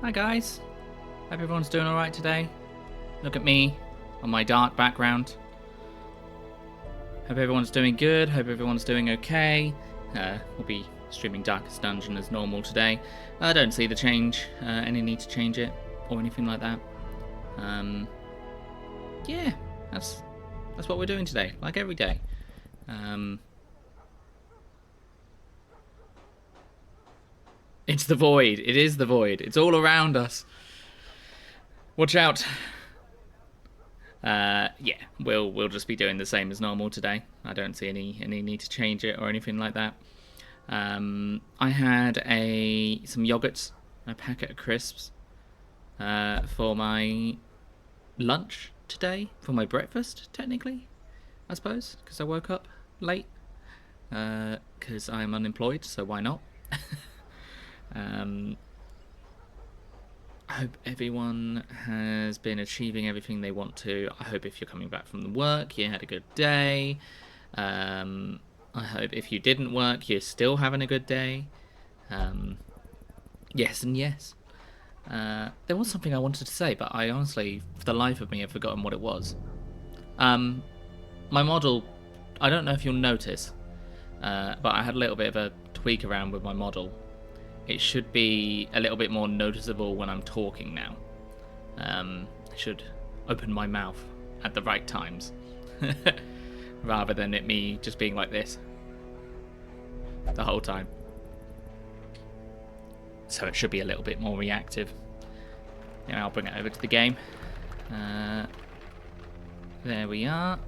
Hi guys, hope everyone's doing alright today. Look at me on my dark background. Hope everyone's doing good, hope everyone's doing okay. We'll be streaming Darkest Dungeon as normal today. I don't see the change, any need to change it or anything like that. Yeah, that's what we're doing today, like every day. It's the void, it is the void, it's all around us. Watch out. Yeah, we'll just be doing the same as normal today. I don't see any need to change it or anything like that. I had some yogurts, a packet of crisps, for my lunch today, for my breakfast technically, I suppose, because I woke up late, because I'm unemployed, so why not? I hope everyone has been achieving everything they want to. I hope if you're coming back from the work, you had a good day. I hope if you didn't work, you're still having a good day. Yes and yes. There was something I wanted to say, but I honestly, for the life of me, have forgotten what it was. My model, I don't know if you'll notice, but I had a little bit of a tweak around with my model. It should be a little bit more noticeable when I'm talking now. I should open my mouth at the right times, rather than it me just being like this the whole time. So it should be a little bit more reactive. Yeah, I'll bring it over to the game. There we are.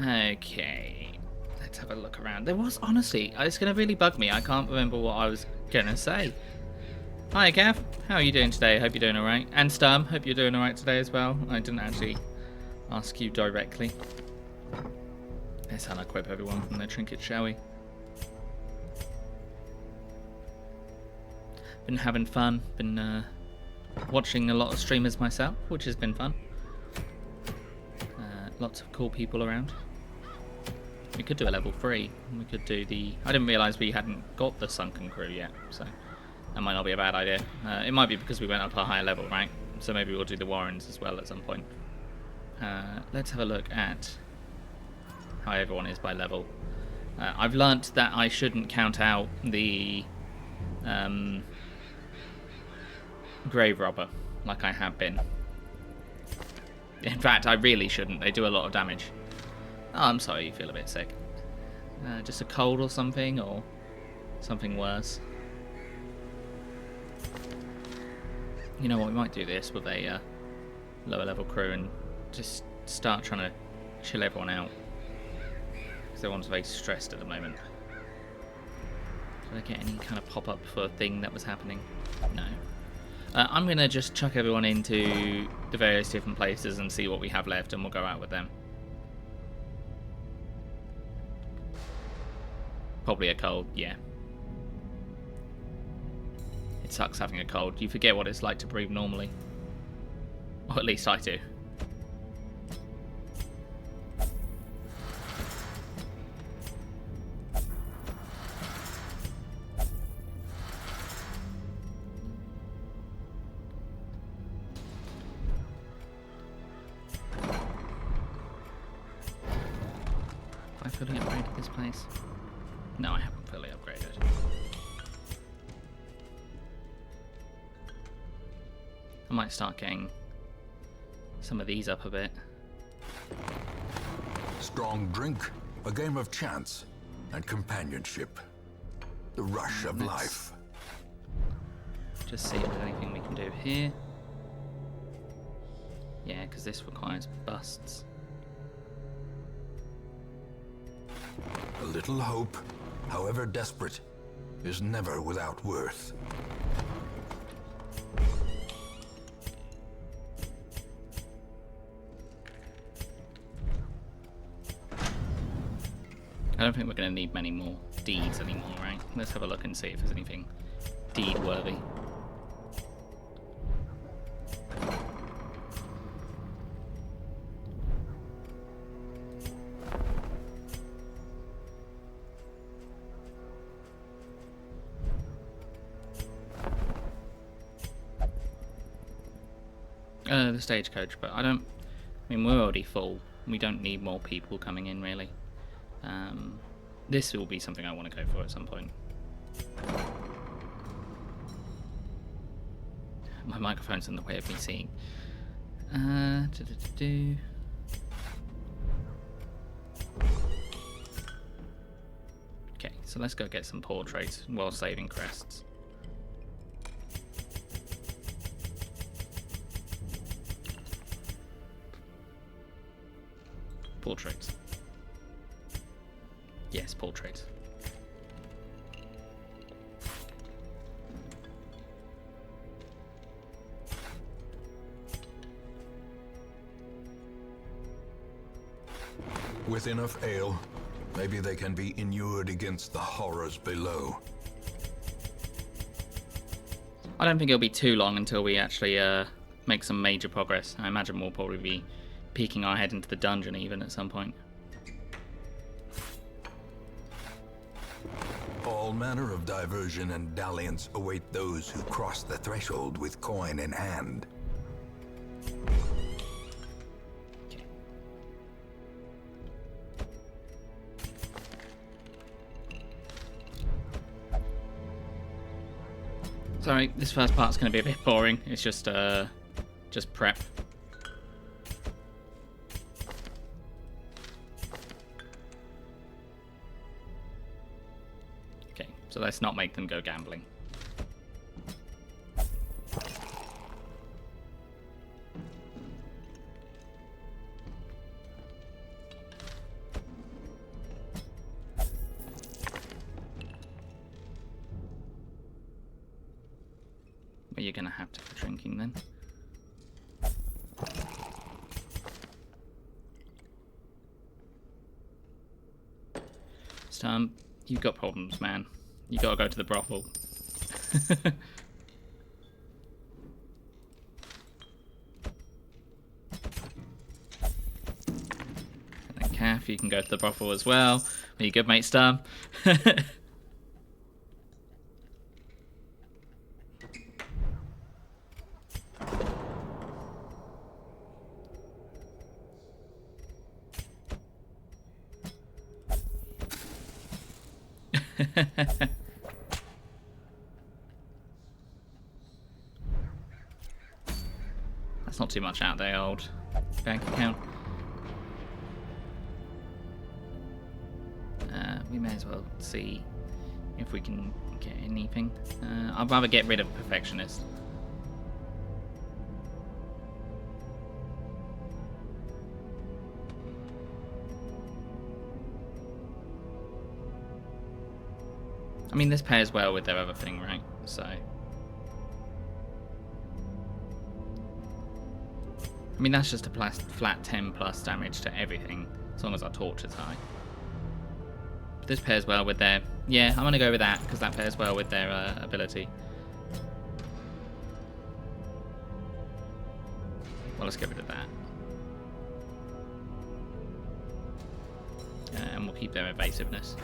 Okay. Let's have a look around. There was, honestly, it's going to really bug me. I can't remember what I was going to say. Hi, Gav. How are you doing today? Hope you're doing alright. And Sturm, hope you're doing alright today as well. I didn't actually ask you directly. Let's unequip everyone from their trinkets, shall we? Been having fun. Been watching a lot of streamers myself, which has been fun. Lots of cool people around. We could do a level 3. We could do the... I didn't realise we hadn't got the Sunken Crew yet, so that might not be a bad idea. It might be because we went up a higher level, right? So maybe we'll do the Warrens as well at some point. Let's have a look at how everyone is by level. I've learnt that I shouldn't count out the Grave Robber, like I have been. In fact, I really shouldn't. They do a lot of damage. Oh, I'm sorry you feel a bit sick. Just a cold or something worse. You know what, we might do this with a lower level crew and just start trying to chill everyone out. Because everyone's very stressed at the moment. Did I get any kind of pop-up for a thing that was happening? No. I'm going to just chuck everyone into the various different places and see what we have left, and we'll go out with them. Probably a cold, yeah. It sucks having a cold. You forget what it's like to breathe normally. Or at least I do. Have I fully upgraded this place? No, I haven't fully upgraded. I might start getting some of these up a bit. Strong drink, a game of chance, and companionship. The rush of life. Just see if there's anything we can do here. Yeah, because this requires busts. A little hope, however desperate, is never without worth. I don't think we're going to need many more deeds anymore, right? Let's have a look and see if there's anything deed-worthy. the stagecoach, but I don't... I mean, we're already full. We don't need more people coming in, really. This will be something I want to go for at some point. My microphone's in the way of me seeing. Okay, so let's go get some portraits while saving crests. Portraits. Yes, portraits. With enough ale, maybe they can be inured against the horrors below. I don't think it'll be too long until we actually make some major progress. I imagine we'll probably be peeking our head into the dungeon even at some point. All manner of diversion and dalliance await those who cross the threshold with coin in hand. Okay. Sorry, this first part's going to be a bit boring. It's just prep. Okay, so let's not make them go gambling. Well, you're going to have to for drinking then. Stum, you've got problems, man. You gotta go to the brothel. And then Calf, you can go to the brothel as well. Are you good, mate, Stum? That's not too much out there, old bank account. We may as well see if we can get anything. I'd rather get rid of Perfectionist. I mean, this pairs well with their other thing, right? So... I mean, that's just a flat 10 plus damage to everything, as long as our torch is high. But this pairs well with their... Yeah, I'm going to go with that, because that pairs well with their ability. Well, let's get rid of that. And we'll keep their evasiveness.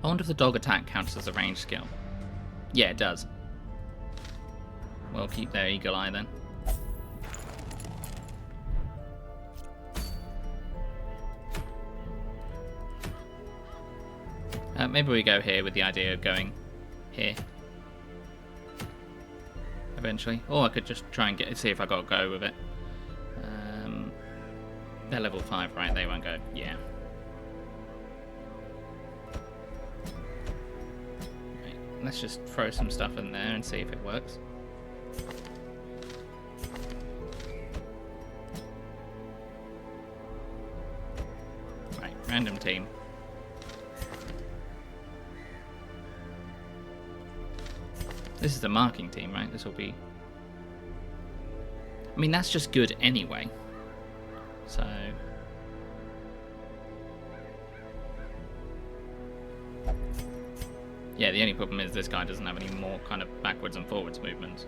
I wonder if the dog attack counts as a ranged skill. Yeah, it does. We'll keep their eagle eye then. Maybe we go here with the idea of going here. Eventually. Or I could just try and see if I got to go with it. They're level 5, right? They won't go. Yeah. Let's just throw some stuff in there and see if it works. Right, random team. This is the marking team, right? This will be... I mean, that's just good anyway. So... Yeah, the only problem is this guy doesn't have any more kind of backwards and forwards movements.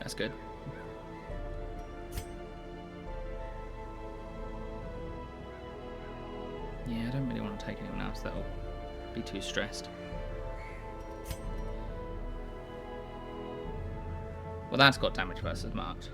That's good. Yeah, I don't really want to take anyone else that'll be too stressed. Well, that's got damage versus marked.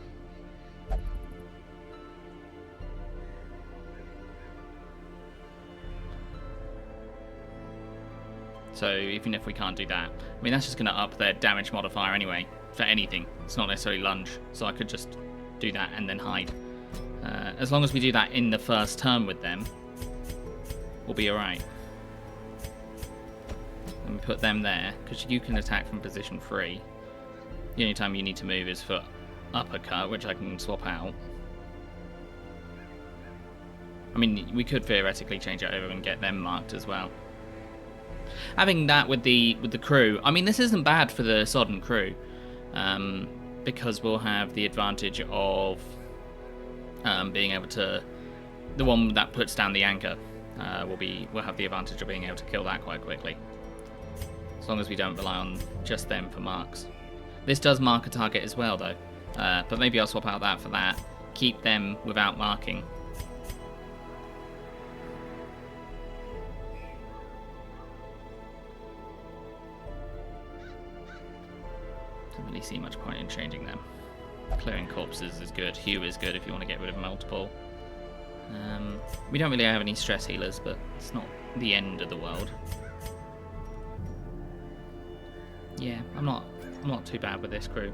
So even if we can't do that, I mean, that's just going to up their damage modifier anyway, for anything. It's not necessarily lunge, so I could just do that and then hide. As long as we do that in the first turn with them, we'll be alright. And we put them there, because you can attack from position 3. The only time you need to move is for uppercut, which I can swap out. I mean, we could theoretically change it over and get them marked as well. Having that with the crew, I mean, this isn't bad for the Sodden crew, because we'll have the advantage of being able to, the one that puts down the anchor, we'll have the advantage of being able to kill that quite quickly, as long as we don't rely on just them for marks. This does mark a target as well, though, but maybe I'll swap out that for that. Keep them without marking. Don't really see much point in changing them. Clearing corpses is good. Hew is good if you want to get rid of multiple. We don't really have any stress healers, but it's not the end of the world. Yeah, I'm not too bad with this crew.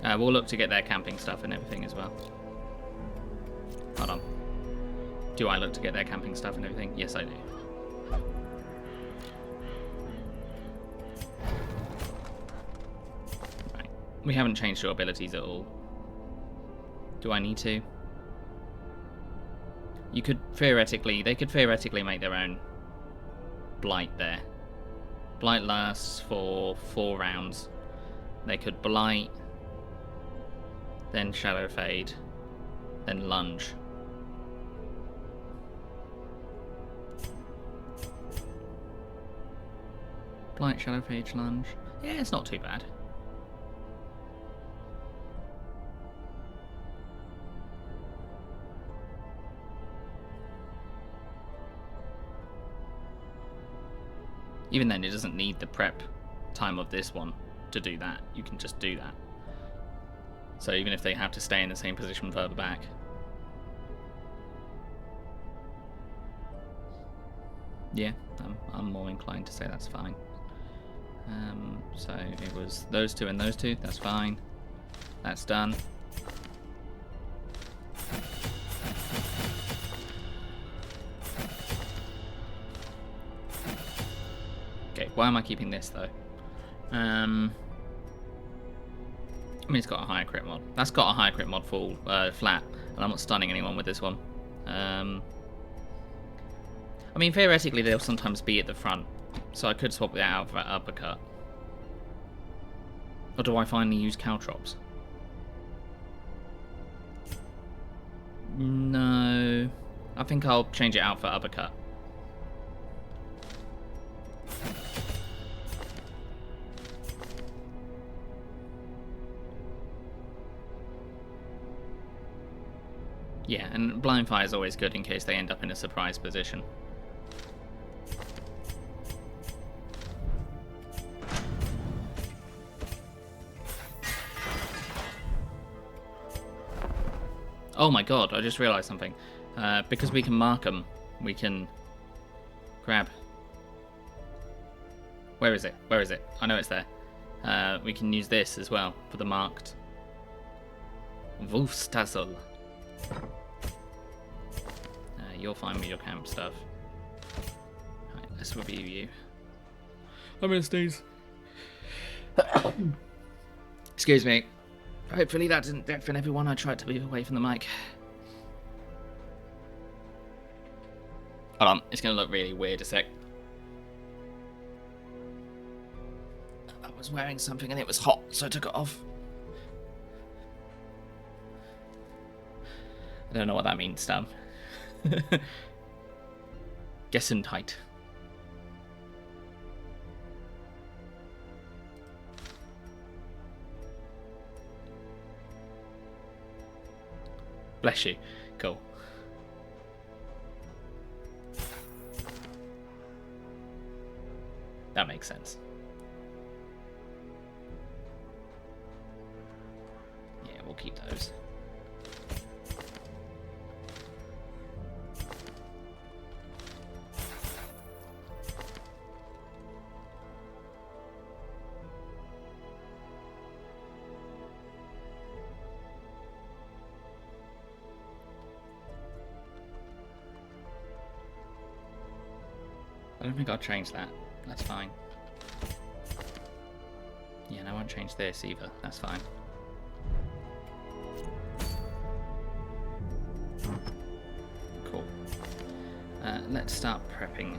We'll look to get their camping stuff and everything as well. Hold on. Do I look to get their camping stuff and everything? Yes, I do. Right. We haven't changed your abilities at all. Do I need to? You could theoretically, they could theoretically make their own blight there. Blight lasts for 4 rounds. They could blight, then shadow fade, then lunge. Blight, shadow fade, lunge. Yeah, it's not too bad. Even then, it doesn't need the prep time of this one to do that. You can just do that. So even if they have to stay in the same position further back. Yeah, I'm more inclined to say that's fine. So it was those two and those two. That's fine. That's done. Okay, why am I keeping this though? I mean, it's got a higher crit mod. That's got a higher crit mod full flat, and I'm not stunning anyone with this one. I mean, theoretically, they'll sometimes be at the front, so I could swap that out for that uppercut. Or do I finally use caltrops? No. I think I'll change it out for uppercut. Yeah, and blind fire is always good in case they end up in a surprise position. Oh my god, I just realised something. Because we can mark them, we can grab. Where is it? Where is it? I know it's there. We can use this as well for the marked. Wolfstassel. You'll find me your camp stuff. Right, let's review you. I'm gonna sneeze. Excuse me. Hopefully that didn't deafen everyone. I tried to move away from the mic. Hold on, it's going to look really weird a sec. I was wearing something and it was hot, so I took it off. I don't know what that means, Stan. Gesundheit. Bless you. Cool. That makes sense. Yeah, we'll keep those. I don't think I'll change that. That's fine. Yeah, and I won't change this either. That's fine. Cool. Let's start prepping.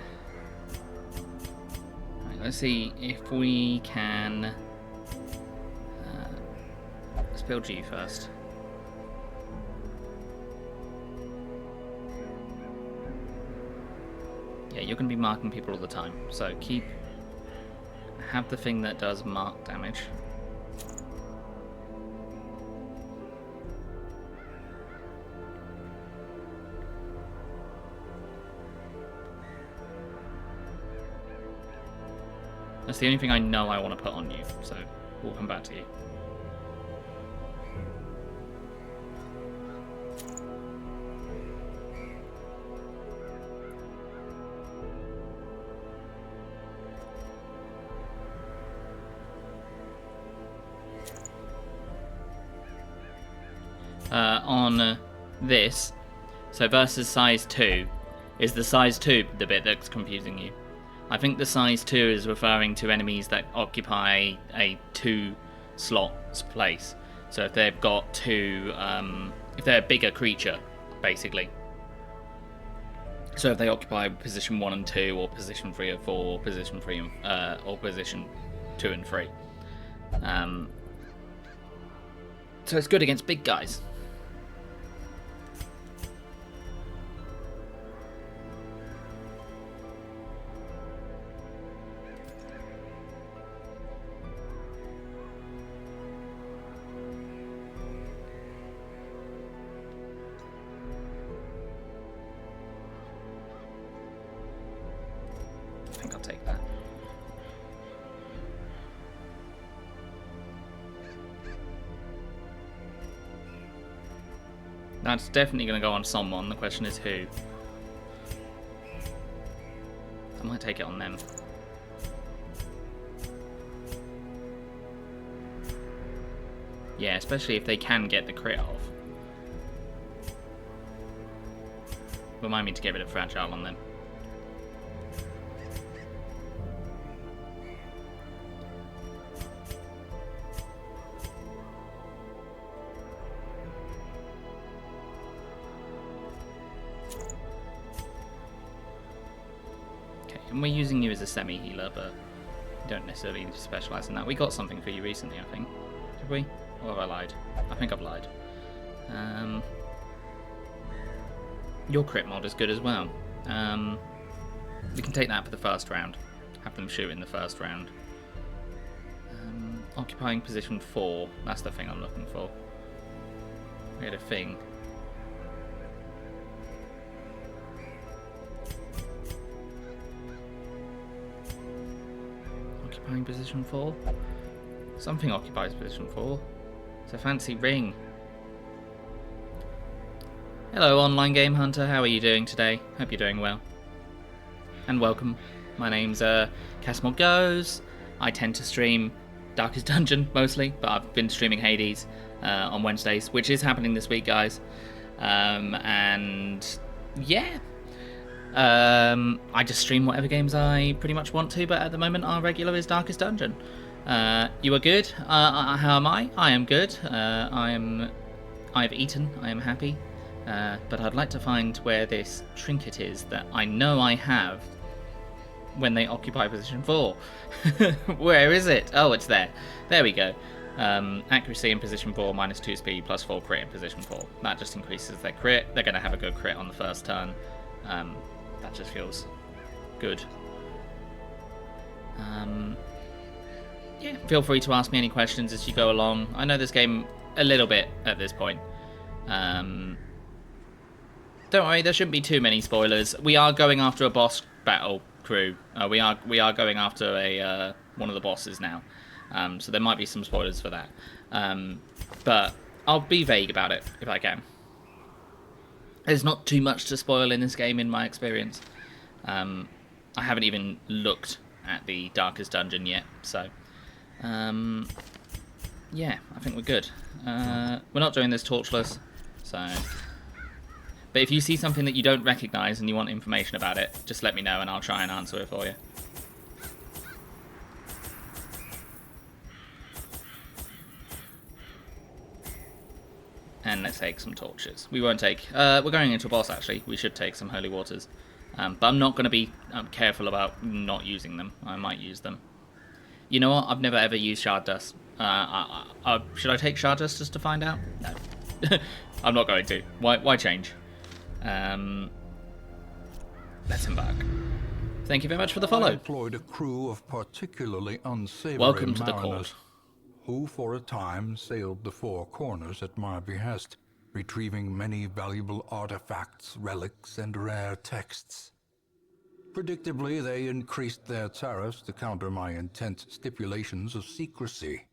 Right, let's see if we can... let's build you first. Yeah, you're going to be marking people all the time, so have the thing that does mark damage. That's the only thing I know I want to put on you, so we'll come back to you. On this, so versus size 2, is the size 2 the bit that's confusing you? I think the size 2 is referring to enemies that occupy a 2 slot place. So if they've got two, if they're a bigger creature, basically. So if they occupy position 1 and 2, or position 3 or 4, or position 3 and, or position 2 and 3. So it's good against big guys. I think I'll take that. That's definitely going to go on someone. The question is who. I might take it on them. Yeah, especially if they can get the crit off. Remind me to get rid of Fragile on them. And we're using you as a semi-healer, but you don't necessarily need to specialise in that. We got something for you recently, I think. Did we? Or have I lied? I think I've lied. Your crit mod is good as well. We can take that for the first round. Have them shoot in the first round. Occupying position 4. That's the thing I'm looking for. We had a thing. Occupying position 4? Something occupies position 4. It's a fancy ring. Hello, online game hunter. How are you doing today? Hope you're doing well. And welcome. My name's Morgause. I tend to stream Darkest Dungeon mostly, but I've been streaming Hades on Wednesdays, which is happening this week, guys. And yeah. I just stream whatever games I pretty much want to, but at the moment our regular is Darkest Dungeon. You are good. How am I? I am good. I've eaten. I am happy. But I'd like to find where this trinket is that I know I have when they occupy position 4. Where is it? Oh, it's there. There we go. Accuracy in position 4, -2 speed, +4 crit in position 4. That just increases their crit. They're going to have a good crit on the first turn. That just feels good. Yeah, feel free to ask me any questions as you go along. I know this game a little bit at this point. Don't worry, there shouldn't be too many spoilers. We are going after a boss battle crew. We are going after a one of the bosses now. So there might be some spoilers for that. But I'll be vague about it if I can. There's not too much to spoil in this game in my experience. I haven't even looked at the darkest dungeon yet, so yeah, I think we're good. We're not doing this torchless, so... But if you see something that you don't recognise and you want information about it, just let me know and I'll try and answer it for you. And let's take some torches. We won't take... we're going into a boss, actually. We should take some holy waters. But I'm not going to be careful about not using them. I might use them. You know what? I've never ever used shard dust. Should I take shard dust just to find out? No. I'm not going to. Why change? Let's embark. Thank you very much for the follow. I employed a crew of particularly unsavory Welcome to the mariners court. who for a time sailed the four corners at my behest, retrieving many valuable artifacts, relics, and rare texts. Predictably, they increased their tariffs to counter my intense stipulations of secrecy.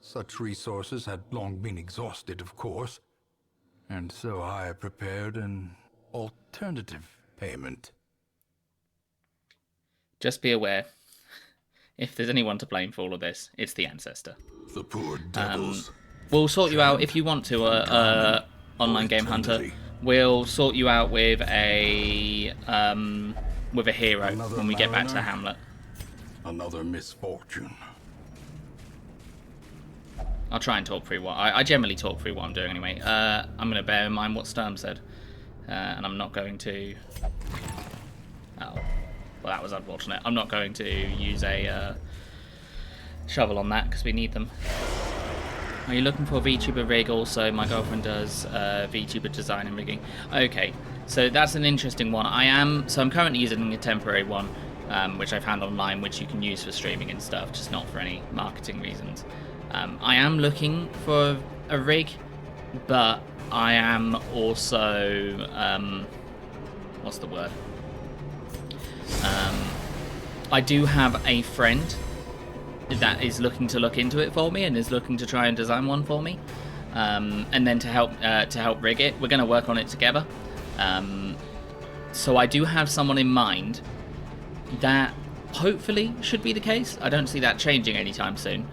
Such resources had long been exhausted, of course, and so I prepared an alternative payment. Just be aware, if there's anyone to blame for all of this, it's the ancestor. The poor devils. We'll sort you out if you want to, online game hunter. We'll sort you out with a hero when we get back to Hamlet. Another misfortune. I'll try and talk through what... I generally talk through what I'm doing anyway. I'm going to bear in mind what Sturm said. And I'm not going to... Oh, well, that was unfortunate. I'm not going to use a shovel on that because we need them. Are you looking for a VTuber rig also? My girlfriend does VTuber design and rigging. Okay, so that's an interesting one. I'm currently using a temporary one, which I found online, which you can use for streaming and stuff, just not for any marketing reasons. I am looking for a rig, but I am also, what's the word? I do have a friend that is looking to look into it for me and is looking to try and design one for me, and then to help rig it. We're going to work on it together. So I do have someone in mind that hopefully should be the case. I don't see that changing anytime soon.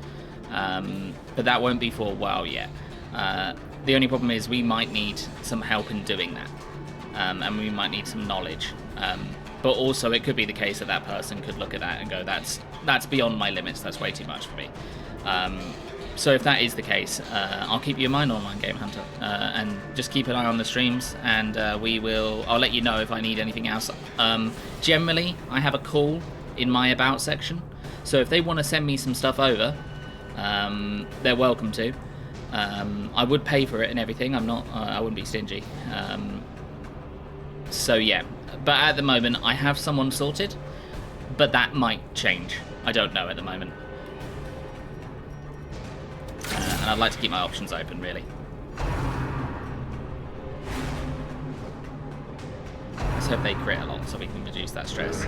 But that won't be for a while yet. The only problem is we might need some help in doing that, and we might need some knowledge. But also it could be the case that that person could look at that and go, that's beyond my limits, that's way too much for me. So if that is the case, I'll keep you in mind, Online Game Hunter, and just keep an eye on the streams, and I'll let you know if I need anything else. Generally, I have a call in my About section, so if they want to send me some stuff over, they're welcome to. I would pay for it and everything. I wouldn't be stingy. So yeah, but at the moment I have someone sorted, but that might change. I don't know at the moment. And I'd like to keep my options open, really. Let's hope they crit a lot so we can reduce that stress.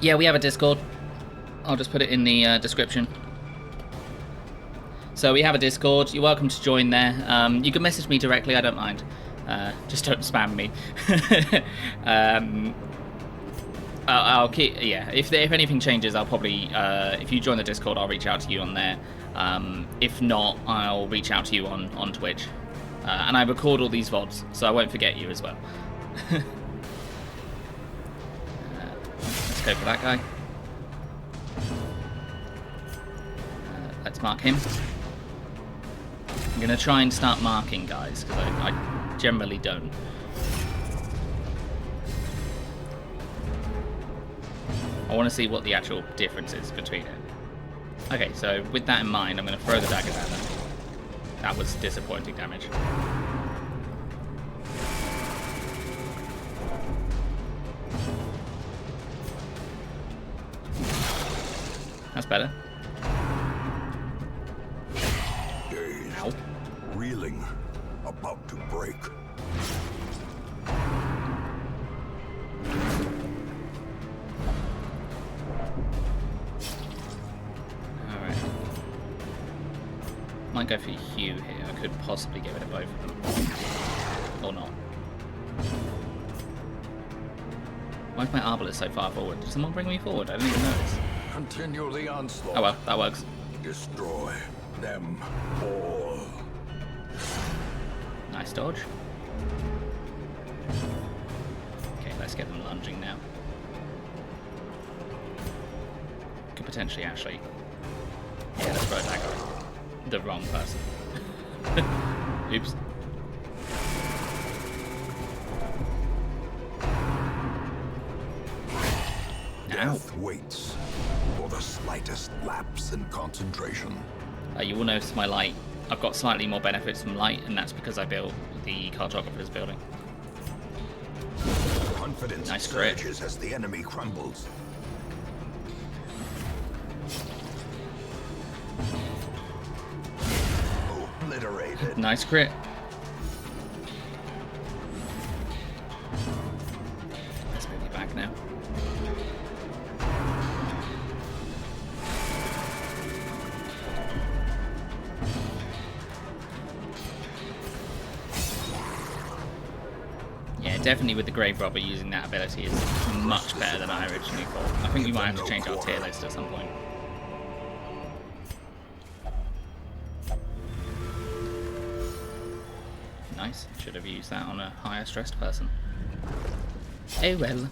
Yeah, we have a Discord. I'll just put it in the description. So we have a Discord. You're welcome to join there. You can message me directly. I don't mind. Just don't spam me. I'll keep. Yeah. If anything changes, I'll probably. If you join the Discord, I'll reach out to you on there. If not, I'll reach out to you on Twitch. And I record all these VODs, so I won't forget you as well. Let's go for that guy. Let's mark him. I'm going to try and start marking guys, because I generally don't. I want to see what the actual difference is between it. Okay, so with that in mind, I'm going to throw the daggers at them. That was disappointing damage. That's better. Dazed, Ow. reeling, about to break. Alright. Might go for Hugh here. I could possibly get rid of both of them. Or not. Why is my arbalest so far forward? Did someone bring me forward? I didn't even notice. Continue the onslaught. Oh well, that works. Destroy them all. Nice dodge. Okay, let's get them lunging now. Could potentially actually... Yeah, let's throw a dagger at the wrong person. Oops. Death waits for the slightest lapse in concentration. You will notice my light. I've got slightly more benefits from light, and that's because I built the cartographer's building. Confidence Nice crit. surges as the enemy crumbles. Obliterated. Nice crit. Let's move you back now. Yeah, definitely with the Grave Robber using that ability is much better than I originally thought. I think we might have to change our tier list at some point. Nice. Should have used that on a higher stressed person. Oh well.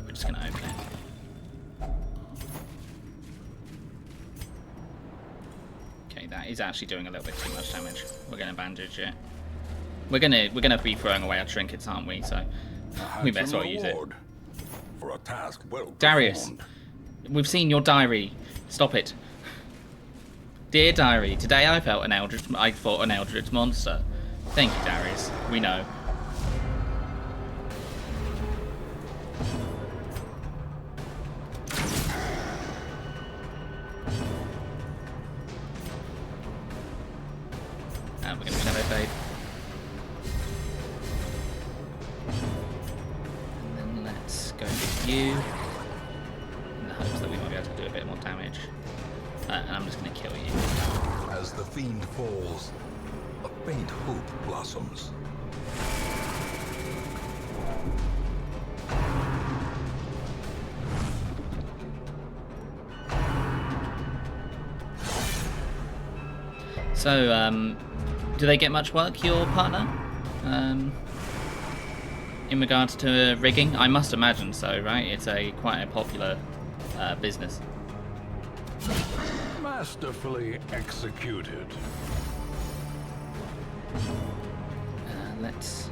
We're just going to open it. Okay, that is actually doing a little bit too much damage. We're going to bandage it. We're gonna be throwing away our trinkets, aren't we? So we may as well use it. For a task well Darius, performed. we've seen your diary. Stop it. Dear diary, today I fought an eldritch monster. Thank you, Darius. We know. And we're gonna shadow fade. And then let's go with you. In the hopes that we might be able to do a bit more damage. And I'm just going to kill you. As the fiend falls, a faint hope blossoms. So, do they get much work, your partner? In regards to rigging? I must imagine so, right? It's quite a popular business. Masterfully executed. Let's...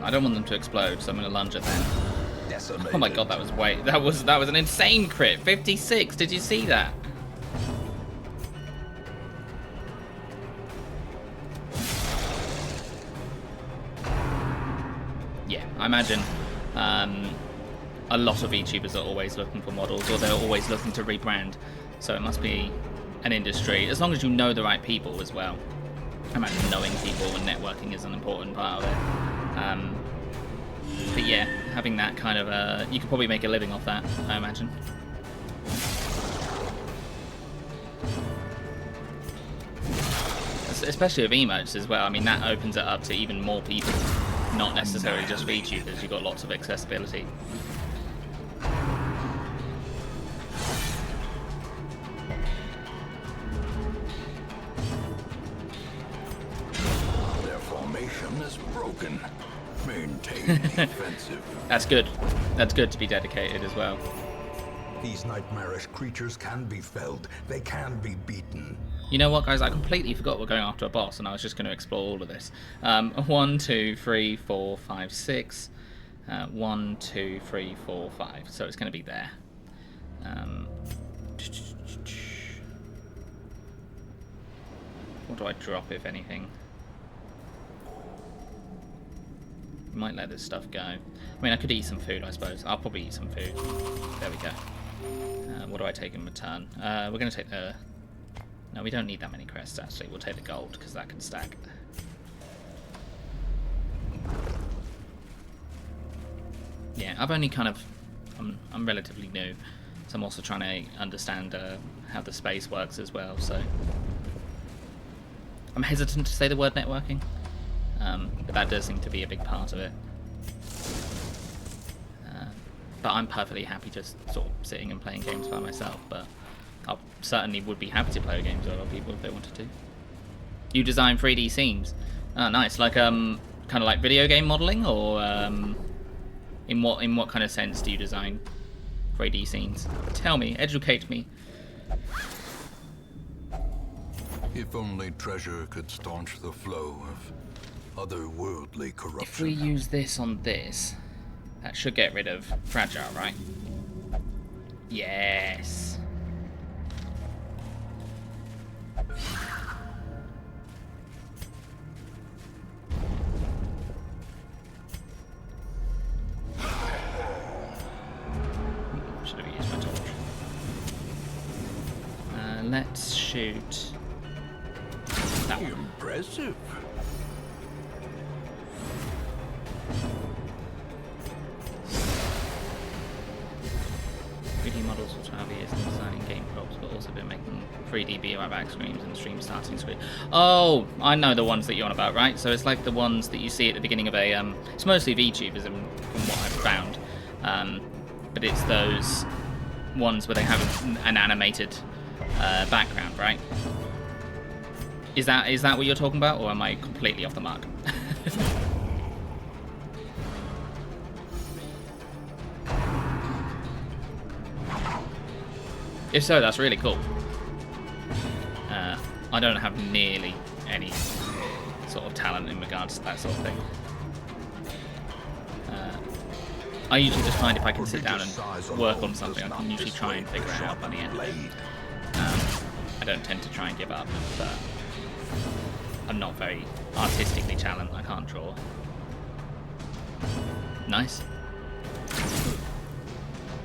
I don't want them to explode, so I'm going to lunge at them. Decimated. Oh my god, that was an insane crit. 56. Did you see that? Yeah, I imagine a lot of VTubers are always looking for models, or they're always looking to rebrand. So it must be an industry, as long as you know the right people as well. I imagine knowing people and networking is an important part of it. But yeah, having that kind of you could probably make a living off that, I imagine. Especially with emotes as well. I mean, that opens it up to even more people, not necessarily just VTubers. You've got lots of accessibility. maintain the offensive. That's good. That's good to be dedicated as well. These nightmarish creatures can be felled. They can be beaten. You know what, guys? I completely forgot we're going after a boss, and I was just going to explore all of this. 1, 2, 3, 4, 5, 6. 1, 2, 3, 4, 5. So it's going to be there. What do I drop, if anything? Might let this stuff go. I mean, I could eat some food, I suppose. I'll probably eat some food. There we go. What do I take in return? We're going to take the... No, we don't need that many crests, actually. We'll take the gold, because that can stack. Yeah, I've only kind of... I'm relatively new, so I'm also trying to understand how the space works as well, so... I'm hesitant to say the word networking, but that does seem to be a big part of it. But I'm perfectly happy just sort of sitting and playing games by myself, but I certainly would be happy to play games with other people if they wanted to. You design 3D scenes. Oh, nice. Like kind of like video game modeling, or in what kind of sense do you design 3D scenes? Tell me, educate me. If only treasure could staunch the flow of otherworldly corruption. If we use this on this, that should get rid of fragile, right? Yes. Should have used my torch. Let's shoot that one. Impressive. 3D models for 12 years and designing game props, but also been making 3D BR back screens and stream starting screen. Oh, I know the ones that you're on about, right? So it's like the ones that you see at the beginning of a... it's mostly VTubers from what I've found. But it's those ones where they have an animated background, right? Is that what you're talking about, or am I completely off the mark? If so, that's really cool. I don't have nearly any sort of talent in regards to that sort of thing. I usually just find if I can sit down and work on something, I can usually try and figure it out by the end. I don't tend to try and give up, but I'm not very artistically challenged. I can't draw. Nice.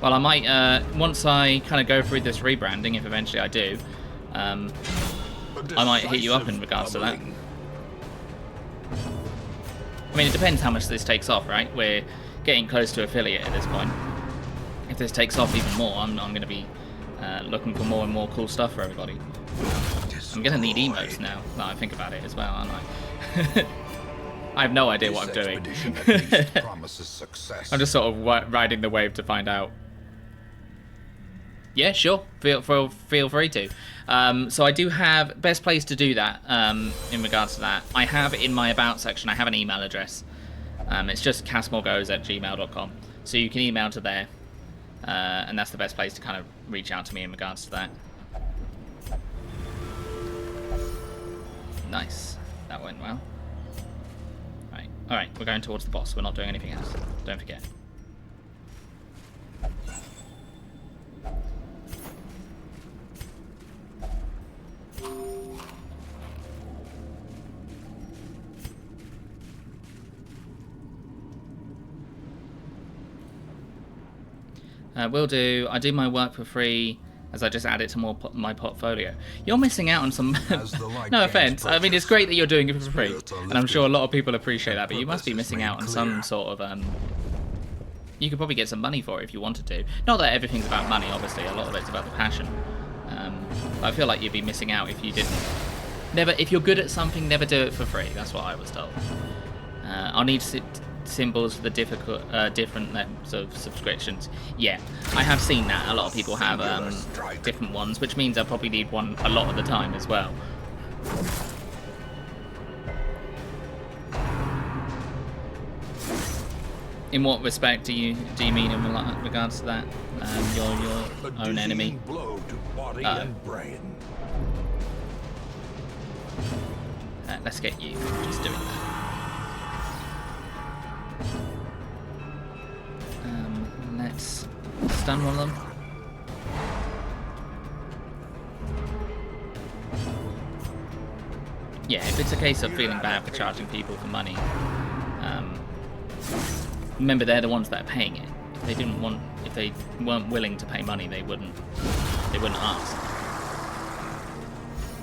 Well, I might, once I kind of go through this rebranding, if eventually I do, I might hit you up in regards to that. I mean, it depends how much this takes off, right? We're getting close to affiliate at this point. If this takes off even more, I'm going to be looking for more and more cool stuff for everybody. I'm going to need emotes now that I think about it as well, aren't I? I have no idea what I'm doing. I'm just sort of riding the wave to find out. Yeah, sure. Feel free to. So I do have best place to do that. In regards to that, I have in my about section. I have an email address. It's just castmorgause@gmail.com. So you can email to there, and that's the best place to kind of reach out to me in regards to that. Nice. That went well. Right. All right. We're going towards the boss. We're not doing anything else. Don't forget. Will do. I do my work for free as I just add it to my portfolio. You're missing out on some... No offense. I mean, it's great that you're doing it for free, and I'm sure a lot of people appreciate that, but you must be missing out on some sort of... You could probably get some money for it if you wanted to. Not that everything's about money, obviously. A lot of it's about the passion. But I feel like you'd be missing out if you didn't. If you're good at something, never do it for free. That's what I was told. I'll need symbols for the different levels of subscriptions. Yeah, I have seen that. A lot of people have different ones, which means I'll probably need one a lot of the time as well. In what respect do you mean in regards to that? Your A own enemy. dizzying blow to body and brain. Let's get you just doing that. Let's stun one of them. Yeah, if it's a case of feeling bad for charging people for money, remember they're the ones that are paying it. If they weren't willing to pay money, they wouldn't ask.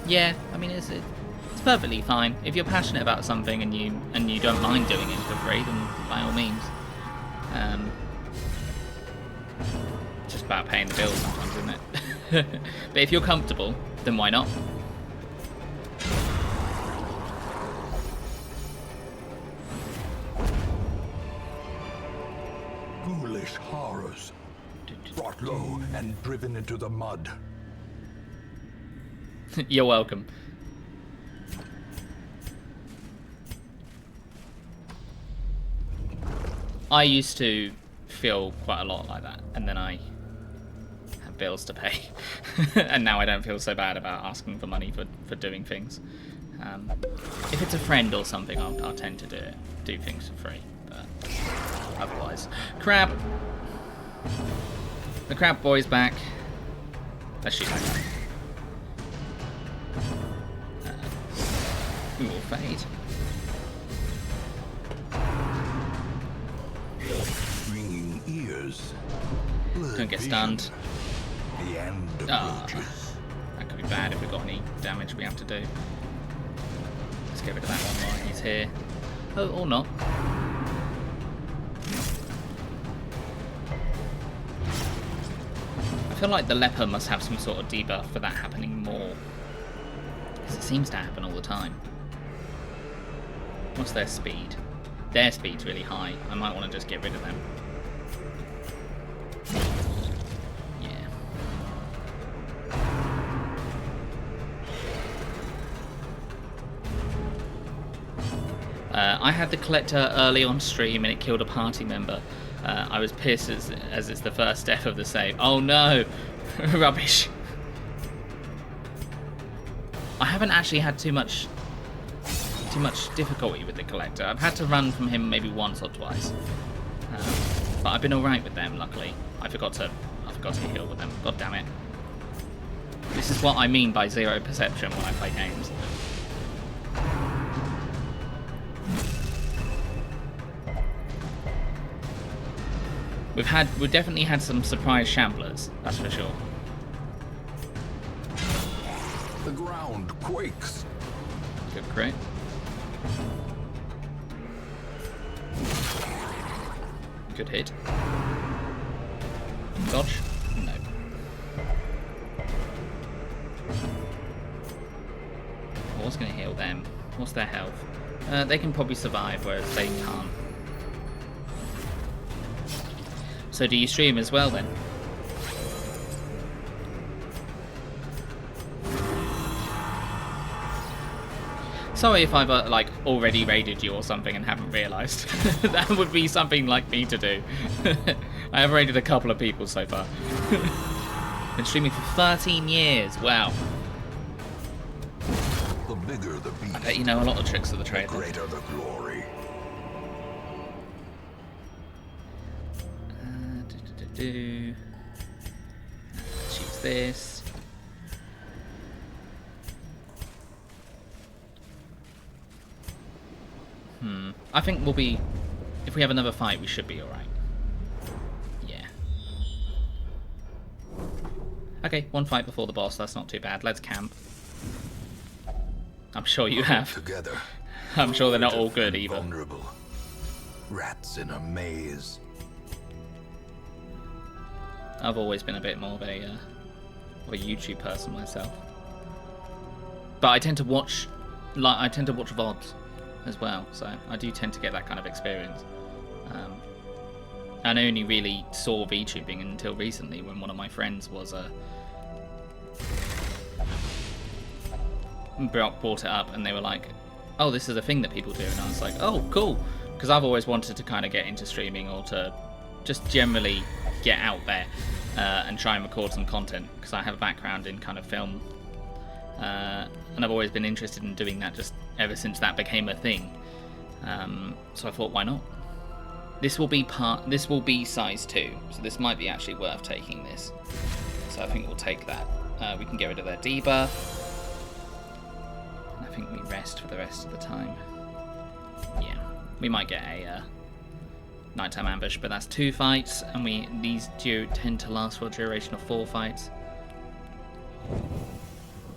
Yeah, I mean it's perfectly fine if you're passionate about something and you don't mind doing it for free, then by all means. It's just about paying the bills sometimes, isn't it? But if you're comfortable, then why not? Ghoulish horrors. Brought low and driven into the mud. You're welcome. I used to feel quite a lot like that, and then I have bills to pay. And now I don't feel so bad about asking for money for doing things. If it's a friend or something, I'll tend to do things for free, but otherwise. Crab! The crab boy's back. Let's shoot that guy. Ooh, fade. Ringing ears. Don't get stunned. The end of bridges. That could be bad if we've got any damage we have to do. Let's get rid of that one while he's here. Oh, or not. I feel like the leper must have some sort of debuff for that happening more. Because it seems to happen all the time. What's their speed? Their speed's really high. I might want to just get rid of them. I had the collector early on stream and it killed a party member. I was pissed as it's the first death of the save. Oh no! Rubbish. I haven't actually had too much difficulty with the collector. I've had to run from him maybe once or twice. But I've been alright with them, luckily. I forgot to heal with them. God damn it. This is what I mean by zero perception when I play games. We've definitely had some surprise shamblers, that's for sure. The ground quakes. Good crit. Good hit. Dodge? No. I was going to heal them. What's their health? They can probably survive, whereas they can't. So do you stream as well then? Sorry if I've already raided you or something and haven't realised. That would be something like me to do. I have raided a couple of people so far. Been streaming for 13 years. Wow. The bigger the beast, I bet you know a lot of tricks of the trade. the greater the glory. Let's use this. I think we'll be... If we have another fight, we should be alright. Yeah. Okay, one fight before the boss, that's not too bad. Let's camp. I'm sure you have. Together. I'm sure they're not all good either. Vulnerable. Rats in a maze. I've always been a bit more of a YouTube person myself, but I tend to watch VODs as well, so I do tend to get that kind of experience. And I only really saw VTubing until recently, when one of my friends was brought it up, and they were like, "Oh, this is a thing that people do," and I was like, "Oh, cool, because I've always wanted to kind of get into streaming, or to just generally get out there and try and record some content, because I have a background in kind of film, and I've always been interested in doing that just ever since that became a thing. So I thought, why not? This will be size 2, so this might be actually worth taking this. So I think we'll take that. We can get rid of their debuff. And I think we rest for the rest of the time. Yeah, we might get a nighttime ambush, but that's 2 fights, and these tend to last for a duration of 4 fights.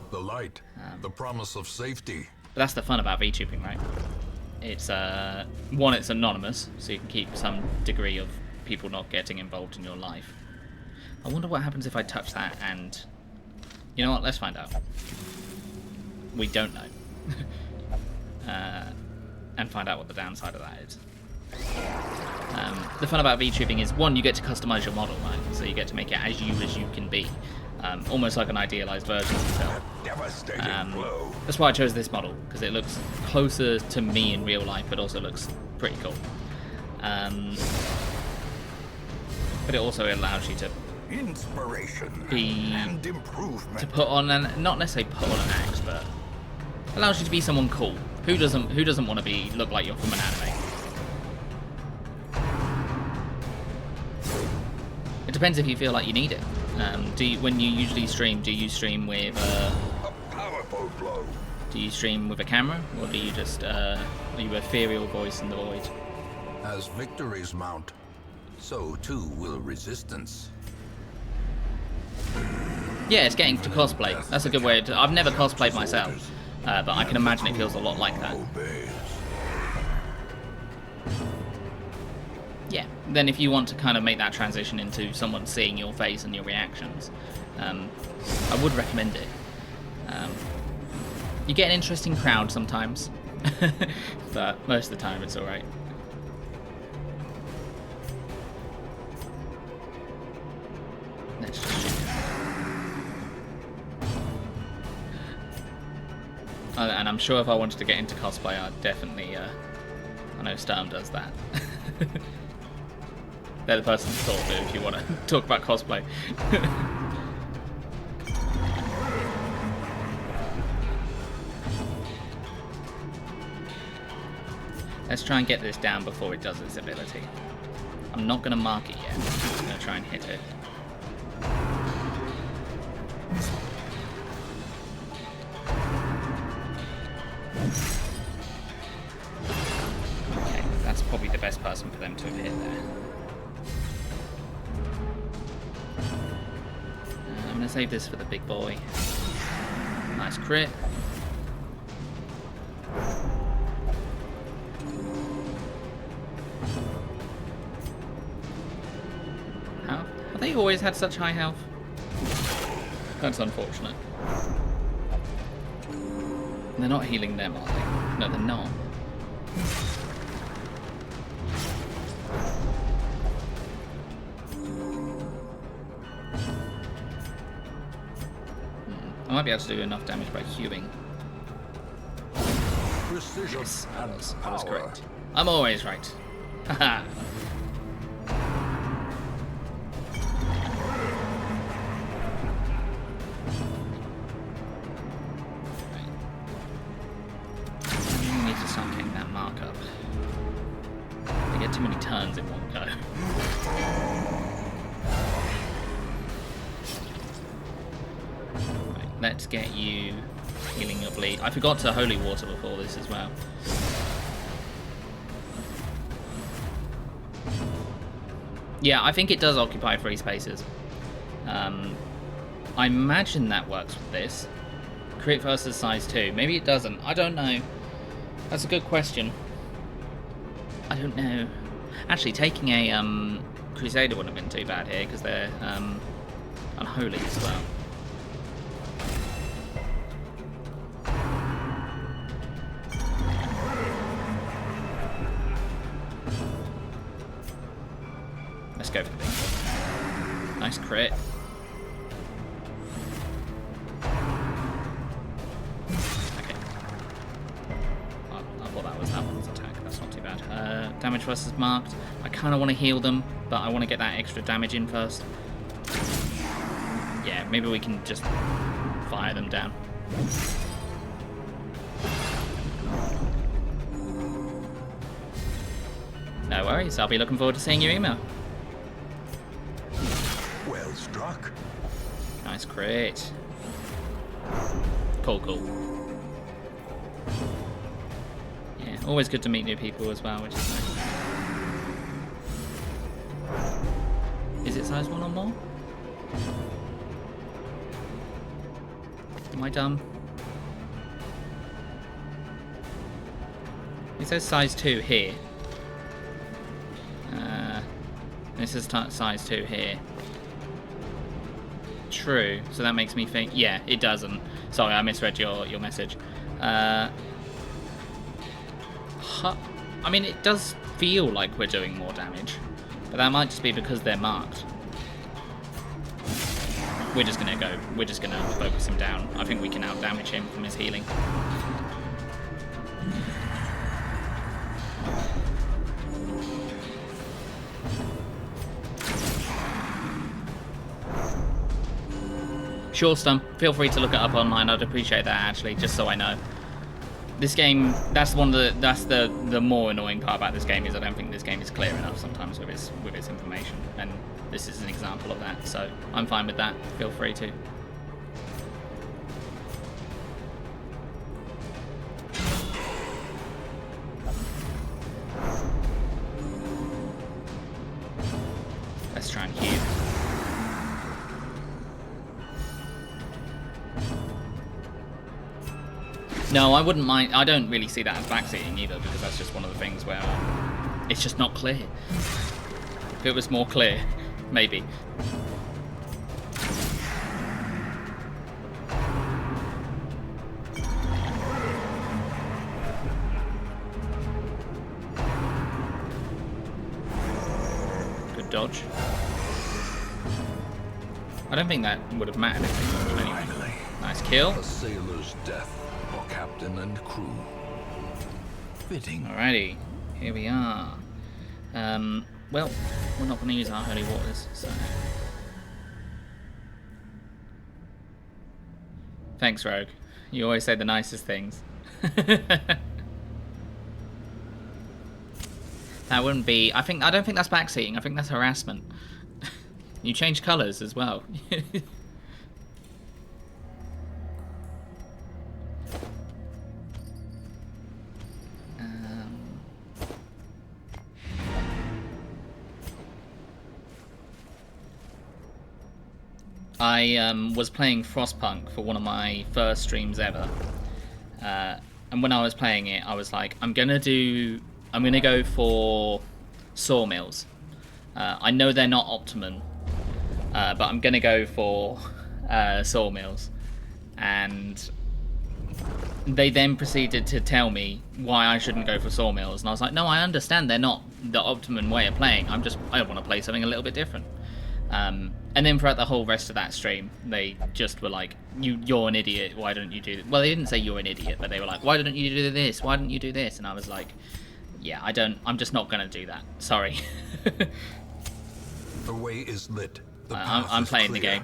The light, the promise of safety. But that's the fun about VTubing, right? It's one, it's anonymous, so you can keep some degree of people not getting involved in your life. I wonder what happens if I touch that, and you know what? Let's find out. We don't know. And find out what the downside of that is. The fun about VTubing is, one, you get to customize your model, right? So you get to make it as you can be. Almost like an idealized version of yourself. That's why I chose this model, because it looks closer to me in real life, but also looks pretty cool. But it also allows you to and improvement. to put on, and not necessarily put on an axe, but allows you to be someone cool. Who doesn't want to look like you're from an anime? It depends if you feel like you need it. When you usually stream, do you stream with a powerful blow. Do you stream with a camera, or do you just are you ethereal voice in the void? As victories mount, so too will resistance. Yeah, it's getting to cosplay. That's a good way to... I've never cosplayed myself, but I can imagine it feels a lot like that. Yeah, then if you want to kind of make that transition into someone seeing your face and your reactions, I would recommend it. You get an interesting crowd sometimes, but most of the time it's alright. Let's just shoot. And I'm sure if I wanted to get into cosplay, I'd definitely... I know Sturm does that. They're the person to talk to if you want to talk about cosplay. Let's try and get this down before it does its ability. I'm not going to mark it yet. I'm just going to try and hit it. Okay, that's probably the best person for them to have hit there. I'm going to save this for the big boy. Nice crit. Have they always had such high health? That's unfortunate. They're not healing them, are they? No, they're not. I might be able to do enough damage by hewing. Precision Yes, and that was power. correct. I'm always right. Haha. Need to start getting that mark up. They get too many turns in one go. Right, let's get you healing your bleed. I forgot to holy water before this as well. Yeah, I think it does occupy 3 spaces. I imagine that works with this. Crit versus size 2. Maybe it doesn't. I don't know. That's a good question. I don't know. Actually, taking a Crusader wouldn't have been too bad here, because they're unholy as well. Let's go for the big one. Nice crit. Okay. I thought that was that one's attack. That's not too bad. damage versus marked. I kind of want to heal them, but I want to get that extra damage in first. Yeah, maybe we can just fire them down. No worries, I'll be looking forward to seeing your email. Well struck. Nice crit. Cool, cool. Yeah, always good to meet new people as well, which is nice. Is it size 1 or more? Am I dumb? It says size 2 here. This is size 2 here. True, so that makes me think... Yeah, it doesn't. Sorry, I misread your message. I mean, it does feel like we're doing more damage, but that might just be because they're marked. We're just gonna focus him down. I think we can out-damage him from his healing. Sure, Stump. Feel free to look it up online. I'd appreciate that, actually, just so I know. This game, that's the more annoying part about this game, is I don't think this game is clear enough sometimes with its information, and this is an example of that. So I'm fine with that. Feel free to. Let's try and heal. No, I wouldn't mind. I don't really see that as backseating either, because that's just one of the things where it's just not clear. If it was more clear, maybe. Good dodge. I don't think that would have mattered if they dodged anyway. Nice kill. A sailor's death for captain and crew. Fitting. Alrighty, here we are. Well, we're not going to use our holy waters, so... Thanks, Rogue. You always say the nicest things. That wouldn't be... I don't think that's backseating. I think that's harassment. You change colours as well. I was playing Frostpunk for one of my first streams ever, and when I was playing it, I was like, I'm gonna go for sawmills. I know they're not optimum, but I'm gonna go for sawmills, and they then proceeded to tell me why I shouldn't go for sawmills, and I was like, no, I understand they're not the optimum way of playing. I want to play something a little bit different. And then throughout the whole rest of that stream, they just were like, you're an idiot, why don't you do this? Well, they didn't say you're an idiot, but they were like, why don't you do this? Why don't you do this? And I was like, yeah, I'm just not going to do that. Sorry. The way is lit. I'm playing the game.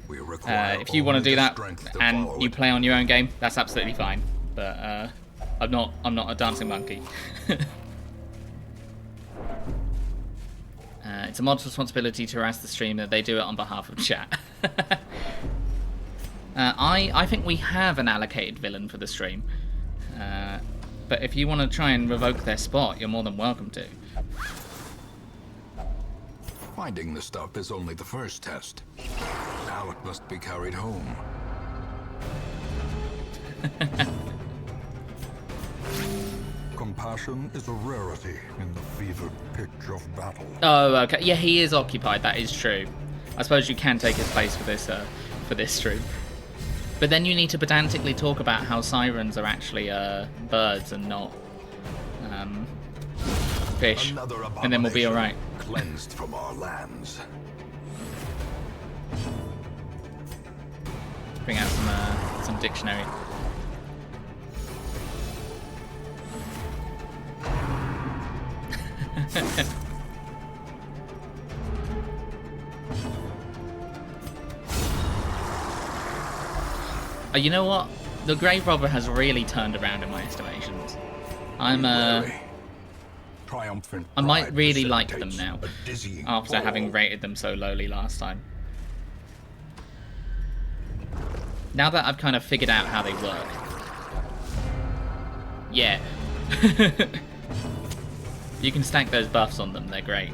If you want to do that and you play on your own game, that's absolutely fine. But I'm not a dancing monkey. It's a mod's responsibility to harass the streamer. They do it on behalf of chat. I think we have an allocated villain for the stream. But if you want to try and revoke their spot, you're more than welcome to. Finding the stuff is only the first test. Now it must be carried home. Compassion is a rarity in the fevered pitch of battle. Oh, okay. Yeah, he is occupied. That is true. I suppose you can take his place for this stream. But then you need to pedantically talk about how sirens are actually birds and not fish, and then we'll be all right. Cleansed from our lands. Bring out some dictionary. You know what? The Grave Robber has really turned around in my estimations. Triumphant I might pride really like them precipitates now, a dizzying after having fall. rated them so lowly last time. Now that I've kind of figured out how they work. Yeah. You can stack those buffs on them, they're great.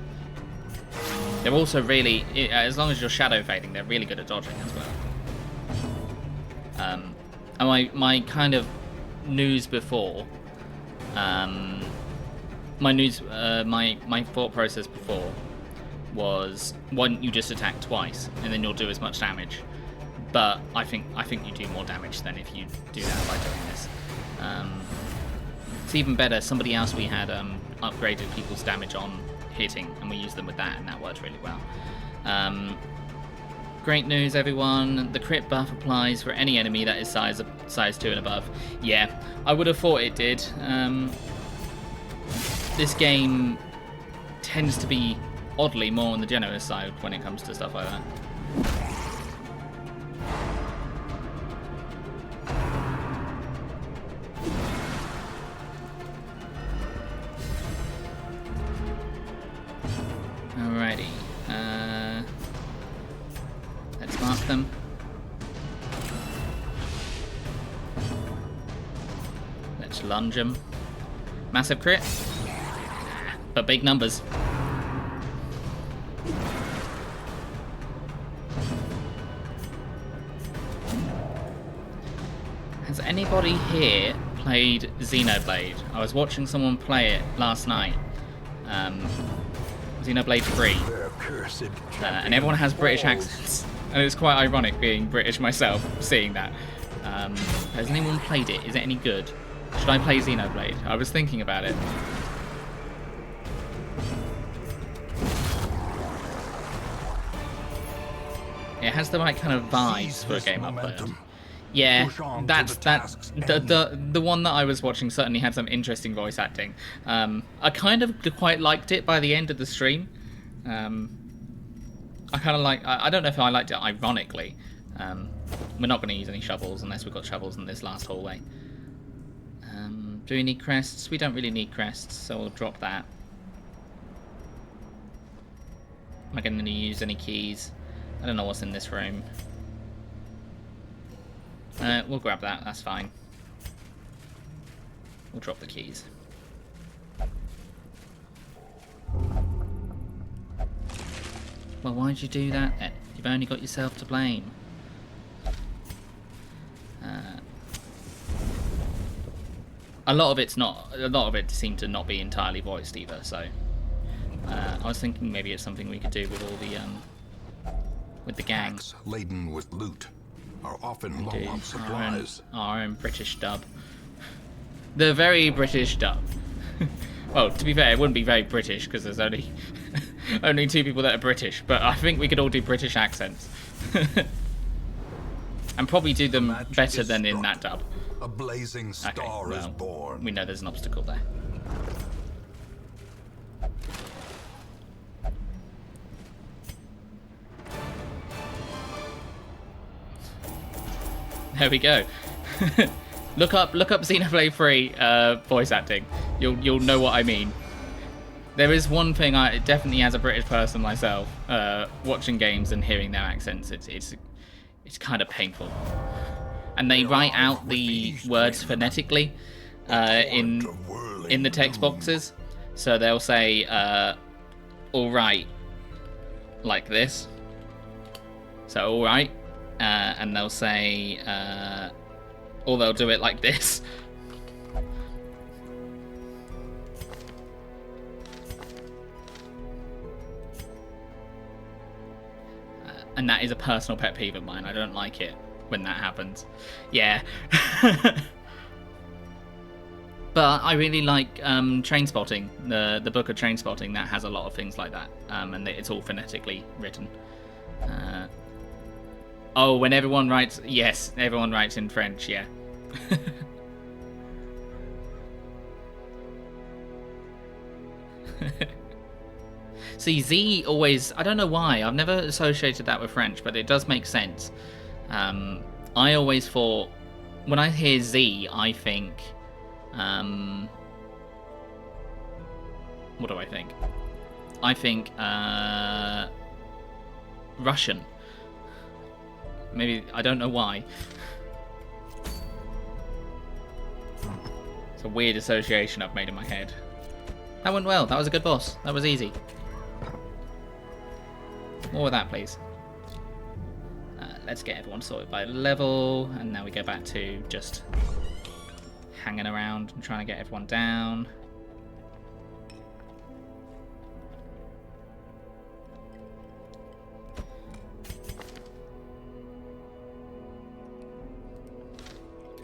They're also really, as long as you're shadow fading, they're really good at dodging as well. And my kind of news before, my thought process before was, why don't you just attack twice and then you'll do as much damage? But I think you do more damage than if you do that by doing this. It's even better. Somebody else we had upgraded people's damage on hitting, and we used them with that, and that worked really well. Great news, everyone. The crit buff applies for any enemy that is size 2 and above. Yeah, I would have thought it did. This game tends to be oddly more on the generous side when it comes to stuff like that. Alrighty. Let's mark them. Let's lunge them. Massive crit. But big numbers. Has anybody here played Xenoblade? I was watching someone play it last night. Xenoblade 3. And everyone has British accents. And it's quite ironic being British myself, seeing that. Has anyone played it? Is it any good? Should I play Xenoblade? I was thinking about it. It has the right kind of vibes for a game I've played. Yeah, that's the one that I was watching certainly had some interesting voice acting. I kind of quite liked it by the end of the stream. I kind of like. I don't know if I liked it ironically. We're not going to use any shovels unless we've got shovels in this last hallway. Do we need crests? We don't really need crests, so we'll drop that. Am I going to use any keys? I don't know what's in this room. We'll grab that, that's fine. We'll drop the keys. Well, why'd you do that then? You've only got yourself to blame. A lot of it seemed to not be entirely voiced either, so I was thinking maybe it's something we could do with all the with the gang. Packs laden with loot are often low on supplies. Our own British dub. The very British dub. Well, to be fair, it wouldn't be very British because there's only only 2 people that are British, but I think we could all do British accents. And probably do them better than in that dub. A blazing star is born. We know there's an obstacle there. There we go. Look up Xenoblade 3 voice acting. You'll know what I mean. There is one thing definitely as a British person myself, watching games and hearing their accents, it's kind of painful. And they write out the words phonetically in the text boxes. So they'll say all right like this. So all right. And they'll say, or they'll do it like this. And that is a personal pet peeve of mine. I don't like it when that happens. Yeah. But I really like Trainspotting, the book of Trainspotting, that has a lot of things like that. And it's all phonetically written. Oh, when everyone writes... Yes, everyone writes in French, yeah. See, Z always... I don't know why. I've never associated that with French, but it does make sense. I always thought, when I hear Z, I think, what do I think? I think Russian. Maybe, I don't know why. It's a weird association I've made in my head. That went well. That was a good boss. That was easy. More of that, please. Let's get everyone sorted by level, and now we go back to just hanging around and trying to get everyone down.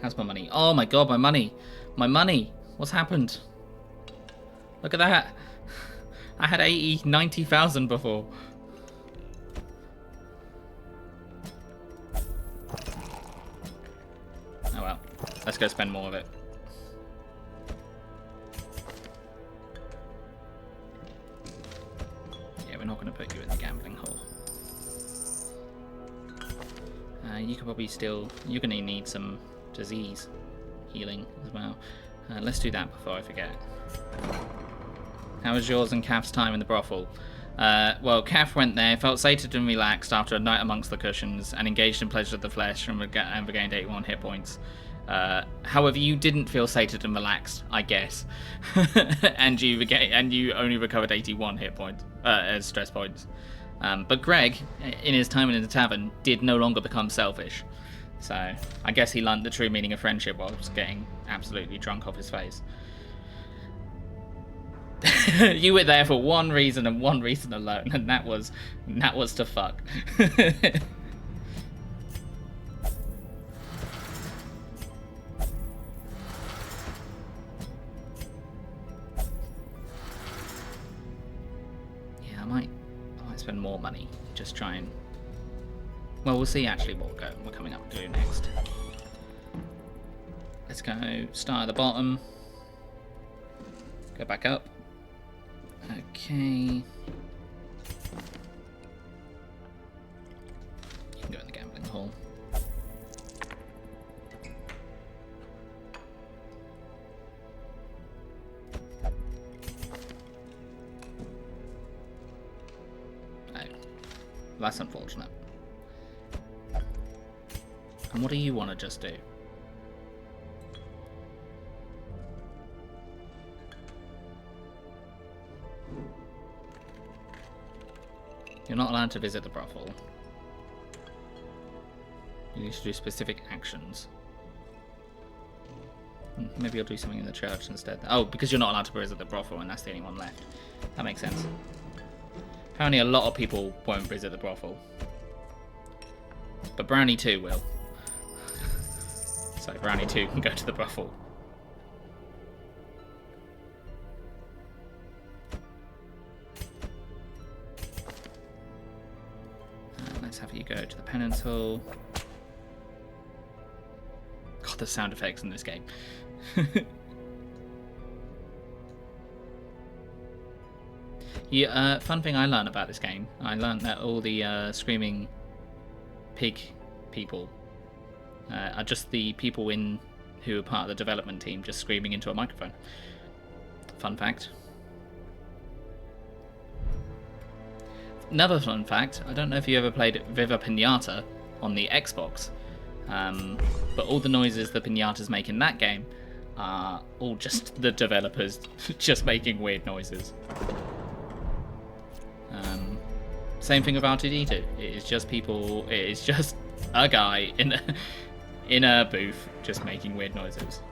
How's my money? Oh my god, my money! My money! What's happened? Look at that! I had 90,000 before. Oh well. Let's go spend more of it. Yeah, we're not going to put you in the gambling hole. You could probably still... You're going to need some disease healing as well. Let's do that before I forget. How was yours and Kath's time in the brothel? Well, Kath went there, felt sated and relaxed after a night amongst the cushions, and engaged in pleasure of the flesh and regained 81 hit points. However, you didn't feel sated and relaxed, I guess, and you only recovered 81 hit points as stress points. But Greg, in his time in the tavern, did no longer become selfish. So I guess he learned the true meaning of friendship whilst getting absolutely drunk off his face. You were there for one reason and one reason alone, and that was to fuck. Yeah, I might spend more money. Just try and... Well, we'll see actually what we're coming up to next. Let's go start at the bottom. Go back up. Okay. You can go in the gambling hall. Oh, that's unfortunate. And what do you want to just do? You're not allowed to visit the brothel. You need to do specific actions. Maybe I'll do something in the church instead. Oh, because you're not allowed to visit the brothel and that's the only one left. That makes sense. Apparently a lot of people won't visit the brothel. But Brownie 2 will. So Brownie 2 can go to the brothel. Let's have you go to the penance hall. God, the sound effects in this game. Yeah, fun thing I learned about this game. I learned that all the screaming pig people are just the people who are part of the development team just screaming into a microphone. Fun fact. Another fun fact, I don't know if you ever played Viva Pinata on the Xbox, but all the noises the pinatas make in that game are all just the developers just making weird noises. Same thing with R2D2. It is just people. It is just a guy in a booth just making weird noises.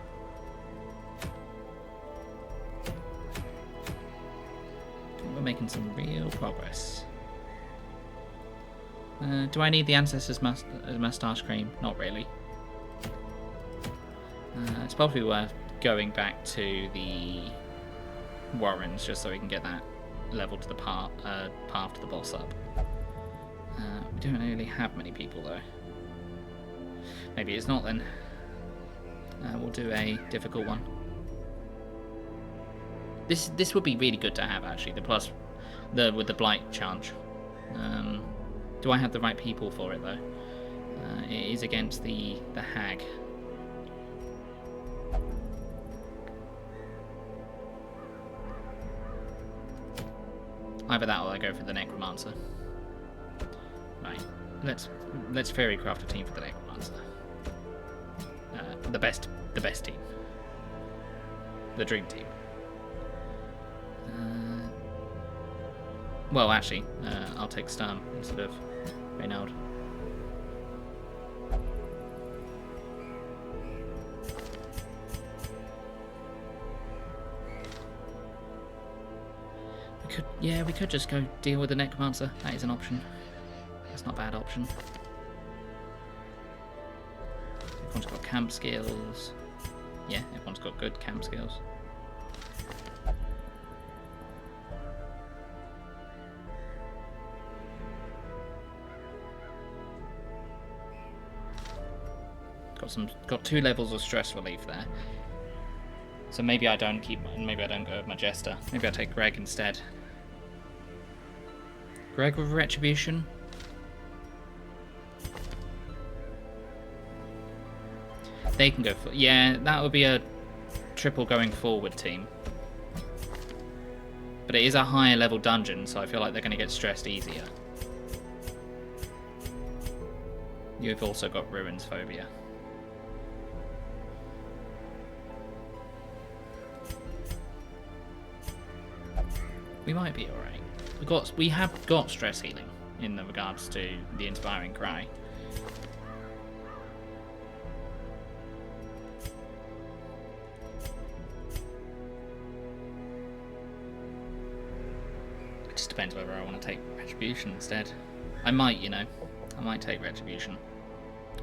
We're making some real progress. Do I need the Ancestors Moustache Cream? Not really. It's probably worth going back to the Warrens just so we can get that level to the path to the boss up. We don't really have many people though. Maybe it's not then. We'll do a difficult one. This would be really good to have actually. With the blight charge. Do I have the right people for it though? It is against the hag. Either that or I go for the necromancer. Right. Let's fairy craft a team for the necromancer. The best team. The dream team. Well, actually, I'll take Sturm instead of Reynald. We could just go deal with the necromancer. That is an option. That's not a bad option. Everyone's got camp skills. Yeah, everyone's got good camp skills. Got 2 levels of stress relief there. So maybe I don't go with my Jester. Maybe I take Greg instead. Greg with Retribution. They can go for... Yeah, that would be a triple going forward team. But it is a higher level dungeon, so I feel like they're going to get stressed easier. You've also got Ruins Phobia. We might be alright. We have got stress healing in regards to the Inspiring Cry. It just depends whether I want to take Retribution instead. I might, I might take Retribution.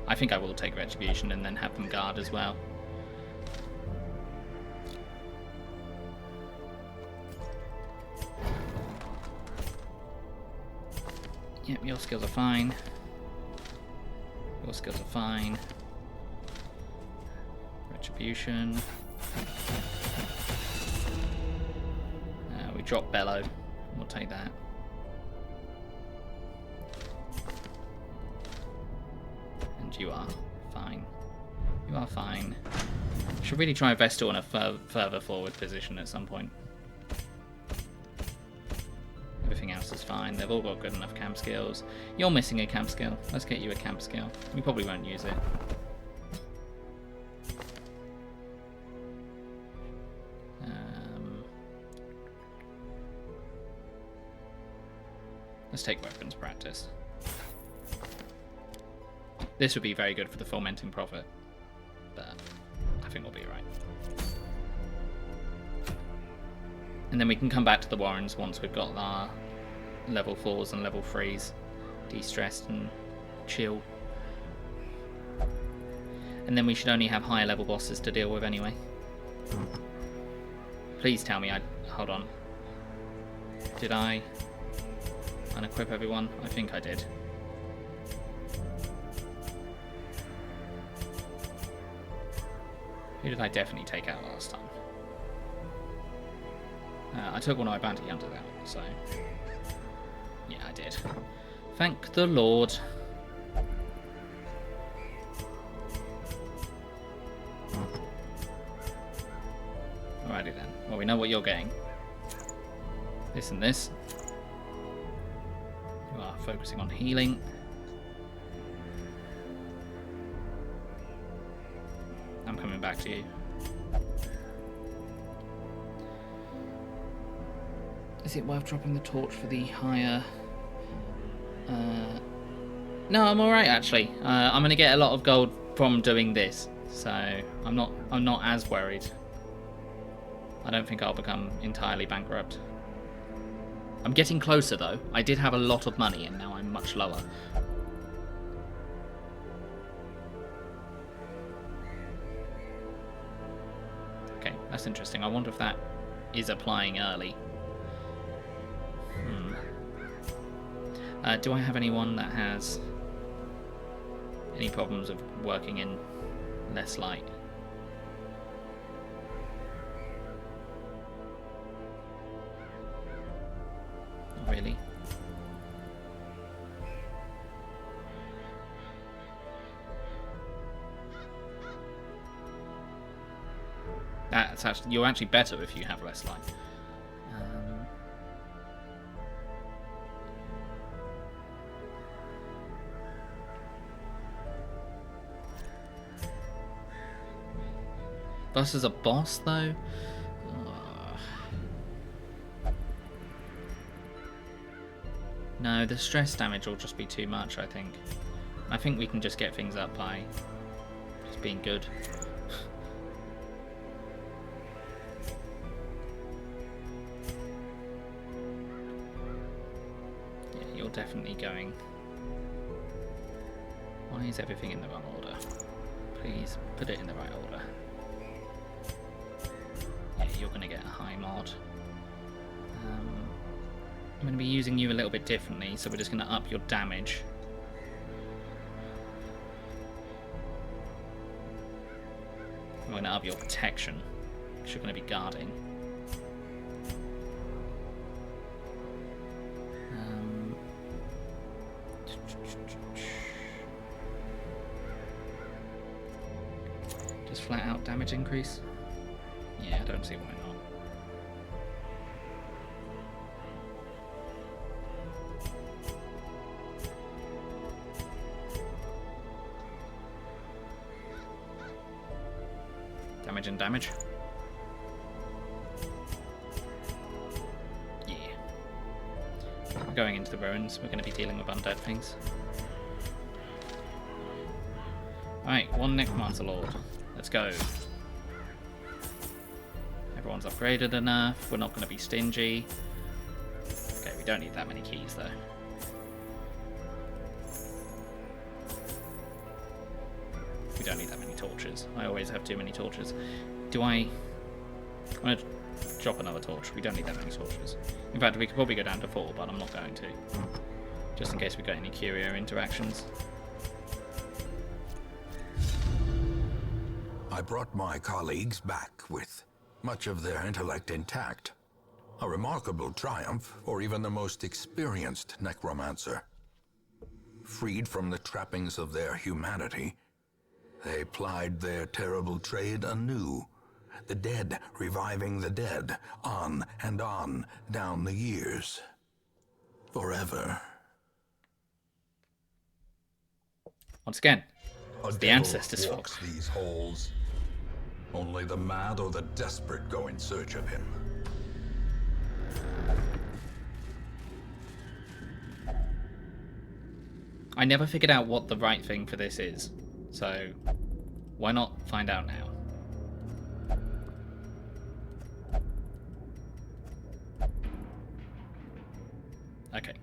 I think I will take Retribution and then have them guard as well. Yep, your skills are fine. Your skills are fine. Retribution. We drop Bellow. We'll take that. And you are fine. You are fine. Should really try Vestal in a further forward position at some point. Everything else is fine. They've all got good enough camp skills. You're missing a camp skill. Let's get you a camp skill. We probably won't use it. Let's take weapons practice. This would be very good for the Fomenting Prophet, but I think we'll be alright. And then we can come back to the Warrens once we've got our level 4s and level 3s de-stressed and chill. And then we should only have higher level bosses to deal with anyway. Please tell me hold on. Did I unequip everyone? I think I did. Who did I definitely take out last time? I took one of my bounty hunters out, so... Yeah, I did. Thank the Lord. Alrighty then. Well, we know what you're getting. This and this. You are focusing on healing. I'm coming back to you. Is it worth dropping the torch for the higher... No, I'm alright actually. I'm gonna get a lot of gold from doing this, so I'm not as worried. I don't think I'll become entirely bankrupt. I'm getting closer though. I did have a lot of money and now I'm much lower. Okay, that's interesting. I wonder if that is applying early. Do I have anyone that has any problems of working in less light? Not really. That's actually, you're actually better if you have less life. Versus a boss, though? No, the stress damage will just be too much, I think. I think we can just get things up by just being good. Yeah, you're definitely going. Why is everything in the wrong order? Please put it in the right order. Yeah, you're going to get a high mod. I'm going to be using you a little bit differently, so we're just going to up your damage. We're going to up your protection, because you're going to be guarding. Just flat out damage increase? Yeah, I don't see why not. Damage and damage. Yeah. We're going into the ruins. We're going to be dealing with undead things. Alright, one Necromancer Lord. Let's go. Everyone's upgraded enough. We're not going to be stingy. Okay, we don't need that many keys though. We don't need that many torches. I always have too many torches. I'm going to drop another torch. We don't need that many torches. In fact, we could probably go down to 4, but I'm not going to. Just in case we got any curio interactions. I brought my colleagues back with much of their intellect intact. A remarkable triumph for even the most experienced necromancer. Freed from the trappings of their humanity, they plied their terrible trade anew, the dead reviving the dead, on and on down the years. Forever. Once again, A the devil ancestors walks folks. these halls. Only the mad or the desperate go in search of him. I never figured out what the right thing for this is, so why not find out now? Okay.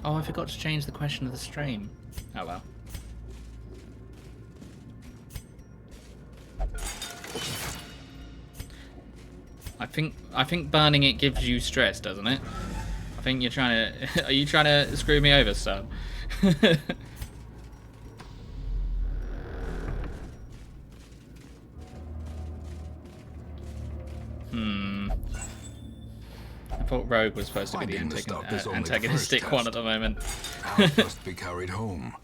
Oh, I forgot to change the question of the stream. Oh well. I think burning it gives you stress, doesn't it? I think you're trying to. Are you trying to screw me over, son? I thought Rogue was supposed to be the antagonistic one at the moment. Ours must be carried home.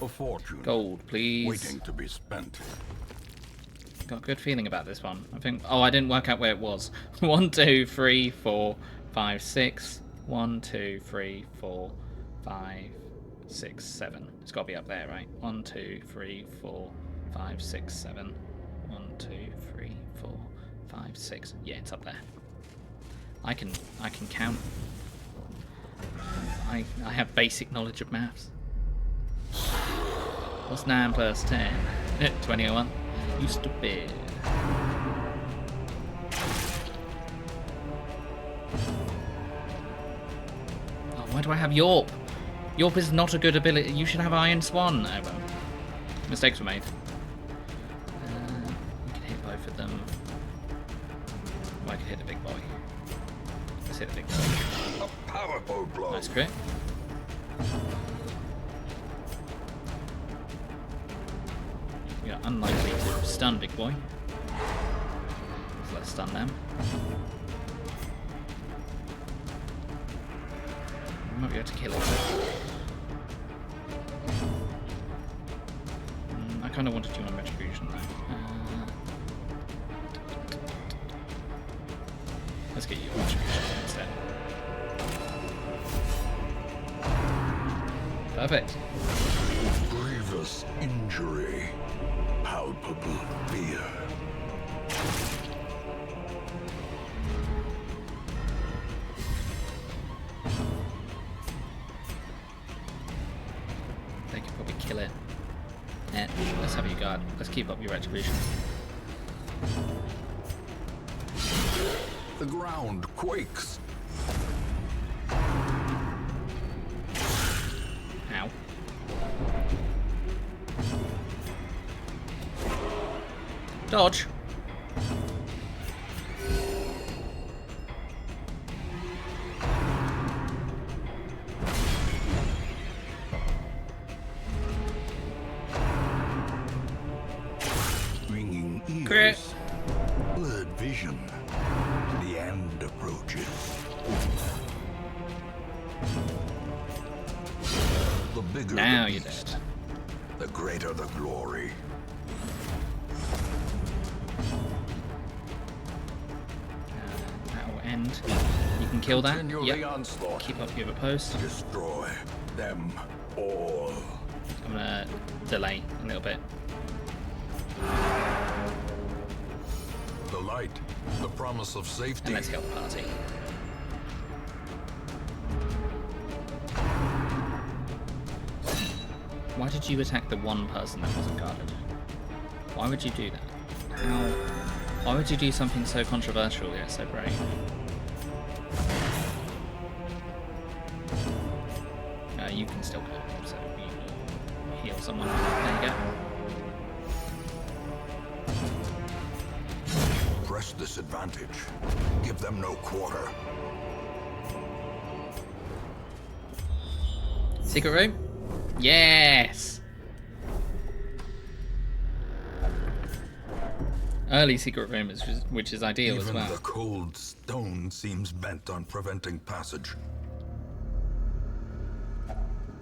A fortune. Gold, please. Waiting to be spent. Got a good feeling about this one. I think. Oh, I didn't work out where it was. 1, 2, 3, 4, 5, 6. 1, 2, 3, 4, 5, 6, 7. It's got to be up there, right? 1, 2, 3, 4, 5, 6, 7. 1, 2, 3, 4, 5, 6. Yeah, it's up there. I can count. I have basic knowledge of maths. What's 9 plus 10? 21. You stupid. Oh, why do I have Yorp? Yorp is not a good ability. You should have Iron Swan. Oh well. Mistakes were made. We can hit both of them. Oh, I can hit the big boy. Let's hit the big boy. A powerful blow. Nice crit. You're unlikely to stun, big boy. So let's stun them. We might be able to kill it. I kind of wanted you on retribution though. Let's get you on retribution instead. Perfect. Grievous injury. Palpable fear. They could probably kill it. Let's have you guard. Let's keep up your retribution. The ground quakes. Ow. Dodge. Ringing Crit. ears. Blurred vision. The end approaches. The bigger Now the you're beast, dead. the greater the glory. That will end. You can kill that. Continue Yep. the onslaught. Keep up your post. Destroy them all. I'm gonna delay a little bit. The light, the promise of safety. And let's help the party. Why did you attack the one person that wasn't guarded? Why would you do that? How? Why would you do something so controversial yet so brave? You can still go, so you heal someone. There you go. Press this advantage. Give them no quarter. Secret room? Yes! Early secret room, which is ideal as Even well. the cold stone seems bent on preventing passage.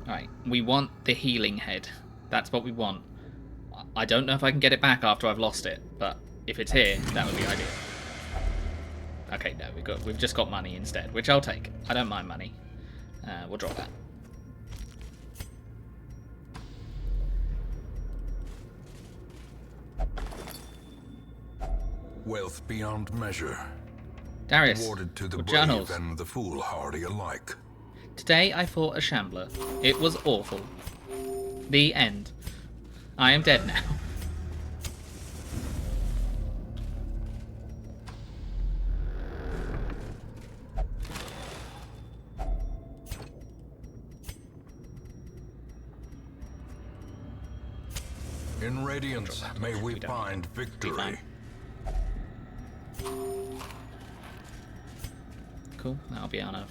Alright, we want the healing head. That's what we want. I don't know if I can get it back after I've lost it, but if it's here, that would be ideal. Okay, no, we've just got money instead, which I'll take. I don't mind money. We'll drop that. Wealth beyond measure. Darius, Awarded to the good brave journals. and the foolhardy alike. Today I fought a shambler. It was awful. The end. I am dead now. In radiance, may we don't find victory. fine. Cool, that'll be enough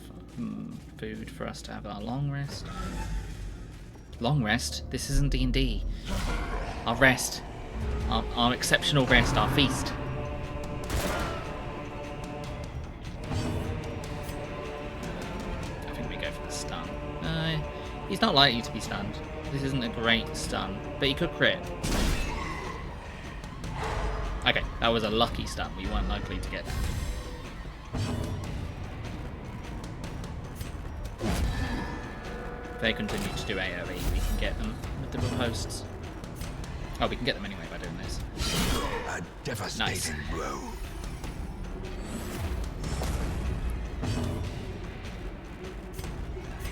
food for us to have our long rest. Long rest? This isn't D&D. Our rest. Our exceptional rest, our feast. I think we go for the stun. He's not likely to be stunned. This isn't a great stun, but he could crit. Okay, that was a lucky stun. We weren't likely to get that. If they continue to do AoE, we can get them with the riposts. Oh, we can get them anyway by doing this. A devastating blow.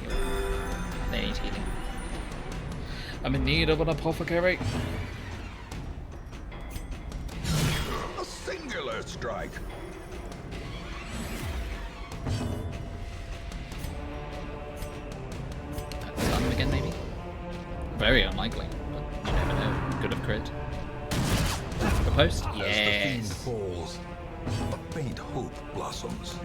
Heal. They need healing. I'm in need of an apothecary. A singular strike. Stun him again, maybe? Very unlikely, but you never know. Could have crit. Ripost? As the fiend Yes. falls, a faint hope blossoms.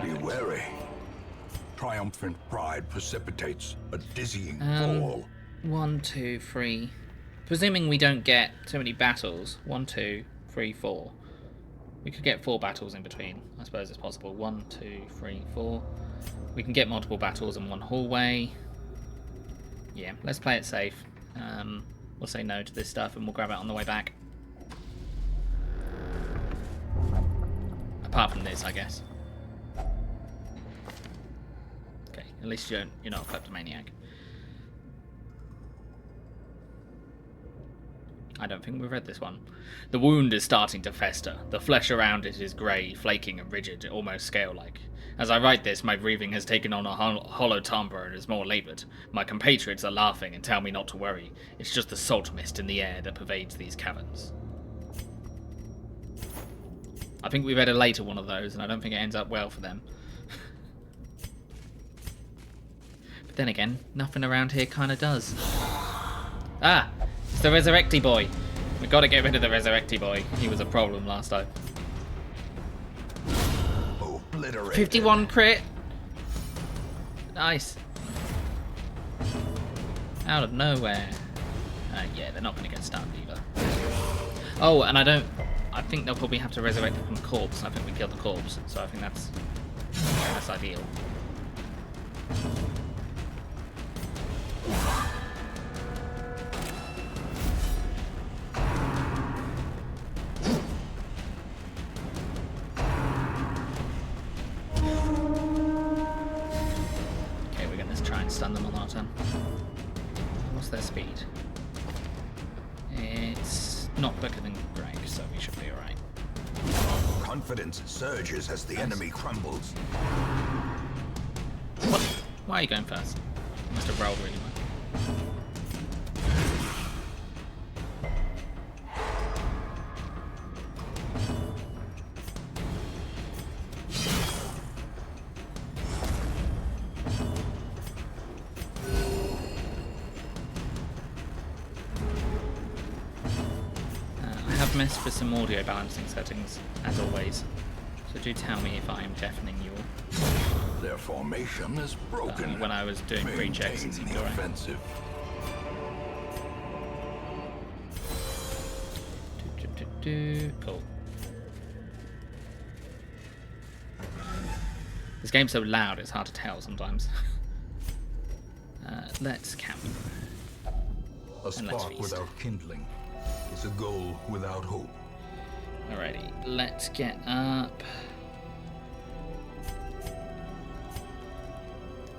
Be wary. Triumphant pride precipitates a dizzying Um, fall. 1, 2, 3. Presuming we don't get too many battles. 1, 2, 3, 4. We could get 4 battles in between. I suppose it's possible. 1, 2, 3, 4. We can get multiple battles in one hallway. Yeah, let's play it safe. We'll say no to this stuff and we'll grab it on the way back. Apart from this, I guess. Okay, at least you're not a kleptomaniac. I don't think we've read this one. The wound is starting to fester. The flesh around it is grey, flaking and rigid, almost scale-like. As I write this, my breathing has taken on a hollow timbre and is more laboured. My compatriots are laughing and tell me not to worry. It's just the salt mist in the air that pervades these caverns. I think we read a later one of those, and I don't think it ends up well for them. But then again, nothing around here kind of does. Ah! It's the Resurrecty Boy. We've got to get rid of the Resurrecty Boy. He was a problem last time. 51 crit! Nice. Out of nowhere. Yeah, they're not going to get stunned either. Oh, and I think they'll probably have to resurrect from the corpse. I think we killed the corpse, so I think that's ideal. Okay, we're going to try and stun them on our turn. What's their speed? It's not quicker than Greg, so we should be alright. Confidence surges as the enemy crumbles. What? Why are you going first? You must have rolled really well. Messed with some audio balancing settings, as always. So do tell me if I'm deafening you all. Their formation is broken. When I was doing pre-checks, it seemed alright. Offensive. Cool. This game's so loud, it's hard to tell sometimes. Let's camp. A spark without kindling. It's a goal without hope. Alrighty, let's get up.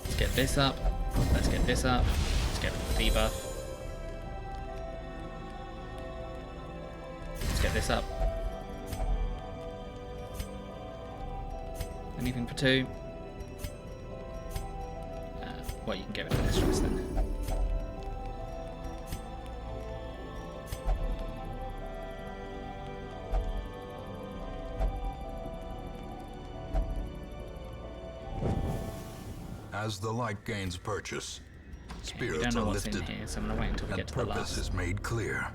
Let's get this up. Let's get this up. Let's get the debuff. Let's get this up. Anything for 2? Well, you can get rid of distress then. As the light gains purchase, spirits don't know are what's lifted, in here, so I'm gonna wait until we get to the purpose last. is made clear.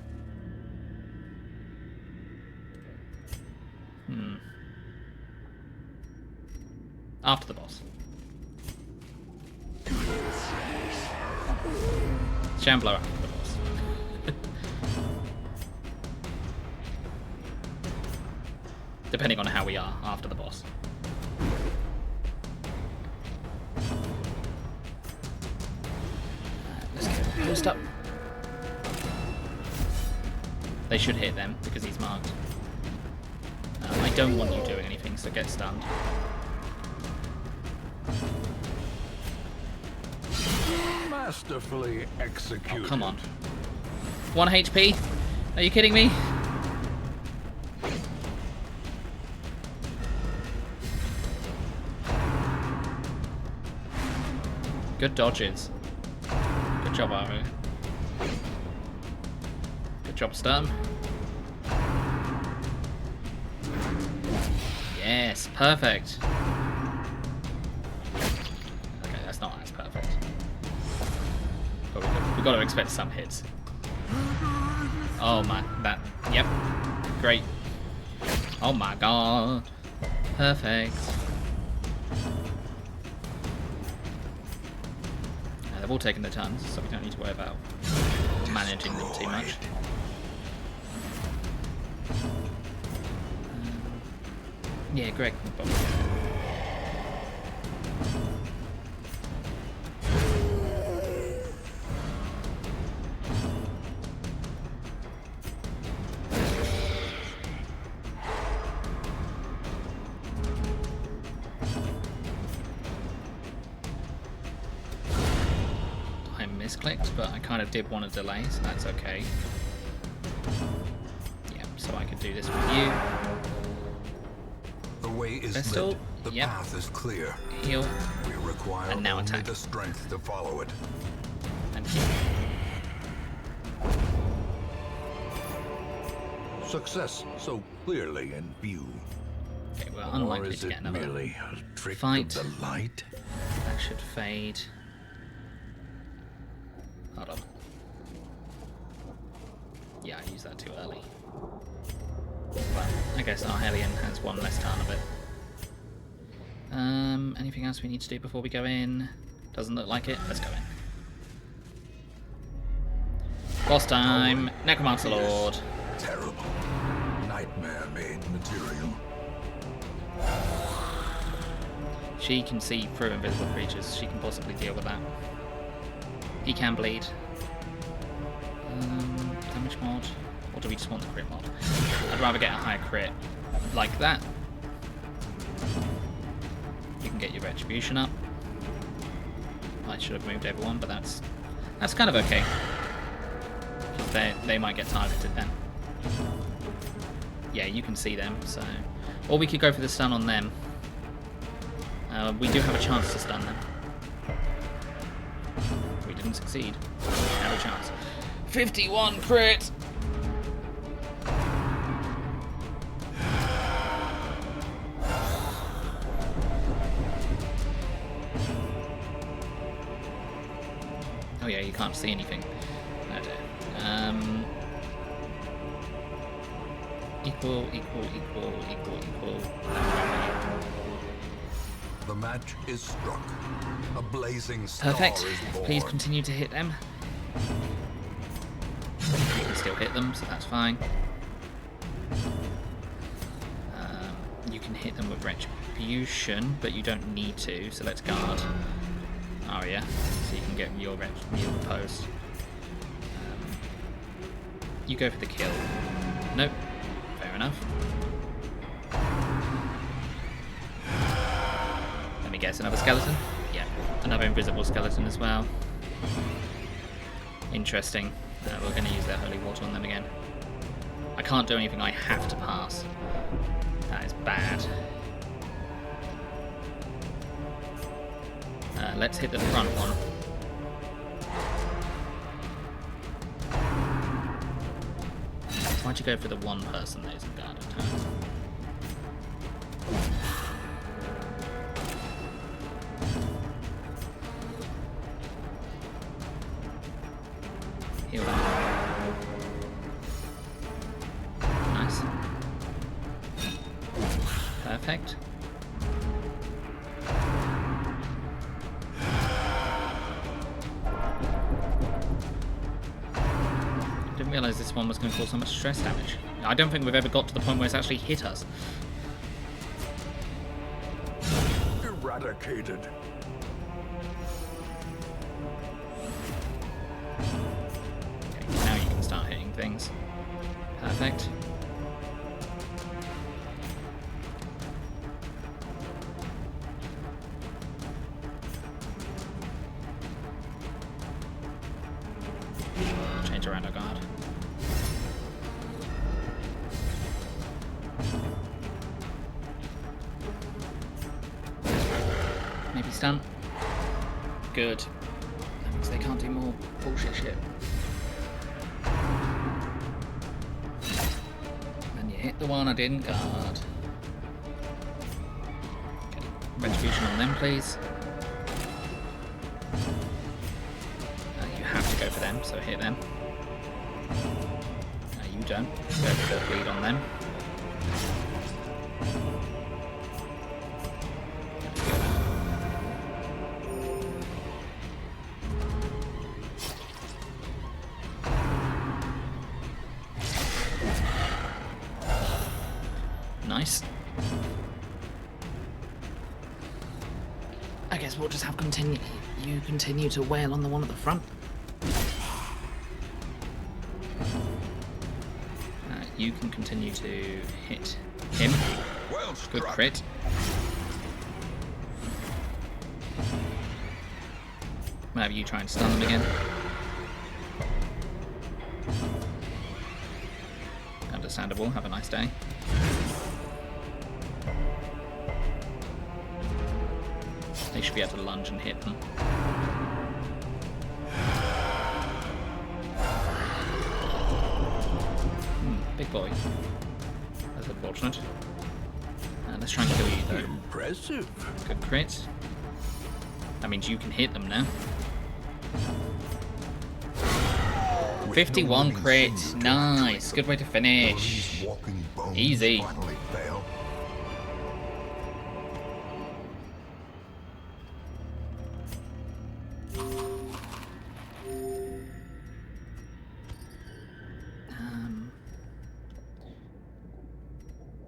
After the boss. Shambler after the boss. Depending on how we are after the boss. Let's get post up. They should hit them because he's marked. I don't want you doing anything, so get stunned. Masterfully executed. Oh, come on. 1 HP? Are you kidding me? Good dodges. Good job, Aru. Good job, Sturm. Yes, perfect. Okay, that's not as perfect. But we've got to expect some hits. Oh my, yep. Great. Oh my god. Perfect. They've all taken their turns, so we don't need to worry about managing them too much. Yeah, Greg can probably go. I misclicked, but I kind of did want to delay, so that's okay. Yeah, so I could do this with you. The way is Pistol. lit. The Yep. path is clear. Heal We require And now only attack. the strength to follow it. and heal. Success so clearly in view. Okay, we're Or unlikely is to get it another. merely a trick fight? of the light? That should fade. Hold on. Yeah, I used that too early. But I guess our Hellion has one less turn of it. Anything else we need to do before we go in? Doesn't look like it. Let's go in. Boss time. Necromancer Lord. Terrible. Nightmare-made material. She can see through invisible creatures. She can possibly deal with that. He can bleed. Damage mod. Or do we just want the crit mod? I'd rather get a higher crit like that. You can get your retribution up. I should have moved everyone, but that's kind of okay. Because they might get targeted then. Yeah, you can see them, so... Or we could go for the stun on them. We do have a chance to stun them. We didn't succeed. We have a chance. 51 crit! Oh yeah, you can't see anything. Oh dear. Equal. The match is struck. A blazing star Perfect. is born. Please continue to hit them. You can still hit them, so that's fine. You can hit them with retribution, but you don't need to, so let's guard. Oh yeah, so you can get your riposte. You go for the kill. Nope. Fair enough. Let me guess, another skeleton? Yeah, another invisible skeleton as well. Interesting. We're going to use their holy water on them again. I can't do anything, I have to pass. That is bad. Let's hit the front one. Why'd you go for the one person that isn't guarded? Heal them. Nice. Perfect. Didn't realise this one was going to cause so much stress damage. I don't think we've ever got to the point where it's actually hit us. Eradicated. Okay, now you can start hitting things. Perfect. Change around our guard. Maybe stun. Good. That means they can't do more bullshit shit. And you hit the one I didn't guard. Okay. Retribution on them, please. You have to go for them, so hit them. No, you don't. Go for the bleed on them. I guess we'll just have you continue to wail on the one at the front. You can continue to hit him. Well Good struck. crit. Maybe you try and stun them again. Understandable. Have a nice day. They should be able to lunge and hit them. Big boy. That's unfortunate. Let's try and kill you though. Impressive. Good crit. That means you can hit them now. 51 crit. Nice. Good way to finish. Easy. Finally fail.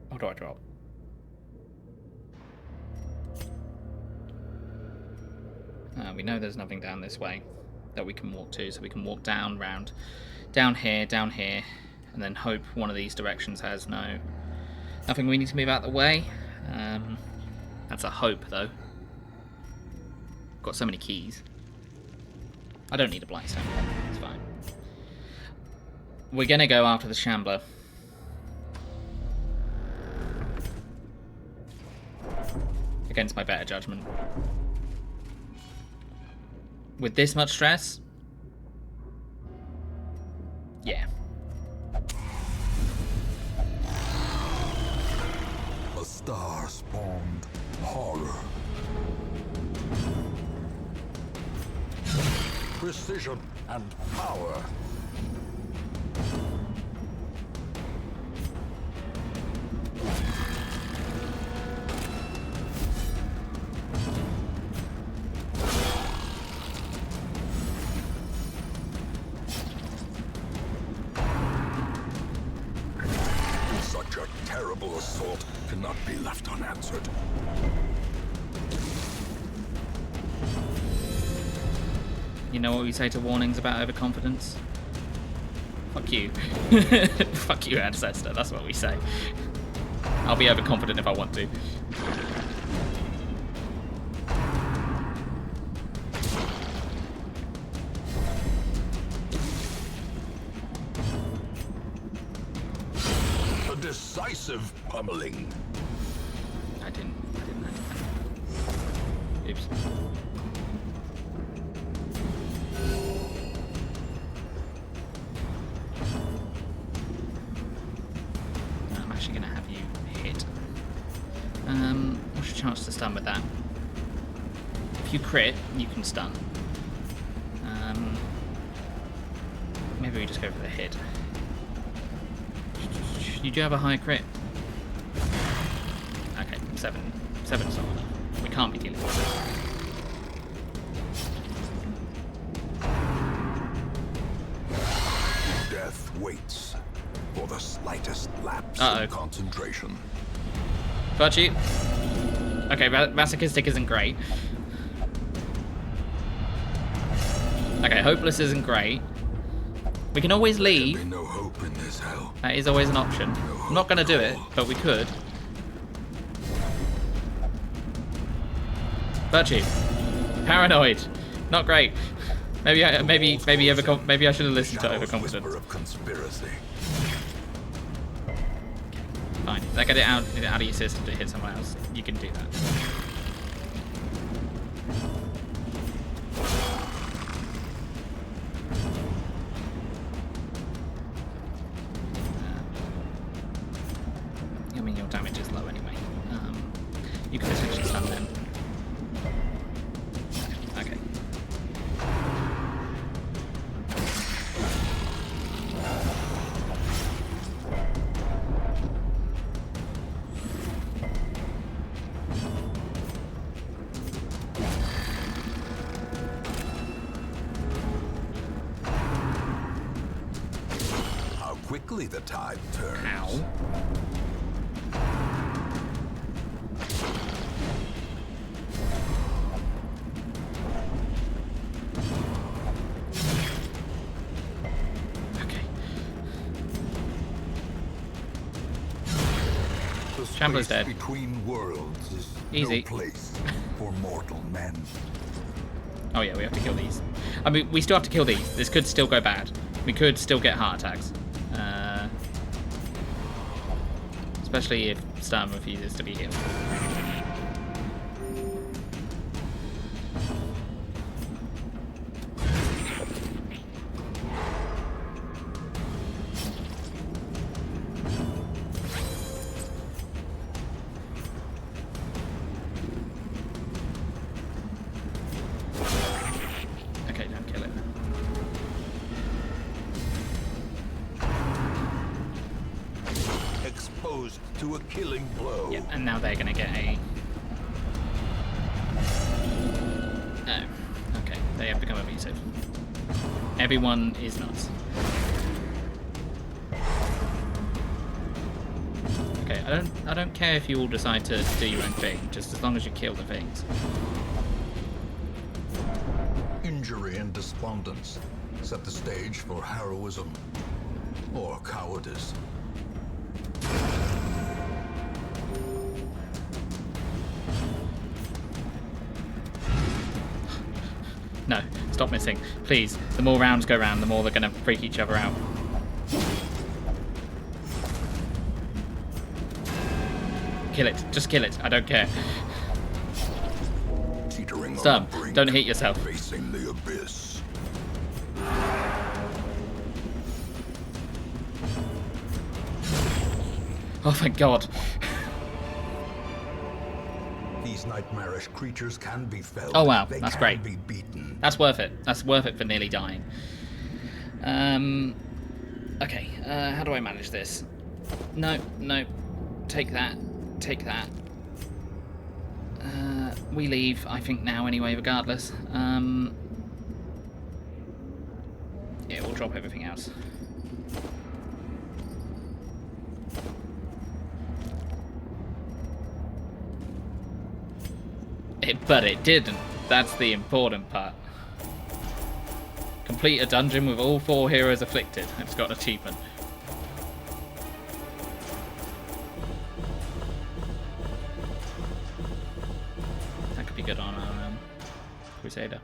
What do I drop? We know there's nothing down this way that we can walk to, so we can walk down, round, down here, and then hope one of these directions has nothing we need to move out of the way. That's a hope, though. Got so many keys. I don't need a Blightstone. It's fine. We're gonna go after the Shambler. Against my better judgment. With this much stress? Yeah. A star spawned horror. Precision and power. Such a terrible assault cannot be left unanswered. You know what we say to warnings about overconfidence? Fuck you. Fuck you, Ancestor. That's what we say. I'll be overconfident if I want to. A decisive pummeling. I didn't. Oops. I'm actually gonna have you hit. What's your chance to stun with that? If you crit, you can stun. Maybe we just go for the hit. You do have a high crit. Okay, 7 is not enough. We can't be dealing with this. Death waits for the slightest lapse in concentration. Got you. Okay, masochistic isn't great. Okay, hopeless isn't great. We can always leave. There can be no hope in this hell. That is always an option. I'm not going to do it, but we could. Virtue. Paranoid. Not great. Maybe I should have listened to overconfidence. Whisper of conspiracy. Fine. That get it out of your system to hit someone else. You can do that. I mean, your damage is low anyway. You can essentially stun them. Okay. How quickly the tide turns. Ow. Chandler's space dead. between worlds is Easy. no place for mortal men. Oh yeah, we have to kill these. I mean, we still have to kill these. This could still go bad. We could still get heart attacks. Especially if Sturm refuses to be healed. Okay, don't kill it. Exposed to a killing blow. Yep, and now they're gonna get a... Oh, okay. They have become abusive. Everyone is nuts. Okay, I don't care if you all decide to do your own thing, just as long as you kill the things. Injury and despondence set the stage for heroism or cowardice. No, stop missing. Please, the more rounds go round, the more they're going to freak each other out. Kill it. Just kill it. I don't care. Teetering Sturm, on the brink, don't hit yourself. facing the abyss. Oh, thank God. These nightmarish creatures can be felled. Oh, wow. They That's can great. be beaten. That's worth it. That's worth it for nearly dying. Okay. How do I manage this? No. Take that. Take that. We leave, I think, now anyway, regardless. Yeah, we'll drop everything else. But it didn't. That's the important part. Complete a dungeon with all 4 heroes afflicted. It's got an achievement. That could be good on our Crusader.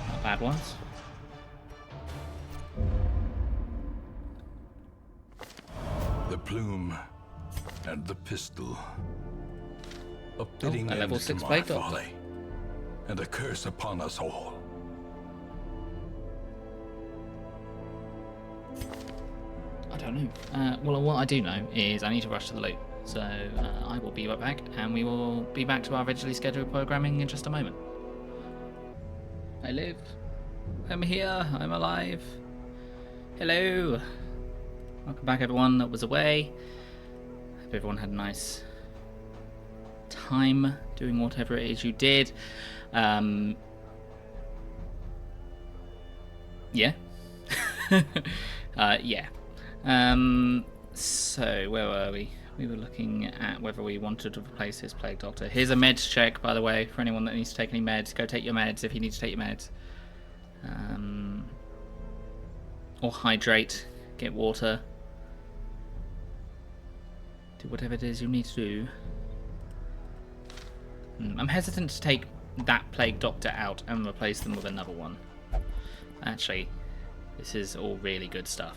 Not bad ones. The plume and the pistol. A fitting a level end to 6 my plague doctor. folly, and a curse upon us all. I don't know. Well, what I do know is I need to rush to the loot. So I will be right back, and we will be back to our originally scheduled programming in just a moment. I live. I'm here. I'm alive. Hello. Welcome back, everyone that was away. Hope everyone had a nice time doing whatever it is you did. Yeah. Yeah. So where were we? We were looking at whether we wanted to replace his plague doctor. Here's a meds check, by the way, for anyone that needs to take any meds. Go take your meds if you need to take your meds. Or hydrate, get water. Do whatever it is you need to do. I'm hesitant to take that plague doctor out and replace them with another one. Actually, this is all really good stuff.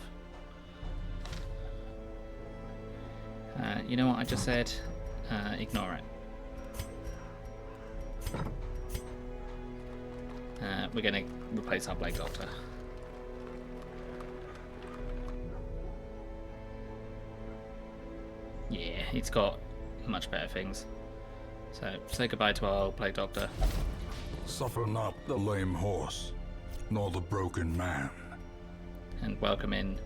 You know what I just said? Ignore it. We're going to replace our plague doctor. Yeah, he's got much better things. So, say goodbye to our old plague doctor. Suffer not the lame horse, nor the broken man. And welcome in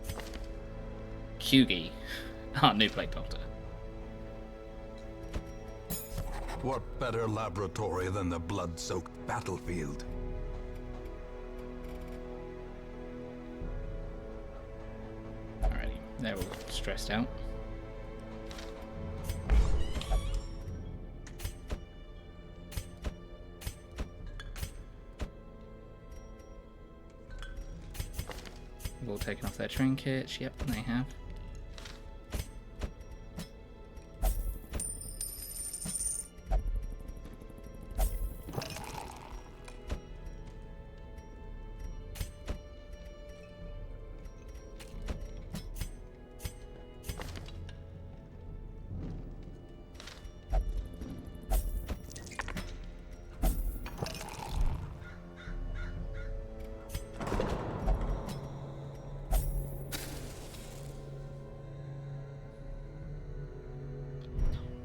Hughie, our new plague doctor. What better laboratory than the blood-soaked battlefield? Alrighty, they're all stressed out. They've all taken off their trinkets. Yep, they have.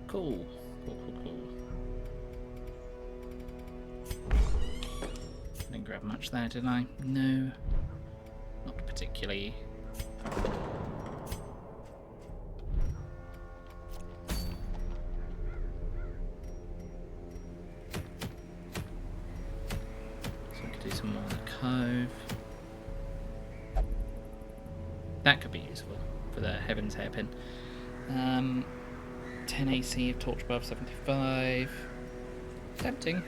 Cool. Cool. Didn't grab much there, did I? No. Not particularly. So we could do some more in the cove. That could be useful for the Heaven's Hairpin. 10 AC of torch above 75. Tempting.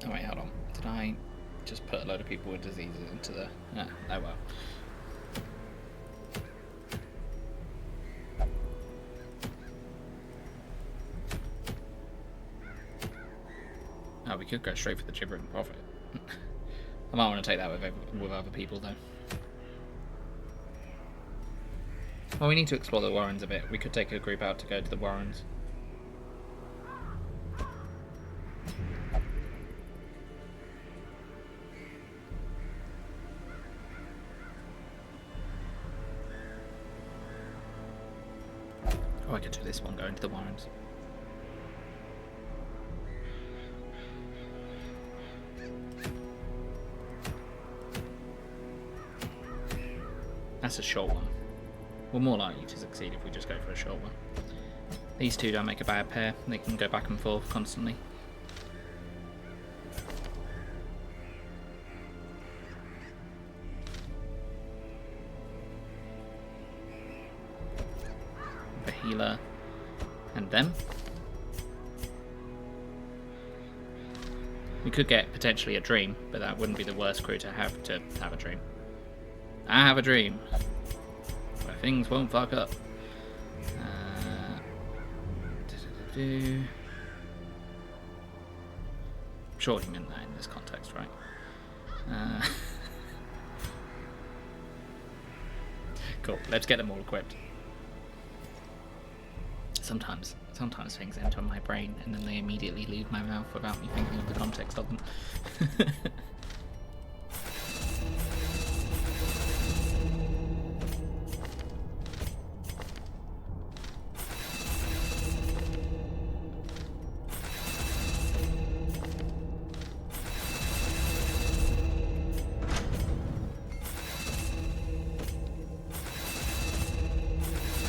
Oh wait, hold on. Did I just put a load of people with diseases into the... oh well. Oh, we could go straight for the gibbering prophet. I might want to take that with other people though. Well, we need to explore the Warrens a bit. We could take a group out to go to the Warrens. Oh, I could do this one, going to the Warrens. That's a short one. We're more likely to succeed if we just go for a short one. These two don't make a bad pair. They can go back and forth constantly. The healer and them. We could get potentially a dream, but that wouldn't be the worst crew to have a dream. I have a dream where things won't fuck up. I'm sure he meant that in this context, right? Cool, let's get them all equipped. Sometimes things enter my brain and then they immediately leave my mouth without me thinking of the context of them.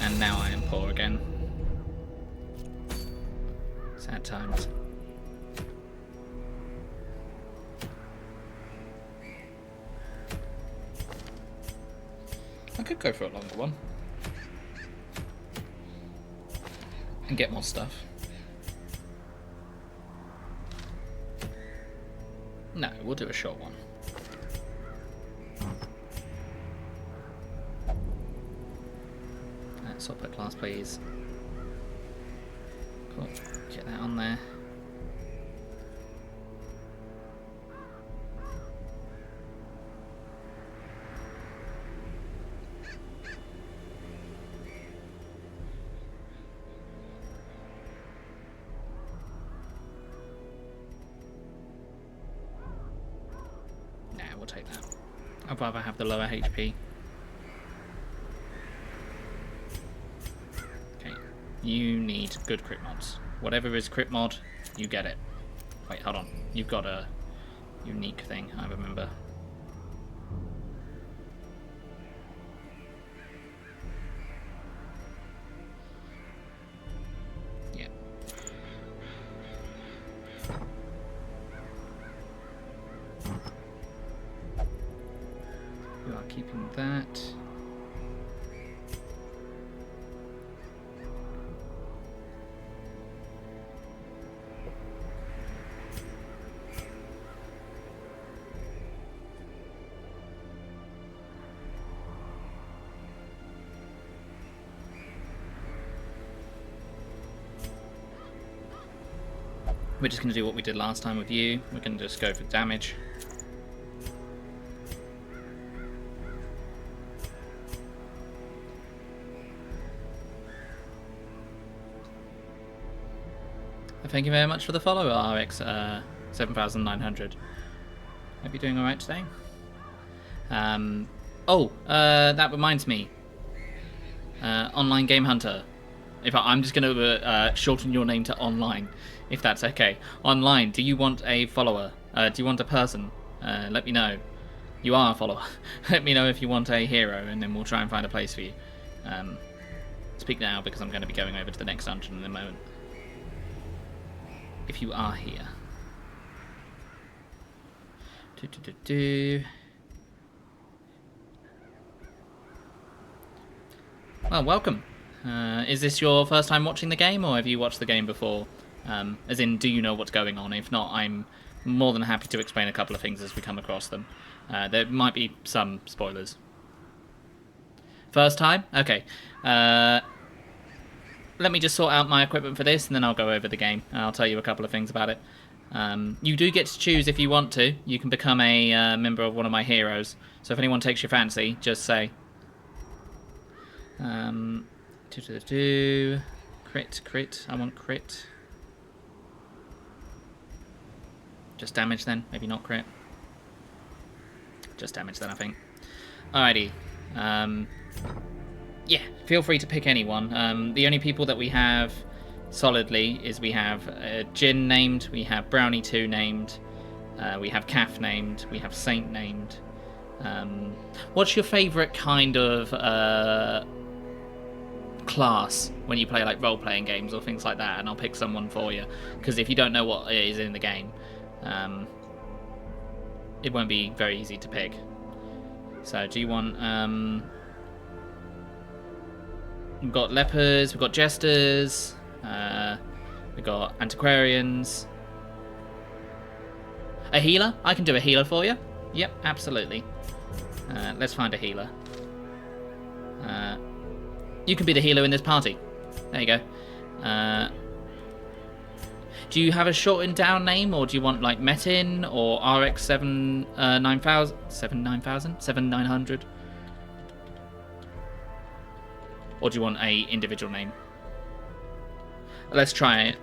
And now I am poor again. Sad times. I could go for a longer one. And get more stuff. No, we'll do a short one. Swap that class, please. Cool. Get that on there. Nah, we'll take that. I'd rather have the lower HP. You need good crit mods. Whatever is crit mod, you get it. Wait, hold on. You've got a unique thing, I remember. Yeah. You are keeping that. We're just going to do what we did last time with you. We're going to just go for damage. Thank you very much for the follow, RX 7900. Hope you're doing alright today. That reminds me. Online Game Hunter. In fact, I'm just going to shorten your name to Online, if that's okay. Online, do you want a follower? Do you want a person? Let me know. You are a follower. Let me know if you want a hero, and then we'll try and find a place for you. Speak now, because I'm going to be going over to the next dungeon in a moment. If you are here. Well, welcome. Is this your first time watching the game, or have you watched the game before? As in, do you know what's going on? If not, I'm more than happy to explain a couple of things as we come across them. There might be some spoilers. First time? Okay. Let me just sort out my equipment for this, and then I'll go over the game. I'll tell you a couple of things about it. You do get to choose if you want to. You can become a member of one of my heroes. So if anyone takes your fancy, just say. Crit. I want crit. Just damage then. Maybe not crit. Just damage then, I think. Alrighty. Yeah, feel free to pick anyone. The only people that we have solidly is we have Jin named, we have Brownie2 named, we have Calf named, we have Saint named. What's your favourite kind of class when you play like role-playing games or things like that? And I'll pick someone for you, because if you don't know what is in the game, it won't be very easy to pick. So do you want... We've got lepers, we've got jesters, we've got antiquarians. A healer? I can do a healer for you. Yep, absolutely. Let's find a healer. You can be the healer in this party. There you go. Do you have a shortened down name, or do you want like Metin or RX 7900? Or do you want a individual name? Let's try it.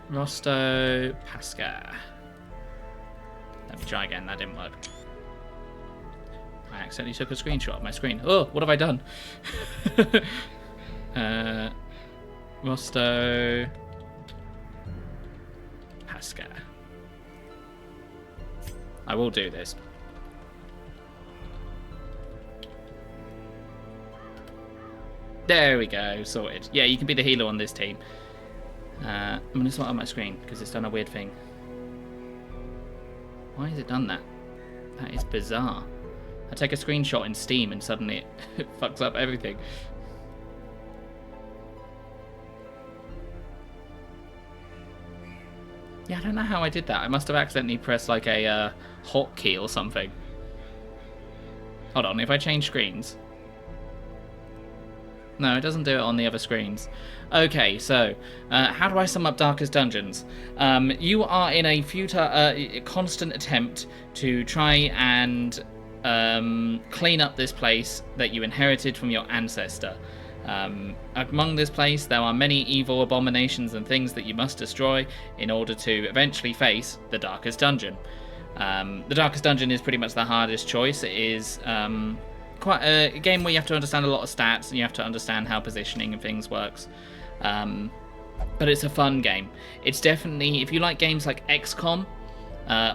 Rosto Pasca. Let me try again. That didn't work. I accidentally took a screenshot of my screen. Oh, what have I done? Rosto Pasca. I will do this. There we go, sorted. Yeah, you can be the healer on this team. I'm going to sort out my screen because it's done a weird thing. Why has it done that? That is bizarre. I take a screenshot in Steam and suddenly it fucks up everything. Yeah, I don't know how I did that. I must have accidentally pressed like a hotkey or something. Hold on, if I change screens... No, it doesn't do it on the other screens. Okay, so how do I sum up Darkest Dungeons? You are in a futile, constant attempt to try and clean up this place that you inherited from your ancestor. Among this place, there are many evil abominations and things that you must destroy in order to eventually face the Darkest Dungeon. The Darkest Dungeon is pretty much the hardest choice. It is... quite a game where you have to understand a lot of stats and you have to understand how positioning and things works, but it's a fun game. It's definitely, if you like games like XCOM,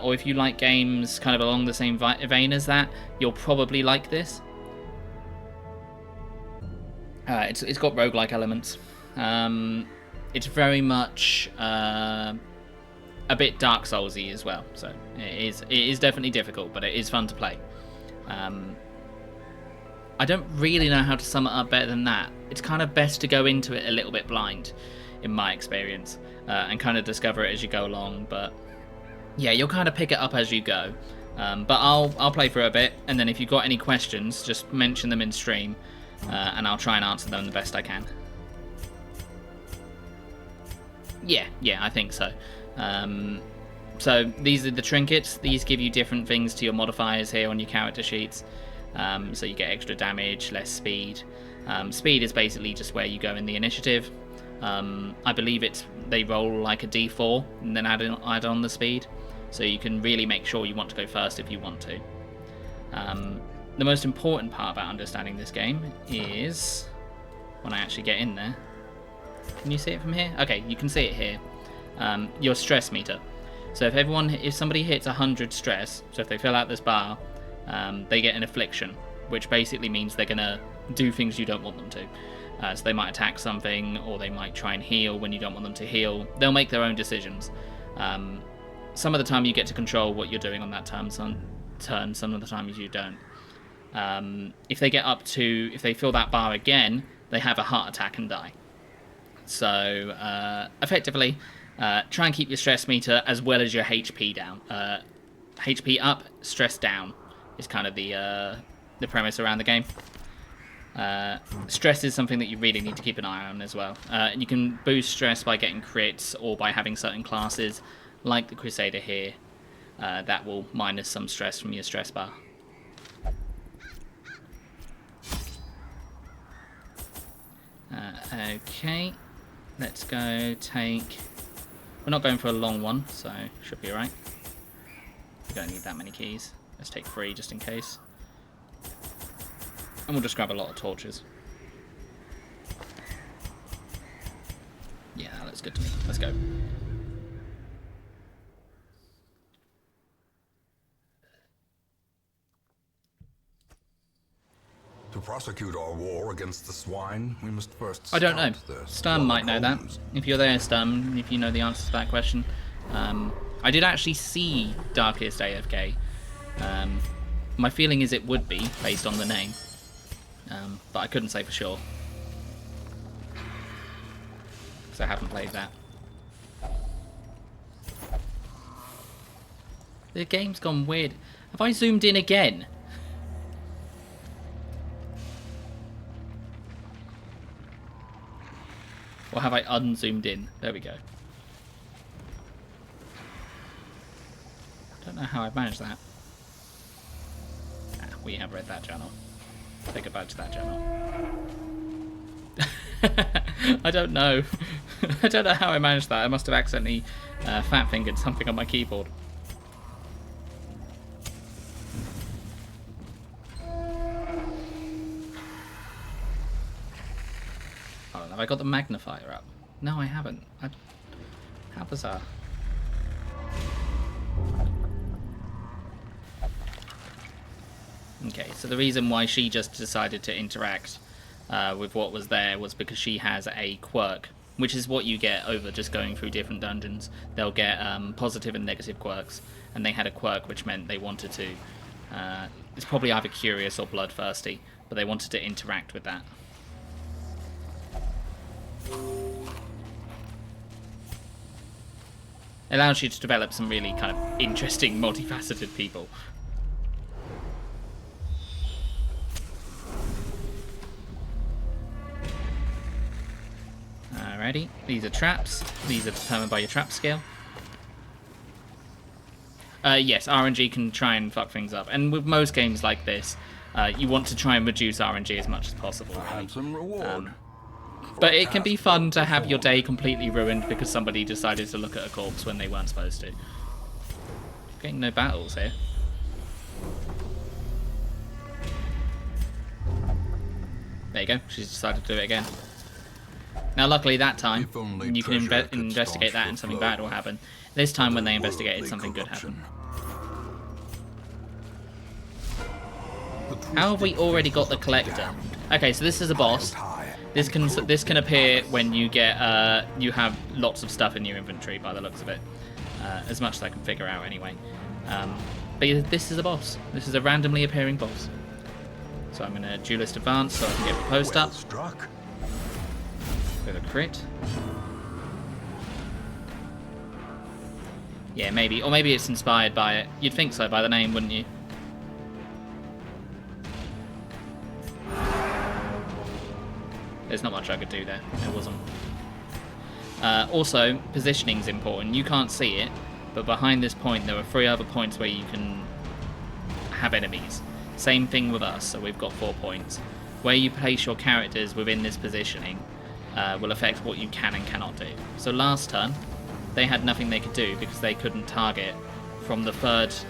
or if you like games kind of along the same vein as that, you'll probably like this. It's got roguelike elements. It's very much a bit Dark Souls-y as well, so it is definitely difficult, but it is fun to play. I don't really know how to sum it up better than that. It's kind of best to go into it a little bit blind, in my experience, and kind of discover it as you go along. But yeah, you'll kind of pick it up as you go. But I'll play through a bit, and then if you've got any questions, just mention them in stream, and I'll try and answer them the best I can. Yeah, I think so. So these are the trinkets. These give you different things to your modifiers here on your character sheets. So you get extra damage, less speed. Speed is basically just where you go in the initiative. I believe they roll like a d4 and then add on the speed. So you can really make sure you want to go first if you want to. The most important part about understanding this game is when I actually get in there. Can you see it from here? Okay, you can see it here. Your stress meter. So if somebody hits 100 stress, so if they fill out this bar, they get an affliction, which basically means they're gonna do things you don't want them to. So they might attack something, or they might try and heal when you don't want them to heal. They'll make their own decisions. Some of the time you get to control what you're doing on that turn. Some of the times you don't. If they fill that bar again, they have a heart attack and die. So effectively, try and keep your stress meter as well as your HP down. HP up, stress down is kind of the premise around the game. Stress is something that you really need to keep an eye on as well. You can boost stress by getting crits or by having certain classes, like the Crusader here, that will minus some stress from your stress bar. Okay, let's go take... We're not going for a long one, so should be alright. We don't need that many keys. Let's take 3 just in case. And we'll just grab a lot of torches. Yeah, that looks good to me. Let's go. To prosecute our war against the swine, we must first I don't know. their Sturm might know that. homes. If you're there, Sturm, if you know the answer to that question. I did actually see Darkest AFK. My feeling is it would be, based on the name. But I couldn't say for sure. Because I haven't played that. The game's gone weird. Have I zoomed in again? Or have I unzoomed in? There we go. I don't know how I've managed that. Ah, we have read that journal. Take it back to that journal. I don't know. I don't know how I managed that. I must have accidentally fat-fingered something on my keyboard. Have I got the magnifier up? No, I haven't. How bizarre. Okay, so the reason why she just decided to interact with what was there was because she has a quirk, which is what you get over just going through different dungeons. They'll get positive and negative quirks, and they had a quirk which meant they wanted to... it's probably either curious or bloodthirsty, but they wanted to interact with that. It allows you to develop some really kind of interesting, multifaceted people. Alrighty, these are traps. These are determined by your trap scale. Yes, RNG can try and fuck things up. And with most games like this, you want to try and reduce RNG as much as possible. A handsome reward. But it can be fun to have your day completely ruined because somebody decided to look at a corpse when they weren't supposed to. Getting no battles here. There you go, she's decided to do it again. Now luckily that time, you can investigate that and something bad will happen. This time when they investigated, something good happened. How have we already got the collector? Okay, so this is a boss. This can appear when you get you have lots of stuff in your inventory by the looks of it, as much as I can figure out anyway. But this is a boss. This is a randomly appearing boss. So I'm gonna duelist advance so I can get the post up with a crit. Yeah, maybe, or maybe it's inspired by it. You'd think so by the name, wouldn't you? There's not much I could do there. There wasn't. Also, positioning is important. You can't see it, but behind this point there are 3 other points where you can have enemies. Same thing with us, so we've got 4 points. Where you place your characters within this positioning will affect what you can and cannot do. So last turn, they had nothing they could do because they couldn't target from the 3rd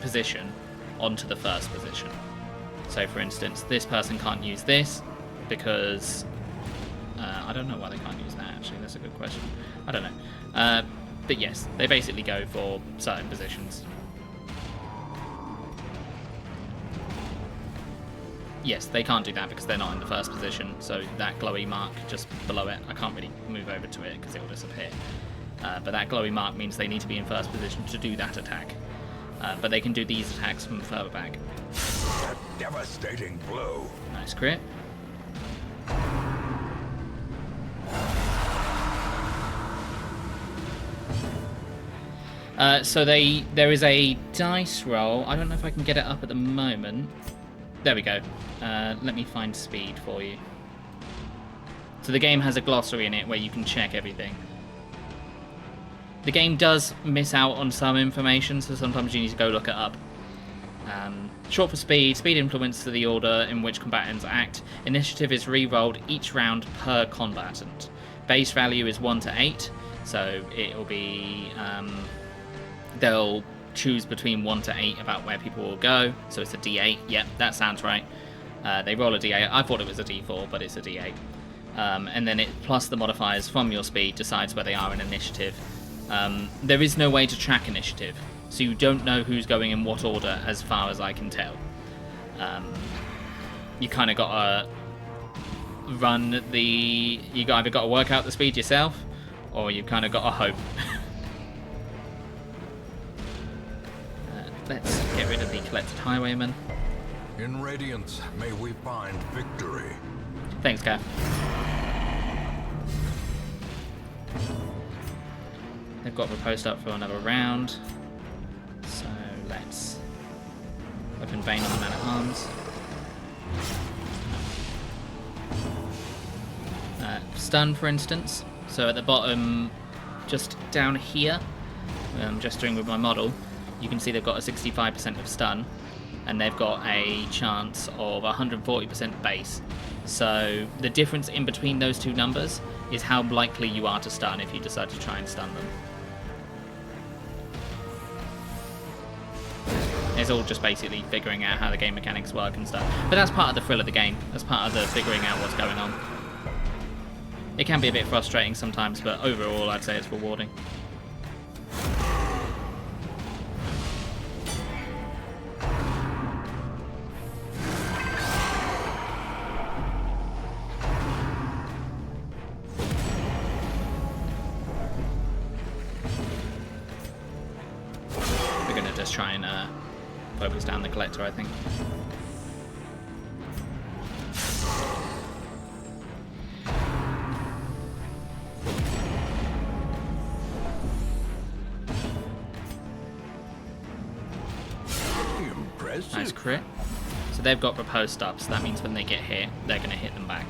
position onto the 1st position. So for instance, this person can't use this because... I don't know why they can't use that, actually. That's a good question. I don't know. But yes, they basically go for certain positions. Yes, they can't do that because they're not in the 1st position, so that glowy mark just below it, I can't really move over to it because it will disappear. But that glowy mark means they need to be in 1st position to do that attack. But they can do these attacks from further back. A devastating blow. Nice crit. So there is a dice roll. I don't know if I can get it up at the moment. There we go. Let me find speed for you. So the game has a glossary in it where you can check everything. The game does miss out on some information, so sometimes you need to go look it up. Short for speed, speed influence to the order in which combatants act. Initiative is re-rolled each round per combatant. Base value is 1 to 8, so it'll be... they'll choose between 1 to 8 about where people will go, so it's a D8. Yep, that sounds right. They roll a D8. I thought it was a D4, but it's a D8. And then it plus the modifiers from your speed decides where they are in initiative. There is no way to track initiative, so you don't know who's going in what order as far as I can tell. You kind of got to run the... You either got to work out the speed yourself, or you've kind of got to hope. Let's get rid of the collected highwayman. In Radiance, may we find victory. Thanks, Gav. They've got riposte up for another round. So let's open Bane on the man at arms. Stun, for instance. So at the bottom, just down here, gesturing with my model, you can see they've got a 65% of stun, and they've got a chance of 140% base. So the difference in between those two numbers is how likely you are to stun if you decide to try and stun them. It's all just basically figuring out how the game mechanics work and stuff. But that's part of the thrill of the game. That's part of the figuring out what's going on. It can be a bit frustrating sometimes, but overall I'd say it's rewarding. Try and focus down the collector, I think. Impressive. Nice crit. So they've got riposte up, so that means when they get hit, they're going to hit them back.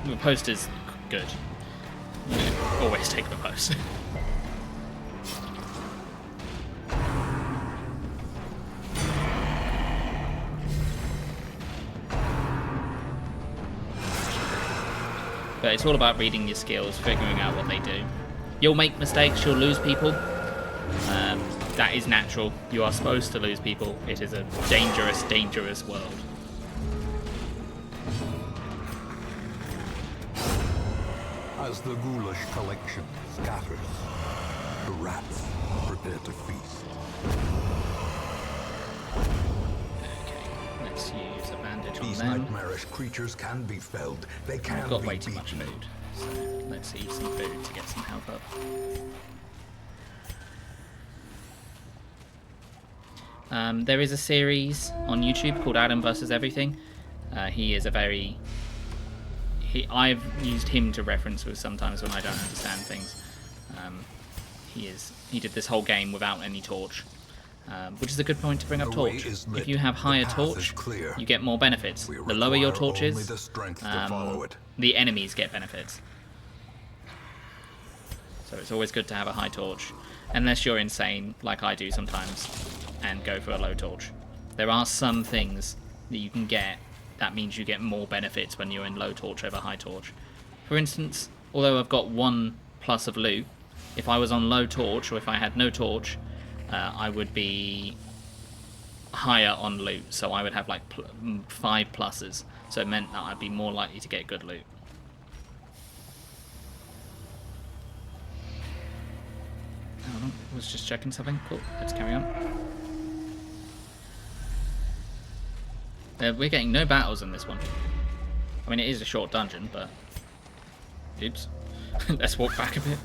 Riposte is good. You know, always take riposte. But it's all about reading your skills, figuring out what they do. You'll make mistakes, you'll lose people. That is natural. You are supposed to lose people. It is a dangerous, dangerous world. As the ghoulish collection scatters, the rats prepare to feast. Okay, let's use a bandage on These them. nightmarish creatures can be felled. They can I've got be way too much beaten. food. So let's eat some food to get some health up. There is a series on YouTube called Adam vs Everything. He is a very... I've used him to reference with sometimes when I don't understand things. He did this whole game without any torch, which is a good point to bring up The way torch. is lit. If you have The higher path torch, is clear. you get more benefits. We The lower your require torch only is, the strength to follow it. the enemies get benefits. So it's always good to have a high torch, unless you're insane, like I do sometimes, and go for a low torch. There are some things that you can get that means you get more benefits when you're in low torch over high torch. For instance, although I've got 1 plus of loot, if I was on low torch, or if I had no torch, I would be higher on loot, so I would have like 5 pluses, so it meant that I'd be more likely to get good loot. Hold on, I was just checking something. Cool, let's carry on. We're getting no battles in this one. I mean, it is a short dungeon, but... Oops. Let's walk back a bit.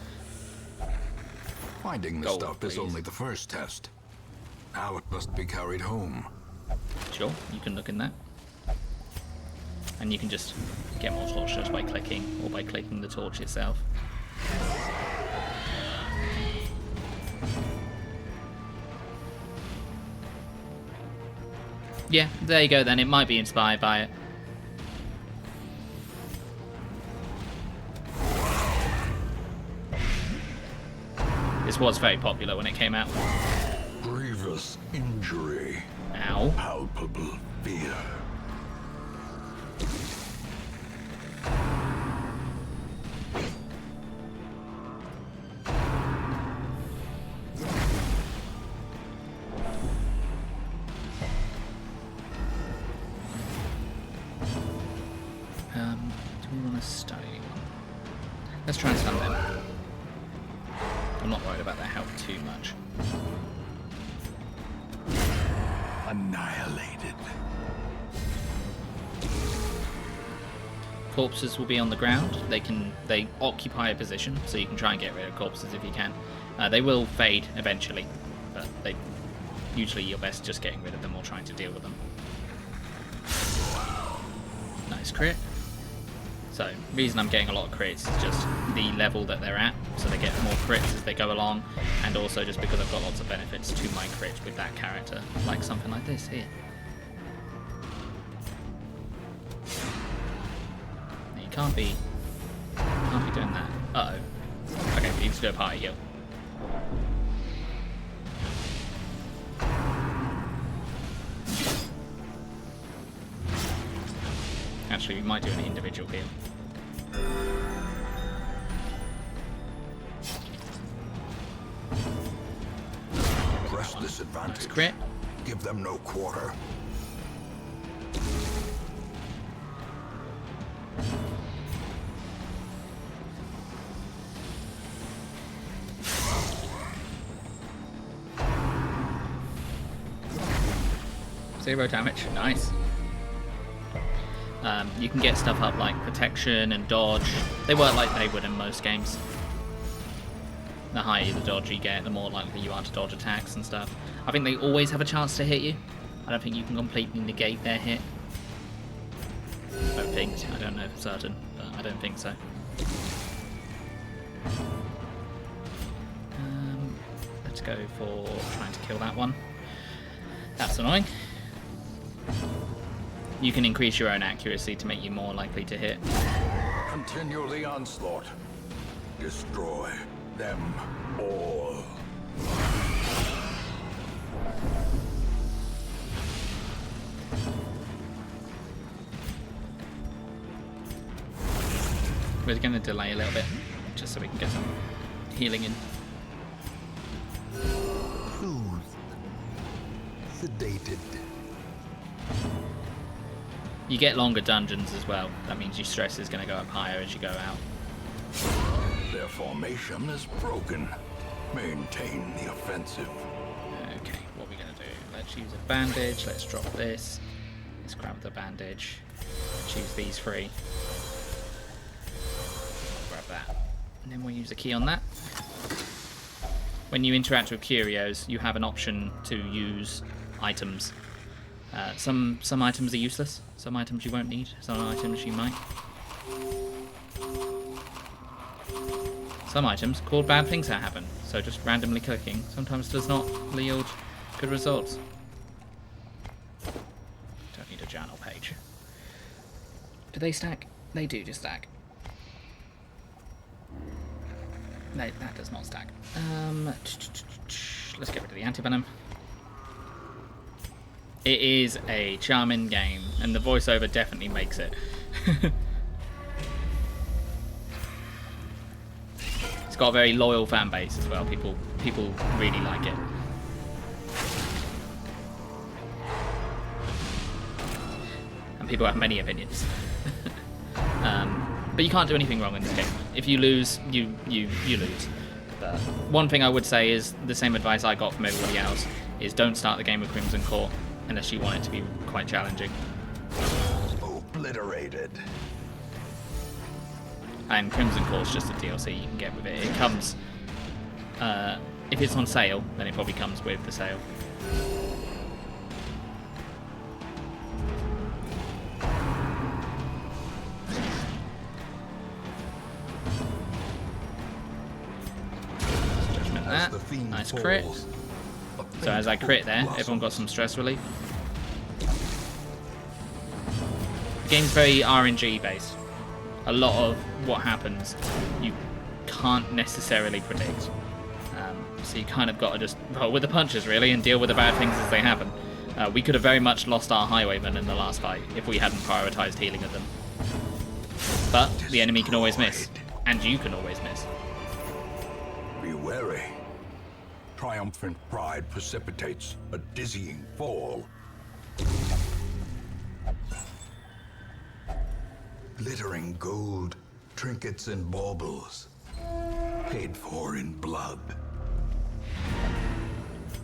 Finding the stuff is only the first test. Now it must be carried home. Sure, you can look in that. And you can just get more torch just by clicking, or by clicking the torch itself. Yeah, there you go then. It might be inspired by it. This was very popular when it came out. Grievous injury. Ow. Palpable fear. Do we want to study? Let's try and stun them. I'm not worried about their health too much. Annihilated. Corpses will be on the ground. They occupy a position, so you can try and get rid of corpses if you can. They will fade eventually, but usually you're best just getting rid of them or trying to deal with them. Nice crit. So, the reason I'm getting a lot of crits is just the level that they're at, so they get more crits as they go along, and also just because I've got lots of benefits to my crit with that character, like something like this here. You can't be doing that. Uh-oh. Okay, we need to do a party heal. Actually, we might do an individual heal. Press disadvantage. Nice crit. Give them no quarter. Zero damage. Nice. You can get stuff up like protection and dodge. They work like they would in most games. The higher the dodge you get, the more likely you are to dodge attacks and stuff. I think they always have a chance to hit you. I don't think you can completely negate their hit. I don't know for certain, but I don't think so. Let's go for trying to kill that one. That's annoying. You can increase your own accuracy to make you more likely to hit. Continue the onslaught. Destroy them all. We're going to delay a little bit, just so we can get some healing in. Soothed. Sedated. You get longer dungeons as well. That means your stress is going to go up higher as you go out. Their formation is broken. Maintain the offensive. Okay, what are we going to do? Let's use a bandage. Let's drop this. Let's grab the bandage. Choose these 3. Grab that. And then we'll use a key on that. When you interact with curios, you have an option to use items. Some items are useless. Some items you won't need. Some items you might. Some items cause bad things to happen. So just randomly clicking sometimes does not yield good results. Don't need a journal page. Do they stack? They do just stack. that does not stack. Let's get rid of the anti-venom. It is a charming game, and the voiceover definitely makes it. It's got a very loyal fan base as well. People really like it. And people have many opinions. But you can't do anything wrong in this game. If you lose, you lose. But one thing I would say is the same advice I got from everybody else is don't start the game with Crimson Court unless you want it to be quite challenging. Obliterated. And Crimson Court's just a DLC you can get with it. It comes, if it's on sale, then it probably comes with the sale. Nice crit. So as I crit there, everyone got some stress relief. The game's very RNG based. A lot of what happens you can't necessarily predict. So you kind of got to just roll with the punches really and deal with the bad things as they happen. We could have very much lost our highwaymen in the last fight if we hadn't prioritised healing of them. But the enemy can always miss. And you can always miss. Be wary. Triumphant pride precipitates a dizzying fall. Glittering gold, trinkets and baubles, paid for in blood.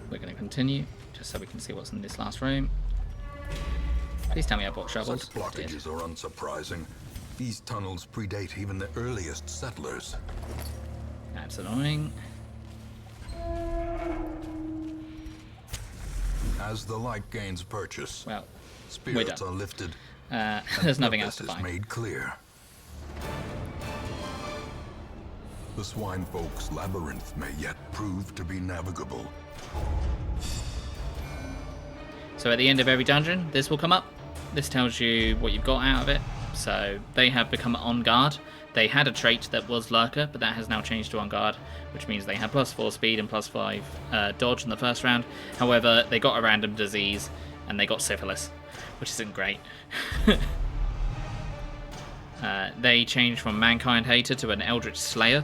We're going to continue, just so we can see what's in this last room. Please tell me I bought shovels. Such blockages are unsurprising. These tunnels predate even the earliest settlers. That's annoying. As the light gains purchase, Well, spirits are lifted. there's nothing else to Purpose is find. made clear. The swine folk's labyrinth may yet prove to be navigable. So at the end of every dungeon, this will come up. This tells you what you've got out of it. So they have become on guard. They had a trait that was Lurker, but that has now changed to on guard, which means they had +4 speed and +5 dodge in the first round. However, they got a random disease and they got syphilis, which isn't great. They changed from Mankind Hater to an Eldritch Slayer.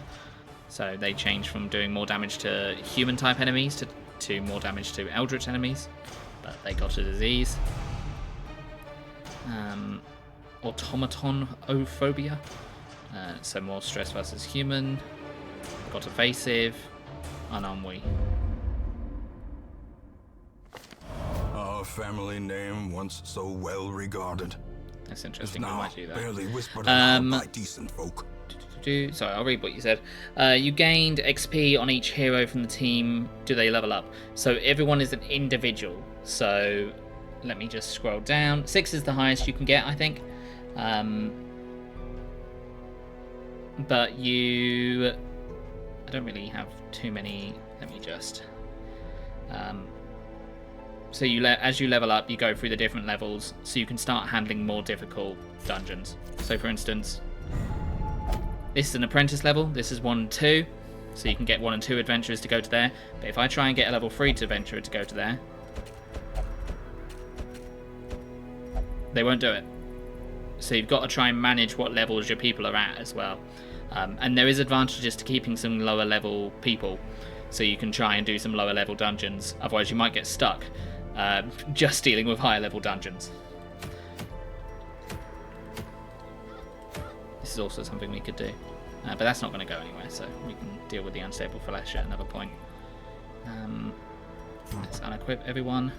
So they changed from doing more damage to human type enemies to more damage to Eldritch enemies. But they got a disease. Automatonophobia. So more stress versus human. Got evasive. Unarmed. Our family name, once so well regarded, That's is interesting. We now might do that. barely whispered aloud by decent folk. Sorry, I'll read what you said. You gained XP on each hero from the team. Do they level up? So everyone is an individual. So let me just scroll down. 6 is the highest you can get, I think. But I don't really have too many. Let me just. So as you level up, you go through the different levels, so you can start handling more difficult dungeons. So for instance, this is an apprentice level. This is 1 and 2, so you can get 1 and 2 adventurers to go to there. But if I try and get a level 3 adventurer to go to there, they won't do it. So you've got to try and manage what levels your people are at as well. And there is advantages to keeping some lower level people, so you can try and do some lower level dungeons. Otherwise you might get stuck just dealing with higher level dungeons. This is also something we could do, but that's not going to go anywhere, so we can deal with the unstable flesh at another point. Let's unequip everyone.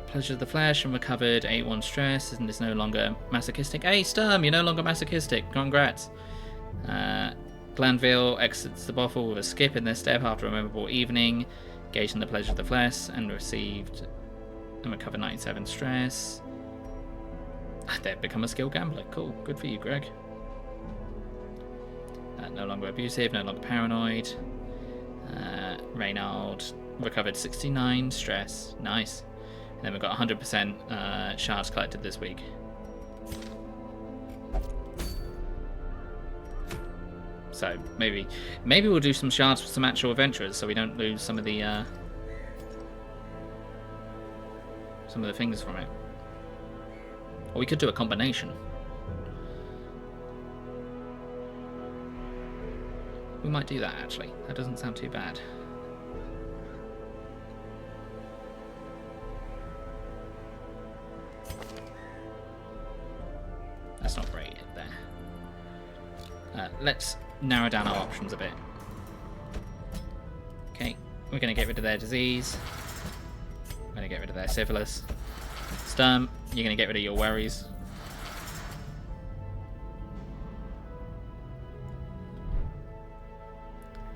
Pleasure of the flesh and recovered 8-1 stress and is no longer masochistic. Hey Sturm, you're no longer masochistic. Congrats. Glanville exits the bottle with a skip in their step after a memorable evening, engaged in the pleasure of the flesh and recovered 97 stress. They've become a skilled gambler. Cool. Good for you, Greg. No longer abusive, no longer paranoid. Reynald recovered 69 stress. Nice. And then we've got 100% shards collected this week. So maybe we'll do some shards for some actual adventurers, so we don't lose some of the things from it. Or we could do a combination. We might do that, actually. That doesn't sound too bad. That's not great there. Let's narrow down our options a bit. Okay, we're going to get rid of their disease. We're going to get rid of their syphilis. Sturm, you're going to get rid of your worries.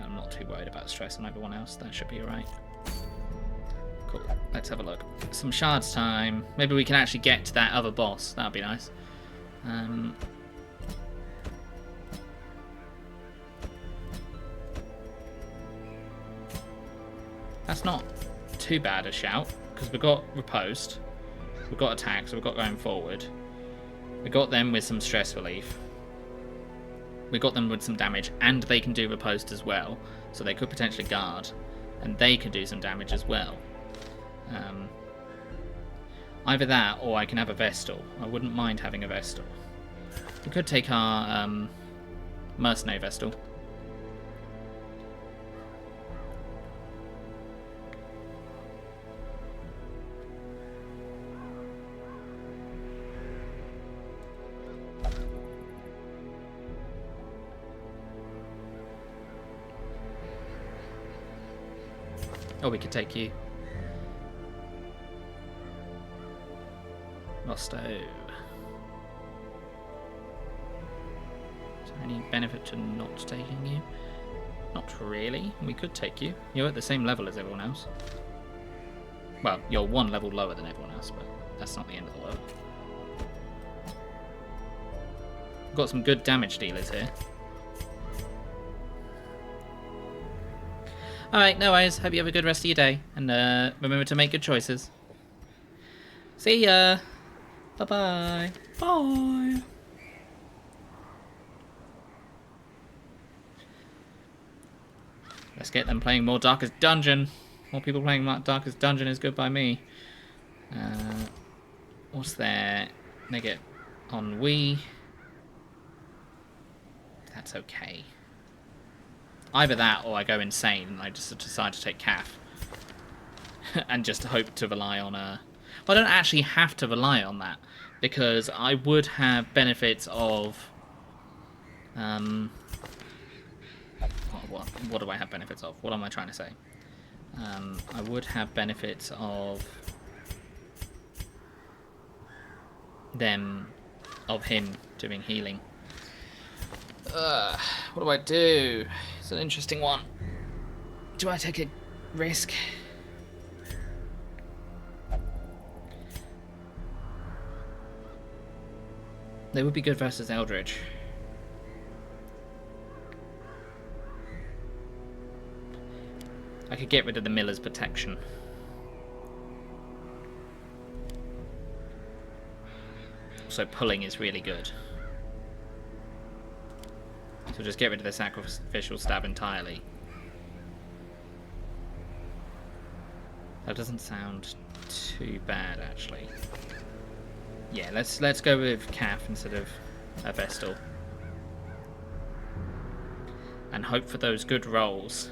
I'm not too worried about stress on everyone else. That should be alright. Cool. Let's have a look. Some shards time. Maybe we can actually get to that other boss. That would be nice. That's not too bad a shout, because we've got riposte, we've got attack, so we've got going forward. We got them with some stress relief. We got them with some damage, and they can do riposte as well, so they could potentially guard, and they can do some damage as well. Either that, or I can have a Vestal. I wouldn't mind having a Vestal. We could take our mercenary Vestal. Or we could take you. Rosto. Is there any benefit to not taking you? Not really. We could take you. You're at the same level as everyone else. Well, you're one level lower than everyone else, but that's not the end of the world. We've got some good damage dealers here. Alright, no worries. Hope you have a good rest of your day. And remember to make good choices. See ya! Bye-bye. Bye! Let's get them playing more Darkest Dungeon. More people playing Darkest Dungeon is good by me. What's there? They get ennui. That's okay. Either that or I go insane and I just decide to take Calf. And just hope to rely on a... Well, I don't actually have to rely on that, because I would have benefits of... What do I have benefits of? What am I trying to say? I would have benefits of... him doing healing. What do I do? It's an interesting one. Do I take a risk? They would be good versus Eldritch. I could get rid of the Miller's protection. So pulling is really good. So just get rid of the sacrificial stab entirely. That doesn't sound too bad, actually. Yeah, let's go with Calf instead of a Vestal. And hope for those good rolls.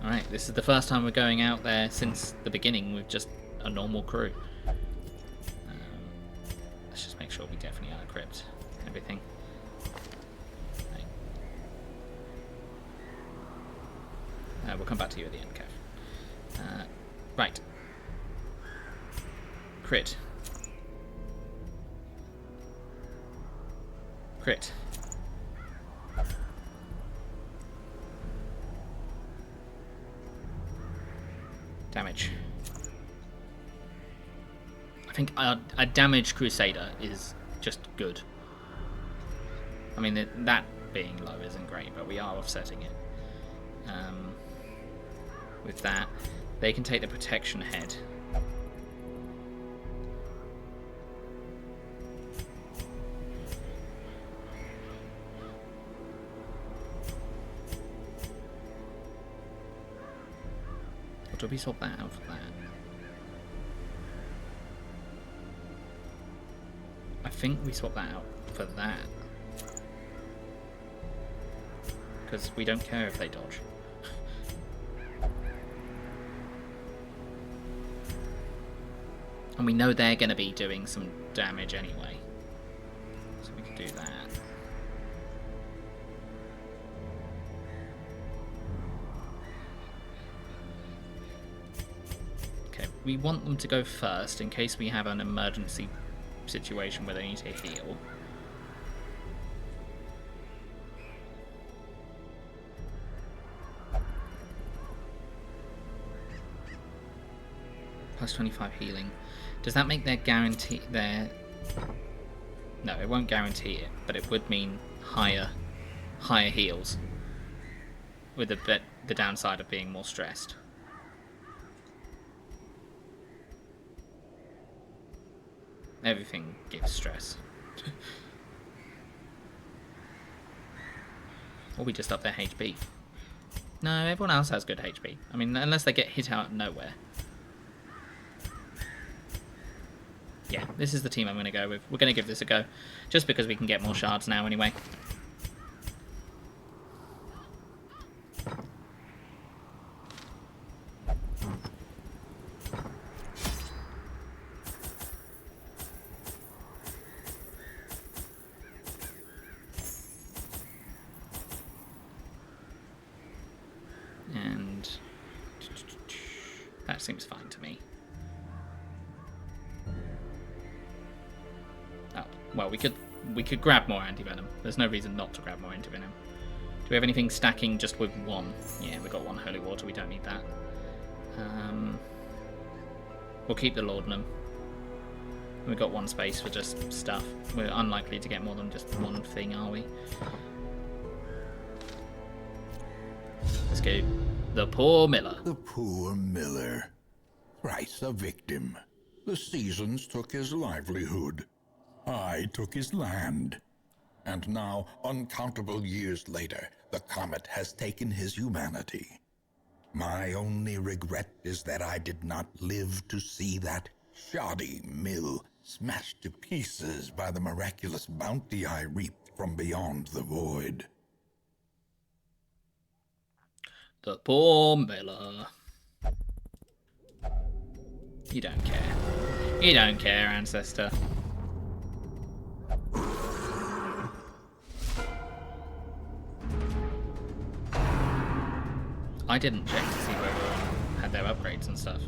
Alright, this is the first time we're going out there since the beginning with just a normal crew. Let's just make sure we definitely unencrypt everything. Right. We'll come back to you at the end, Kev. Right. Crit. Crit. Damage. I think a damaged Crusader is just good. I mean, that being low isn't great, but we are offsetting it. With that, they can take the protection head. Or do we swap that out for that? I think we swap that out for that. Because we don't care if they dodge. And we know they're going to be doing some damage anyway. So we can do that. Okay, we want them to go first in case we have an emergency situation where they need to heal. Plus 25 healing. Does that make their guarantee their... No, it won't guarantee it, but it would mean higher heals. With the downside of being more stressed. Everything gives stress. Or we just up their HP. No, everyone else has good HP. I mean, unless they get hit out of nowhere. Yeah, this is the team I'm going to go with. We're going to give this a go. Just because we can get more shards now anyway. And that seems fine to me. Oh, well, we could grab more anti-venom. There's no reason not to grab more anti-venom. Do we have anything stacking just with one? Yeah, we've got one holy water. We don't need that. We'll keep the laudanum. We've got one space for just stuff. We're unlikely to get more than just one thing, are we? Let's go. The poor miller. The poor miller. Thrice a victim. The seasons took his livelihood. I took his land. And now, uncountable years later, the comet has taken his humanity. My only regret is that I did not live to see that shoddy mill smashed to pieces by the miraculous bounty I reaped from beyond the void. The poor miller. You don't care. You don't care, ancestor. I didn't check to see where everyone had their upgrades and stuff.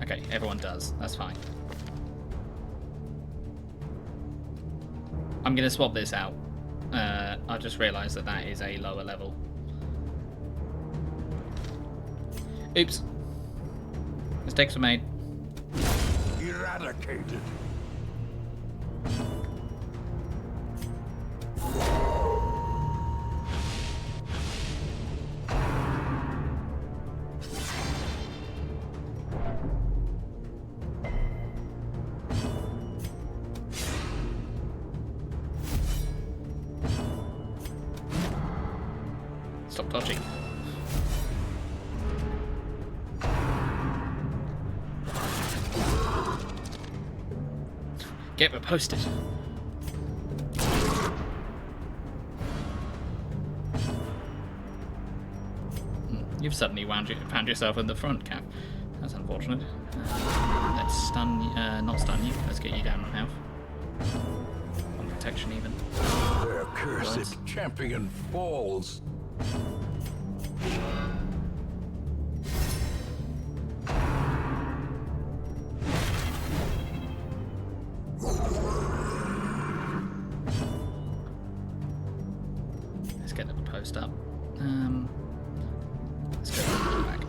Okay, everyone does. That's fine. I'm going to swap this out. I just realised that that is a lower level. Oops. Mistakes were made. Eradicated. Stop dodging. Get reposted. You've suddenly found yourself in the front, Cap. That's unfortunate. Let's stun, not stun you. Let's get you down on health. On protection, even. Their cursed champion falls. Let's get the post up. Let's go back.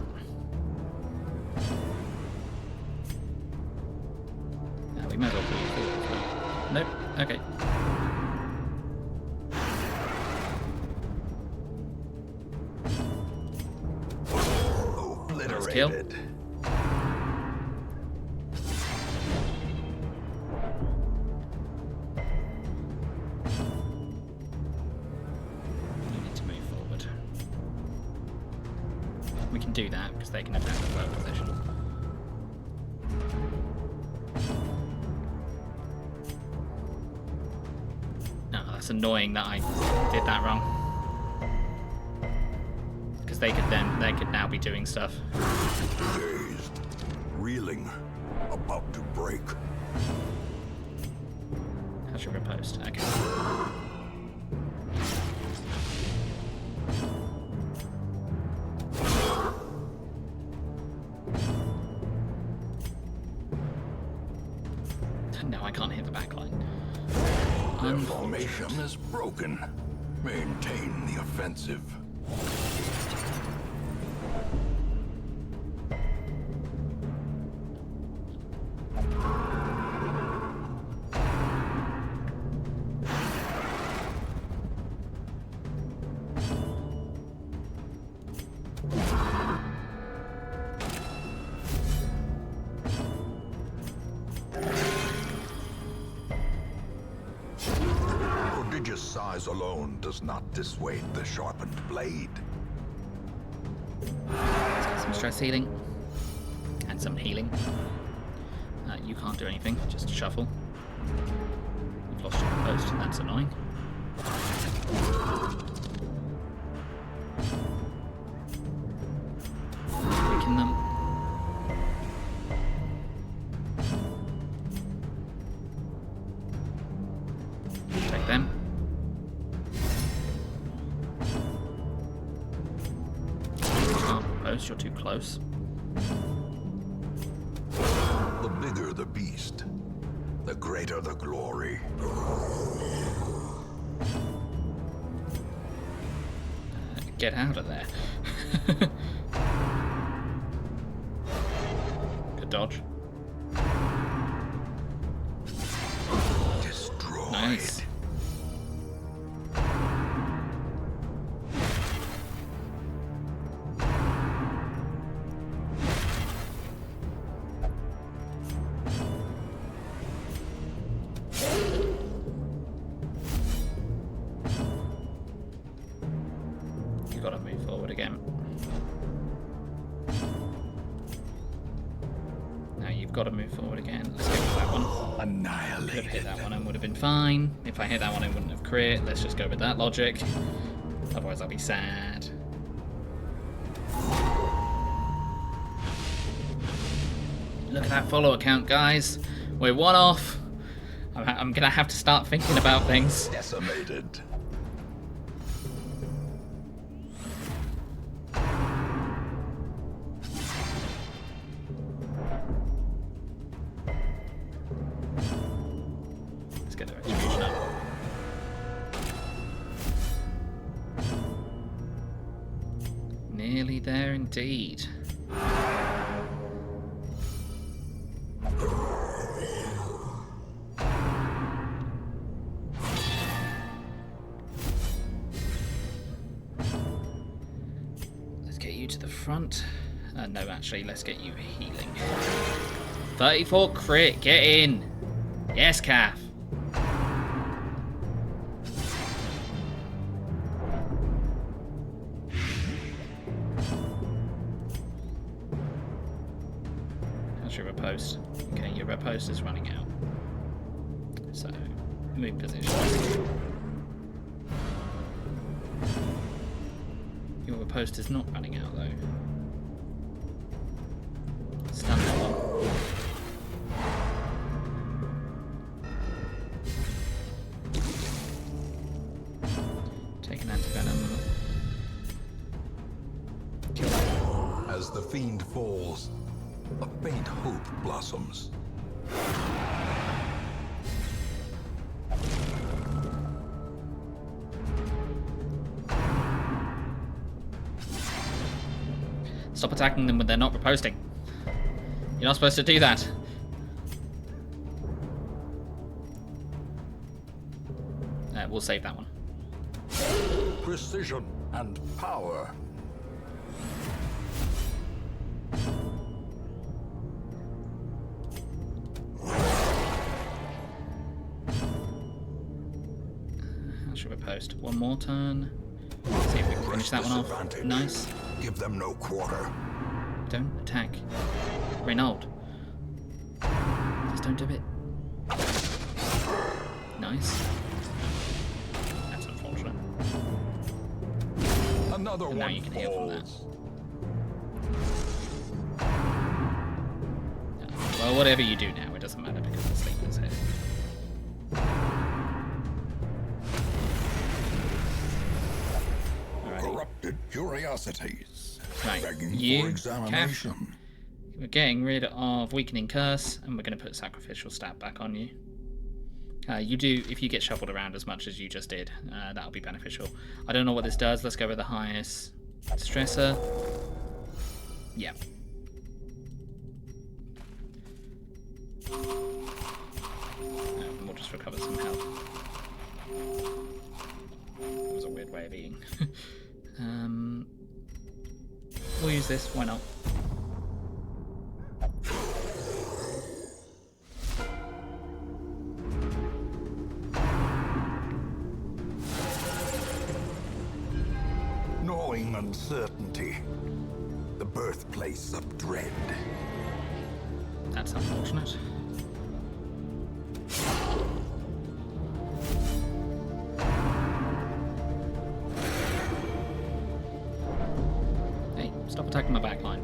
We might as well put you forward as well. Nope. Okay. Obliterated. You need to move We can do that because they can attack the third position. Oh, that's annoying that I did that wrong. Because they could now be doing stuff. Dazed, reeling, about to break. How's your riposte? Okay. No, I can't hit the back line. Their formation is broken. Maintain the offensive. Prodigious size alone does not dissuade the sharpened blade. Let's get some stress healing. And some healing. You can't do anything, just shuffle. You've lost your post, that's annoying. Weaken them. Take them. Can't post, you're too close. The bigger the beast, the greater the glory. Get out of there. Good dodge. Destroyed. Nice. You've got to move forward again. Now you've got to move forward again. Let's go with that one. Could have Annihilated. hit that one and would have been fine. If I hit that one, it wouldn't have crit. Let's just go with that logic. Otherwise, I'll be sad. Look at that follower count, guys. We're one off. I'm gonna have to start thinking about things. Decimated. Let's get the retribution up. Nearly there indeed. Let's get you to the front. No, actually, let's get you healing. 34 crit, get in. Yes, Calf. How's your riposte? Okay, your riposte is running out. So, move position. Your riposte is not running out though. Stun that one. Take an anti-venom. Kill that. As the fiend falls, a faint hope blossoms. Stop attacking them when they're not riposting. You're not supposed to do that. We'll save that one. Precision and power. How should we post? One more turn. See if we can finish that one off. Nice. give them no quarter. Don't attack Renaud. Just don't do it. Nice. That's unfortunate. Another And now one you can heal from that. falls. Well, whatever you do now, it doesn't matter because the sleeper's here. Alrighty. Corrupted curiosities. Right, Begging for you, examination. We're getting rid of Weakening Curse, and we're going to put Sacrificial Stab back on you. You do, if you get shuffled around as much as you just did, that'll be beneficial. I don't know what this does. Let's go with the highest stressor. Yeah. We'll just recover some health. That was a weird way of eating. We'll use this, why not? Gnawing uncertainty. The birthplace of dread. That's unfortunate. Hey, stop attacking my backline.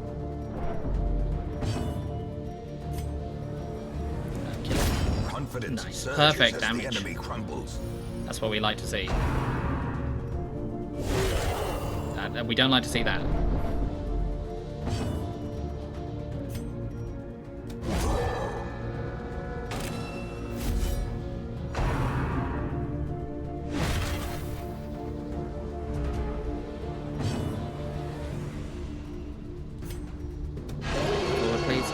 Kill it. Confidence Nice. surges Perfect as damage. the enemy crumbles. That's what we like to see. We don't like to see that. Forward, please.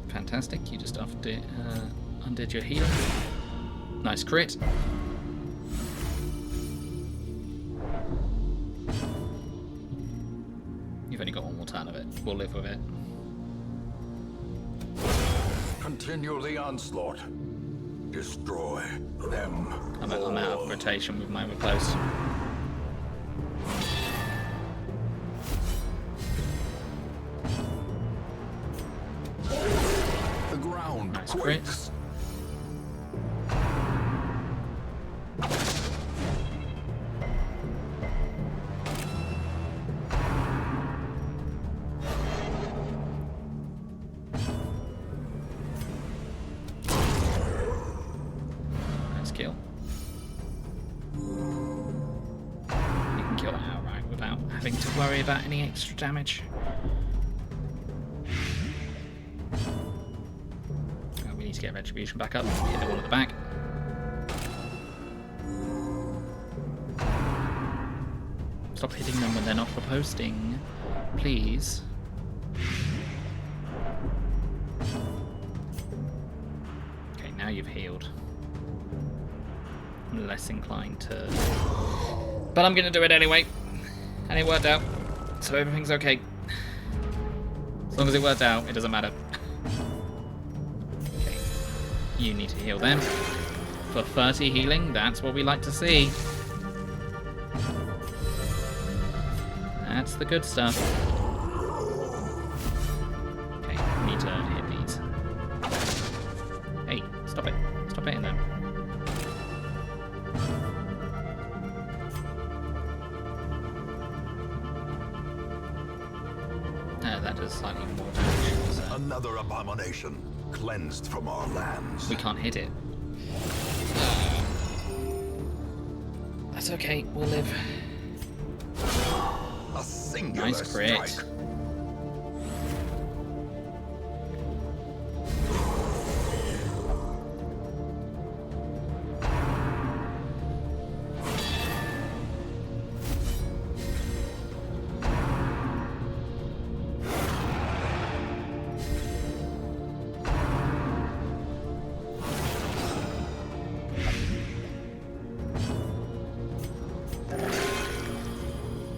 Fantastic, you just undid your heal. Nice crit. You've only got one more turn of it. We'll live with it. Continue the onslaught. Destroy them. I'm out of rotation with my close. The ground Nice quakes. Nice kill. You can kill that outright without having to worry about any extra damage. We need to get Retribution back up. Hit the one at the back. Stop hitting them when they're not proposing, please. Okay, now you've healed. I'm less inclined to... But I'm gonna do it anyway. And it worked out. So everything's okay. As long as it worked out, it doesn't matter. Okay. You need to heal them. For 30 healing, that's what we like to see. That's the good stuff. Okay, we need to hit these. Hey, stop it. Stop hitting them. That does slightly more damage. So Another abomination cleansed from our lands. we can't hit it. That's okay, we'll live. A singular Nice crit. strike.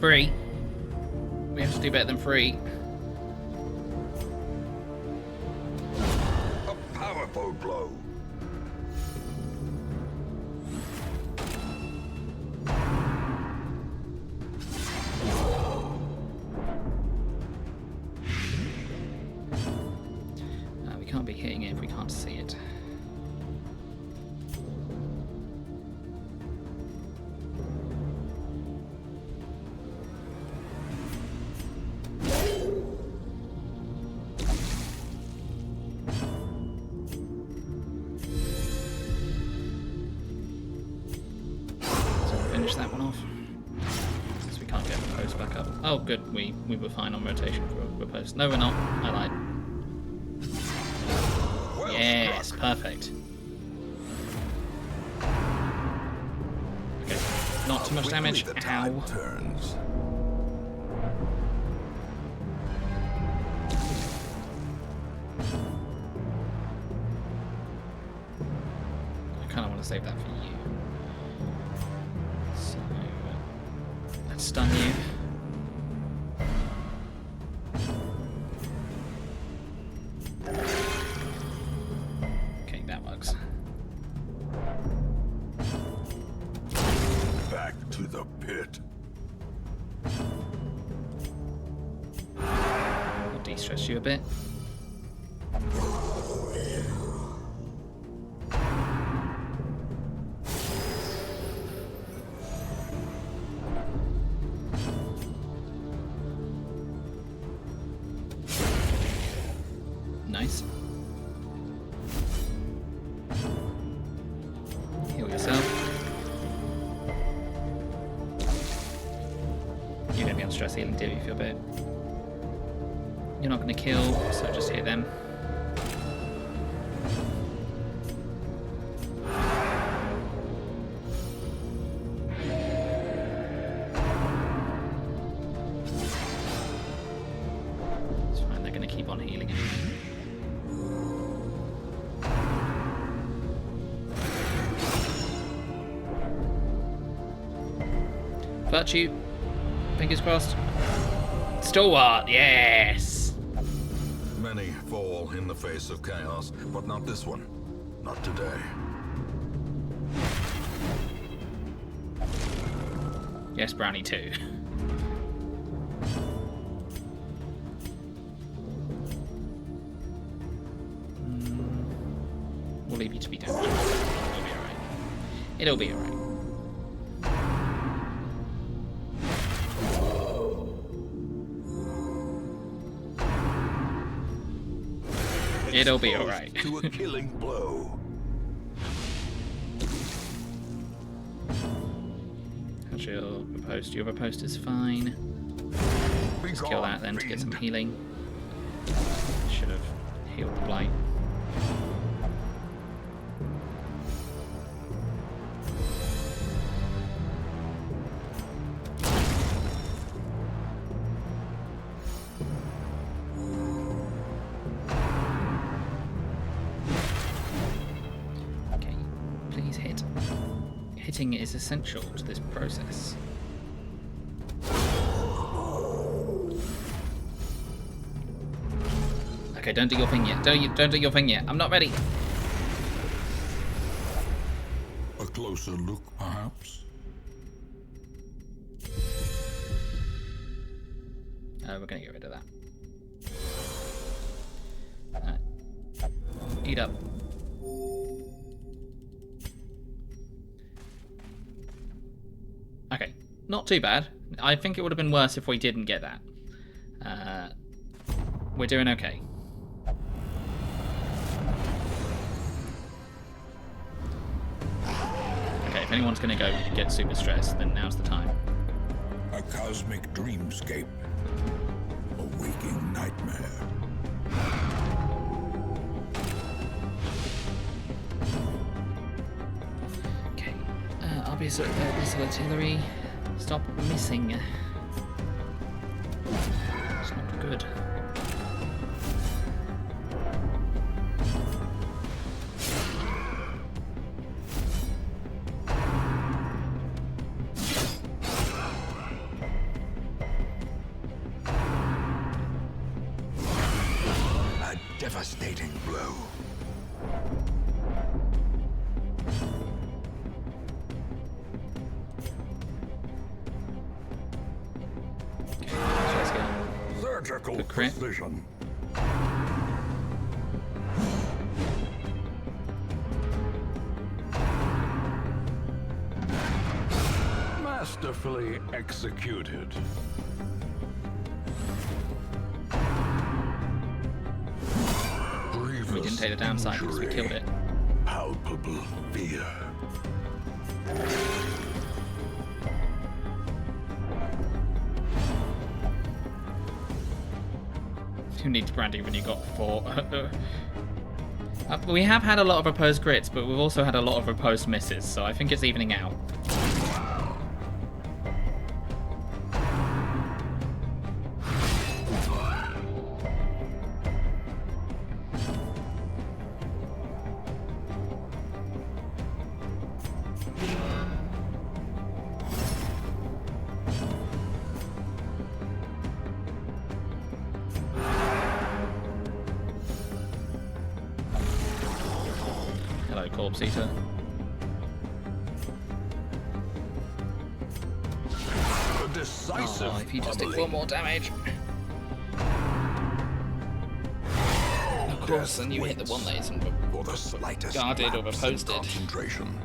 3. We have to do better than 3. A powerful blow. We can't be hitting it if we can't see it. That one off. So we can't get the post back up. Oh, good. We were fine on rotation for a post. No, we're not. I lied. Well Yes, struck. perfect. Okay, not too much damage. Quickly the tide Ow. turns. I kind of want to save that for you. So let's stun you. Okay, that works. Back to the pit. I'll de-stress you a bit. Nice. Heal yourself. You're gonna be on stress healing, do you feel bit? You're not gonna kill, so just hit them. It's fine, they're gonna keep on healing anyway. Virtue. Fingers crossed. Stalwart, yes! Many fall in the face of chaos, but not this one. Not today. Yes, Brownie too. We'll leave you to be damaged. It'll be alright. It'll be alright. It'll be alright. To a killing blow. How's your riposte? Your riposte is fine. Let's kill that then to get some healing. Should have healed the blight. Okay, please hit. Hitting is essential to this process. Okay, don't do your thing yet. Don't do your thing yet. I'm not ready. A closer look, perhaps? We're gonna get rid of that. Eat up. Okay, not too bad. I think it would have been worse if we didn't get that. We're doing okay. Okay, if anyone's gonna go get super stressed, then now's the time. A cosmic dreamscape. A waking nightmare. Okay, Abyssal Artillery, stop missing. It's not good. Surgical Good crit. precision. Masterfully executed. We didn't take the downside because we killed it. Palpable fear. Who needs branding when you got 4? We have had a lot of opposed crits, but we've also had a lot of opposed misses, so I think it's evening out. Hello, Corpse Eater. A decisive Oh, if you just take pummeling. 4 more damage. Of course, then you hit the one that isn't For the slightest guarded or lapse in opposed it. concentration.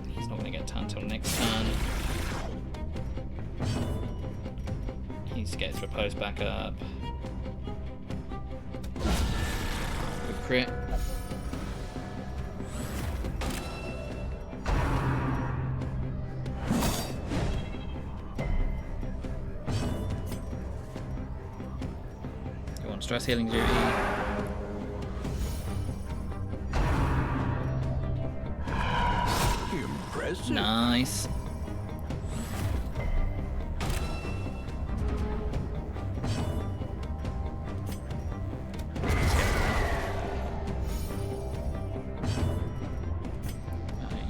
He's not going to get a turn until next turn. He needs to get his repose back up. Good crit. Go on, stress healing duty. Impressive. Nice.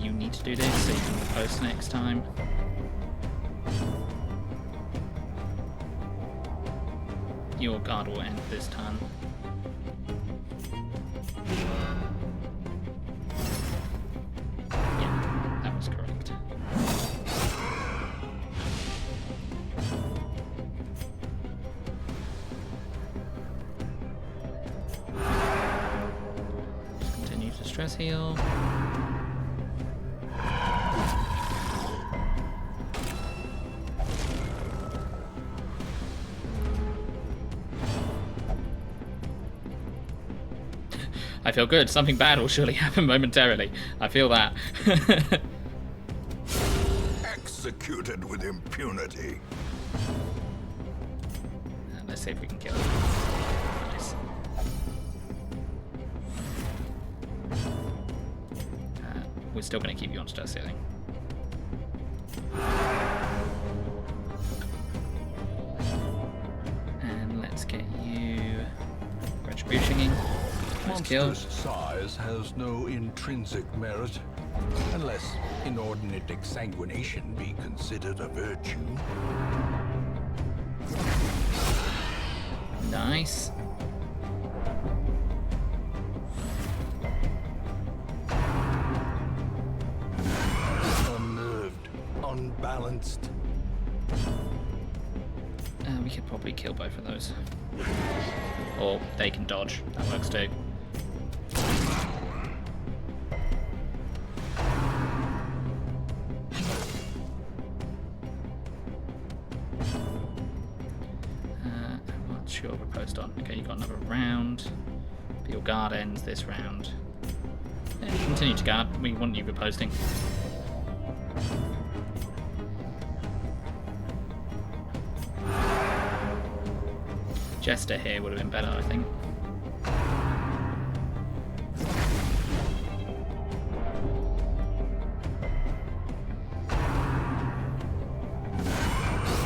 You need to do this so you can post next time. Your guard will end this turn. Yeah, that was correct. Just continue to stress heal. I feel good. Something bad will surely happen momentarily. I feel that. Executed with impunity. Let's see if we can kill him. Nice. We're still going to keep you on stress healing. And let's get you retributioning. Nice kill. Monstrous size has no intrinsic merit, unless inordinate exsanguination be considered a virtue. Nice. Unnerved, unbalanced. We could probably kill both of those. Or they can dodge. That works too. What's your riposte on? Okay, you got another round. But your guard ends this round. Yeah, continue to guard. We want you riposting. Jester here would have been better, I think.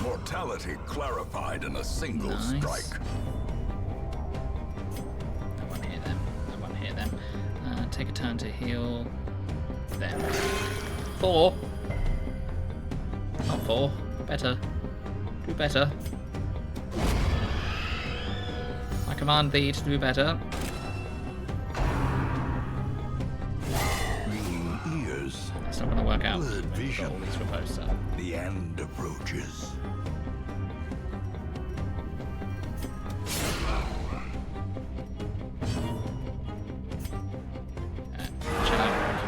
Mortality clarified in a single Nice. strike. That won't hit them. That won't hit them. Take a turn to heal them. 4. Not 4. Better. Do better. I command thee to do better. Ringing ears. it's not going to work out. Blurred We've got vision. all these proposed stuff. The end approaches. Chill out.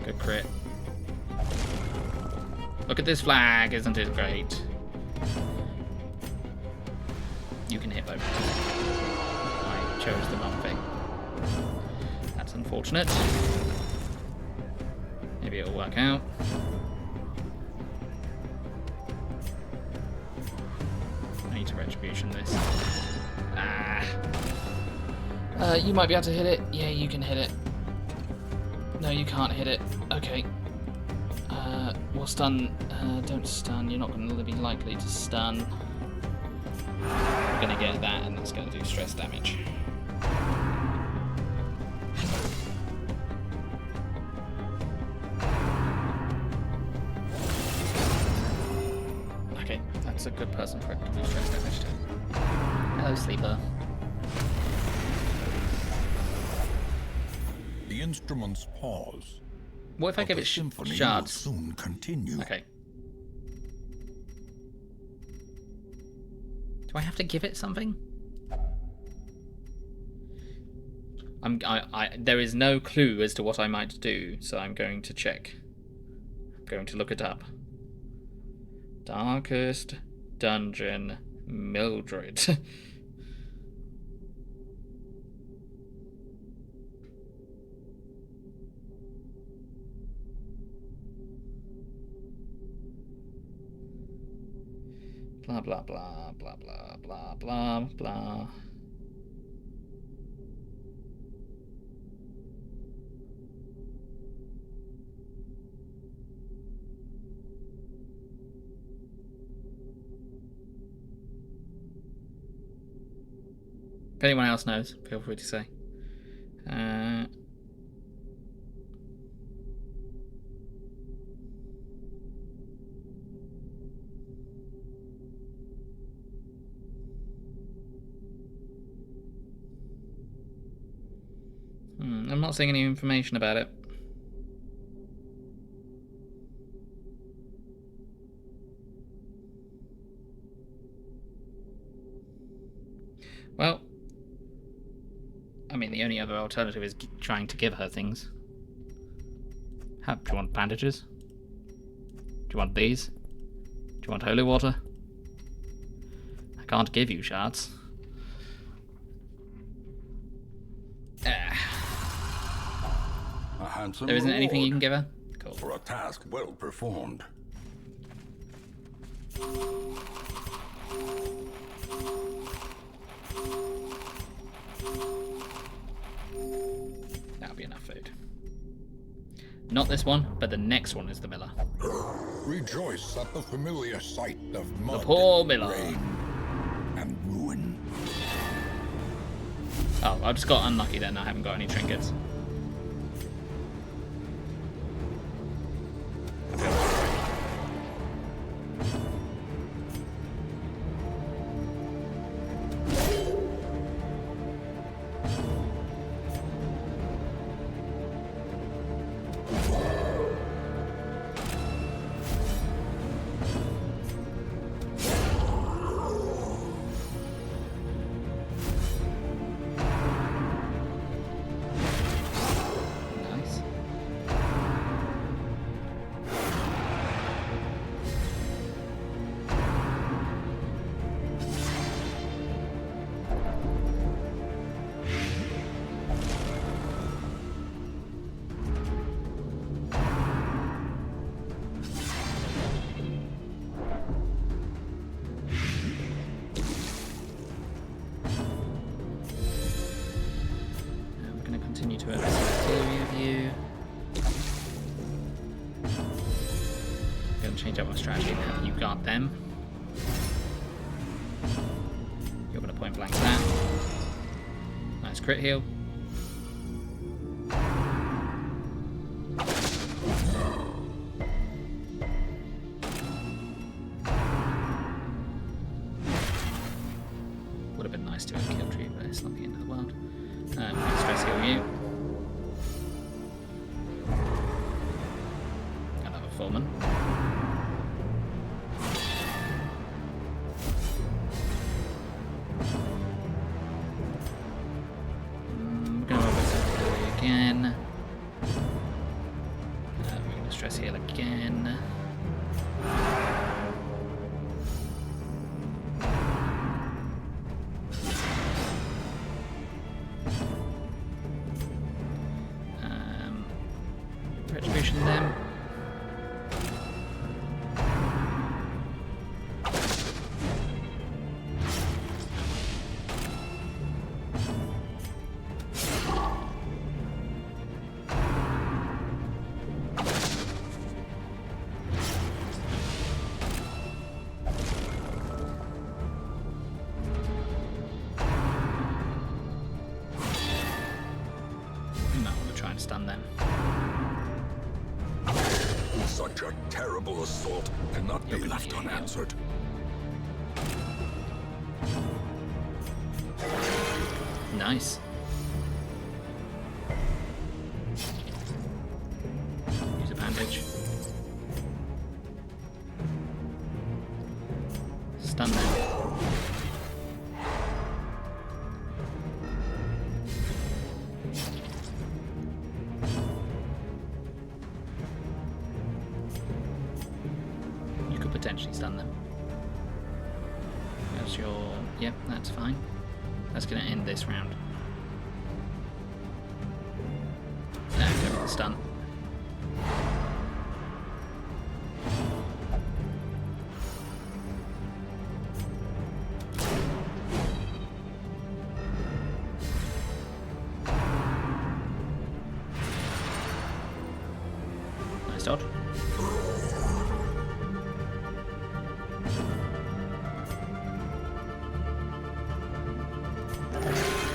Good crit. Look at this flag, isn't it great? You can hit both. I chose the wrong thing. That's unfortunate. Maybe it'll work out. I need to retribution this. Ah. You might be able to hit it. Yeah, you can hit it. No, you can't hit it. Okay. We'll stun. Don't stun. You're not going to be likely to stun. We're going to get that, and that's going to do stress damage. Okay, that's a good person for it to do stress damage to. Hello, Sleeper. The instruments pause. What if I but give the it symphony will shards? soon continue. Okay. Do I have to give it something? There is no clue as to what I might do, so I'm going to check. I'm going to look it up. Darkest Dungeon Mildred. Blah blah blah blah blah blah blah blah. If anyone else knows, feel free to say. I'm not seeing any information about it. Well, I mean, the only other alternative is trying to give her things. Do you want bandages? Do you want these? Do you want holy water? I can't give you shards. A handsome There isn't anything you reward can give her? Cool. for a task well performed. That'll be enough food. Not this one, but the next one is the miller. Rejoice at the familiar sight of mud, poor miller. rain, and ruin. Oh, I just got unlucky then. I haven't got any trinkets. Nice. I'm going to continue to exterior view. I'm going to change up my strategy and have you guard them. You're going to point blank that. Nice crit heal. Would have been nice to have killed you, but it's not the end of the world. Stress heal you. again. We're going to stress heal again. Retribution them. You might want to try and stun them. Such a terrible assault cannot be left unanswered. Nice. Use a bandage. Stun them. You could potentially stun them. That's your... Yep, that's fine. That's going to end this round. No, go for the stun. Nice dodge.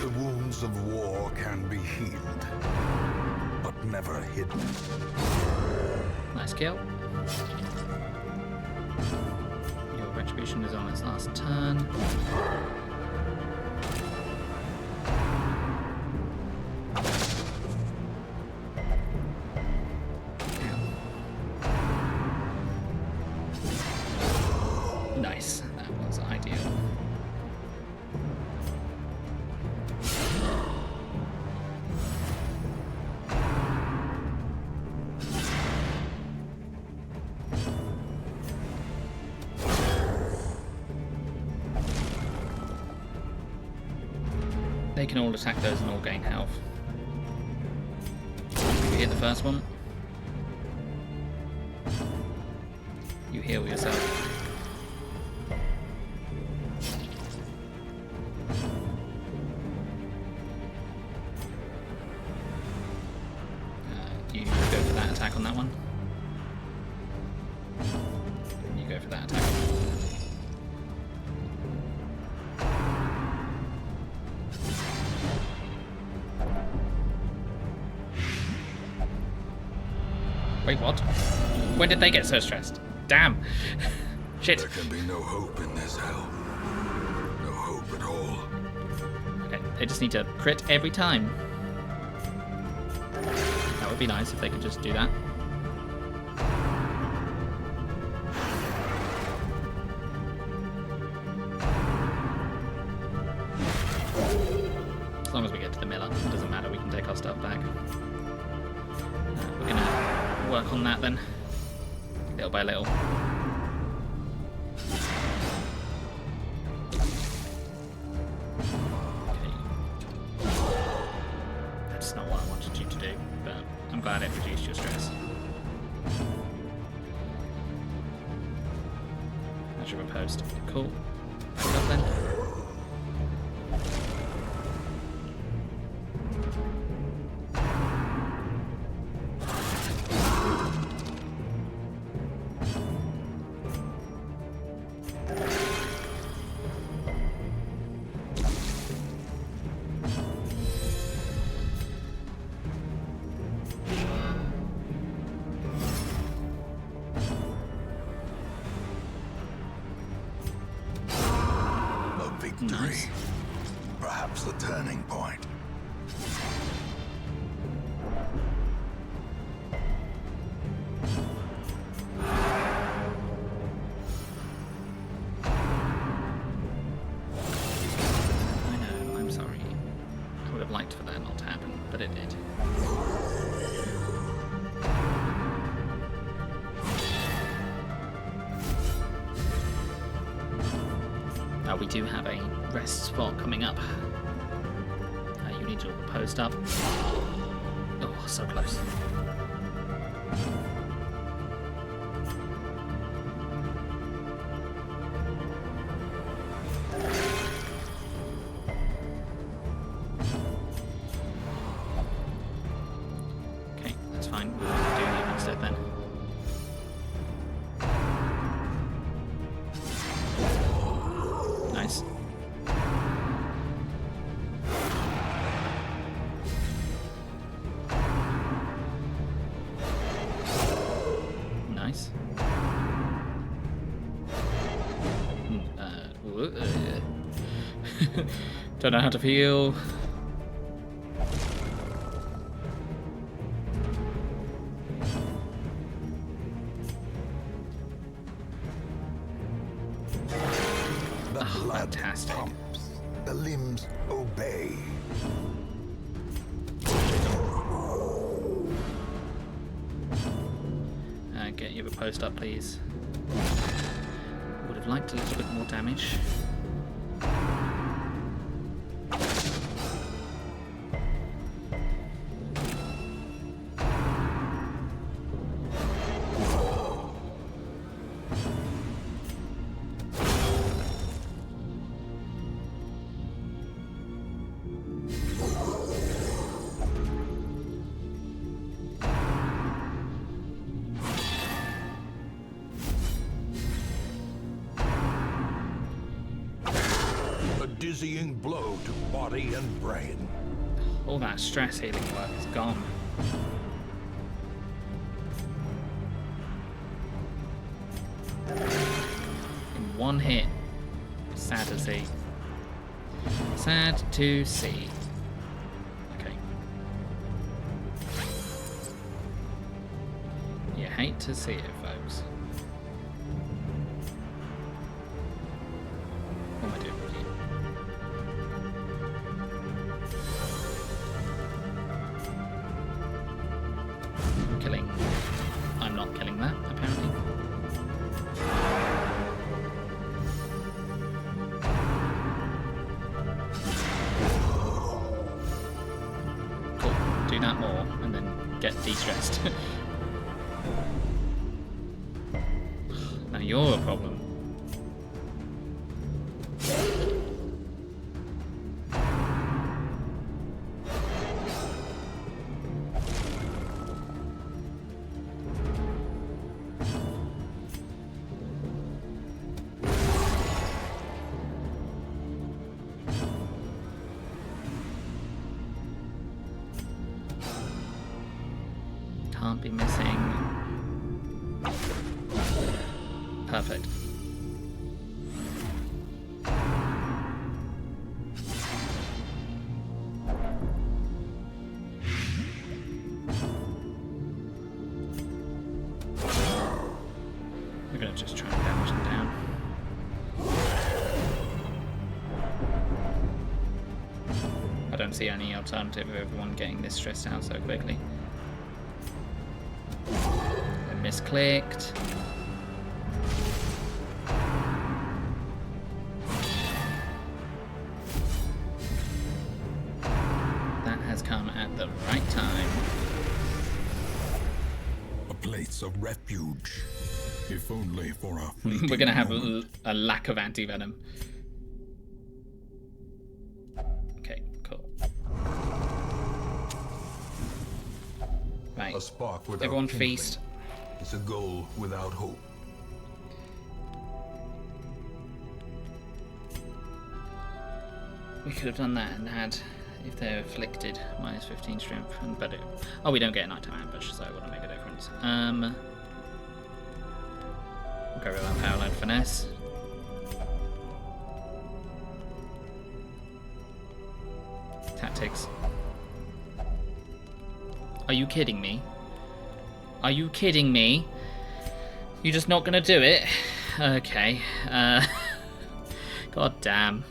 The wounds of war can be healed, but never hidden. Nice kill. Your retribution is on its last turn. Nice. That was ideal. They can all attack those and all gain health. You hit the first one. You heal yourself. You go for that attack on that one. You go for that attack. Wait, what? When did they get so stressed? Damn. Shit. There can be no hope in this hell. No hope at all. Okay, they just need to crit every time. That would be nice if they could just do that. As long as we get to the miller, it doesn't matter, we can take our stuff back. We're gonna work on that then, little by little. Okay. That's not what I wanted you to do, but I'm glad it reduced your stress. That's your post. Cool. Back up then. Victory. Nice. Perhaps the turning point. I know, I'm sorry. I would have liked for that not to happen. but it did. Oh, we do have a rest spot coming up. You need to post up. Oh, so close. Okay, that's fine. We'll do you instead then. Nice. Nice. Don't know how to feel. The blood fantastic. pumps, the limbs obey. Get you a post up, please. Would have liked a little bit more damage. A dizzying blow to body and brain. All that stress healing work is gone. In one hit. Sad to see. Sad to see. Okay. You hate to see it, folks. What am I doing with you? Killing. I'm not killing that, apparently. Cool. Do that more and then get de-stressed. Now you're a problem. Can't be missing. Perfect. We're gonna just try and damage them down. I don't see any alternative of everyone getting this stressed out so quickly. I misclicked. That has come at the right time. A place of refuge, if only for a fleeting We're gonna have moment. a lack of anti-venom. Okay, cool. Right. A spark without Everyone kindling feast. is a goal without hope. We could have done that and had, if they're afflicted, minus 15 strength, and but oh, we don't get a nighttime ambush, so it wouldn't make a difference. We'll go with our power load finesse. Tactics. Are you kidding me? Are you kidding me? You're just not gonna do it? Okay. God damn.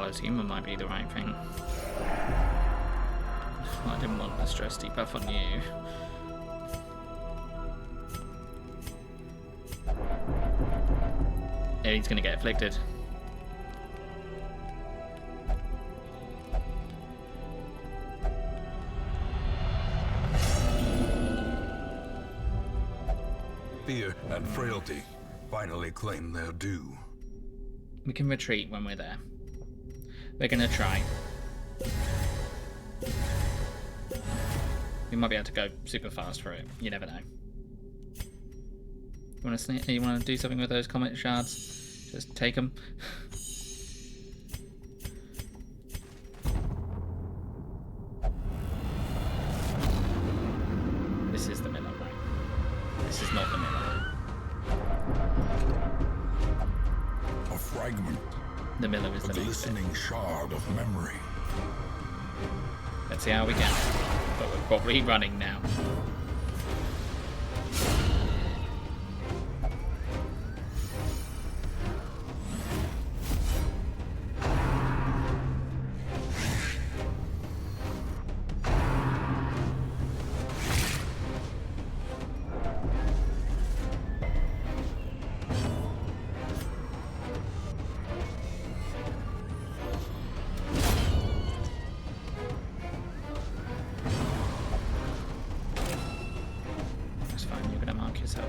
Morgause human might be the right thing. I didn't want the stress debuff on you. Yeah, he's gonna get afflicted. Fear and frailty finally claim their due. We can retreat when we're there. We're gonna try. We might be able to go super fast for it. You never know. You want to You want to do something with those comet shards? Just take them. This is the miller, right? This is not the miller. A fragment, The miller is a the main bit. glistening shard of memory. Let's see how we get. But we're probably running now. That's fine, you're gonna mark yourself.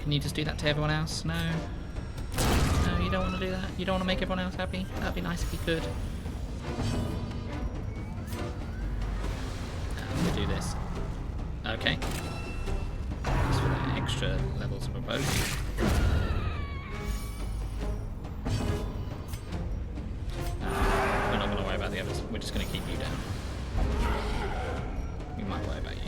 Can you just do that to everyone else? No? No, you don't want to do that? You don't want to make everyone else happy? That'd be nice if you could. I'm gonna do this. Okay. Just for that extra levels of proposal. We're not gonna worry about the others. We're just gonna keep you down. We might worry about you.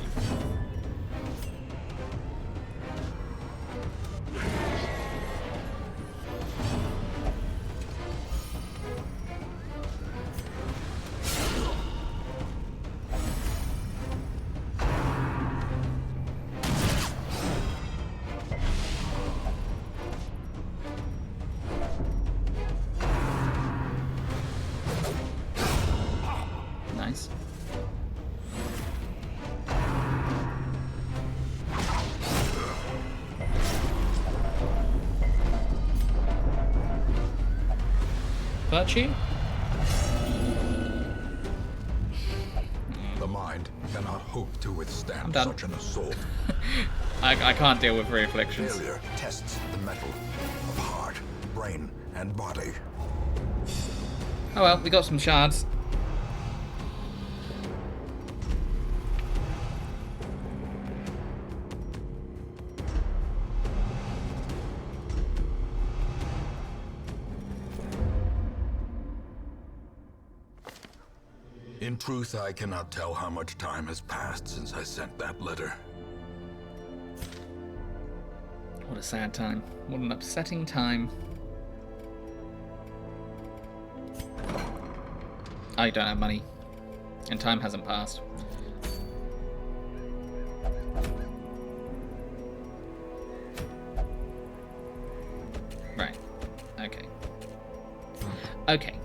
Nice. Virtue? The mind cannot hope to I'm withstand done. such an assault. I can't deal with three afflictions. Failure tests the metal of heart, brain, and body. Oh well, we got some shards. In truth, I cannot tell how much time has passed since I sent that letter. What a sad time. What an upsetting time. I don't have money. And time hasn't passed. Right. Okay. Okay.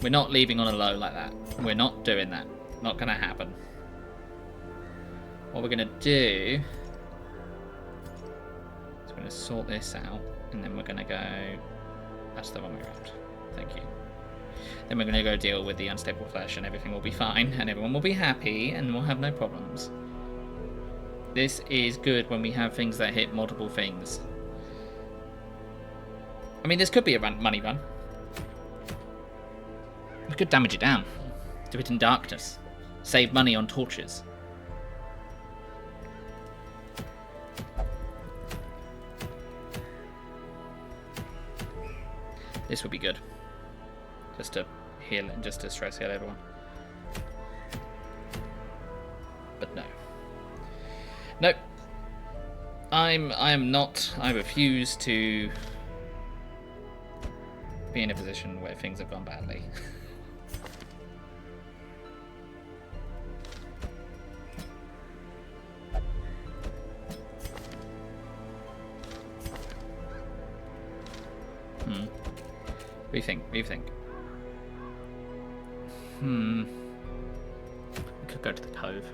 We're not leaving on a low like that. We're not doing that. Not gonna happen. What we're gonna do is we're gonna sort this out, and then we're gonna go. That's the wrong way around. Thank you. Then we're gonna go deal with the unstable flesh, and everything will be fine, and everyone will be happy, and we'll have no problems. This is good when we have things that hit multiple things. I mean, this could be a money run. We could damage it down. Do it in darkness. Save money on torches. This would be good. Just to heal, just to stress heal everyone. But no. Nope. I am not. I refuse to be in a position where things have gone badly. do you think? What do you think? We could go to the cove.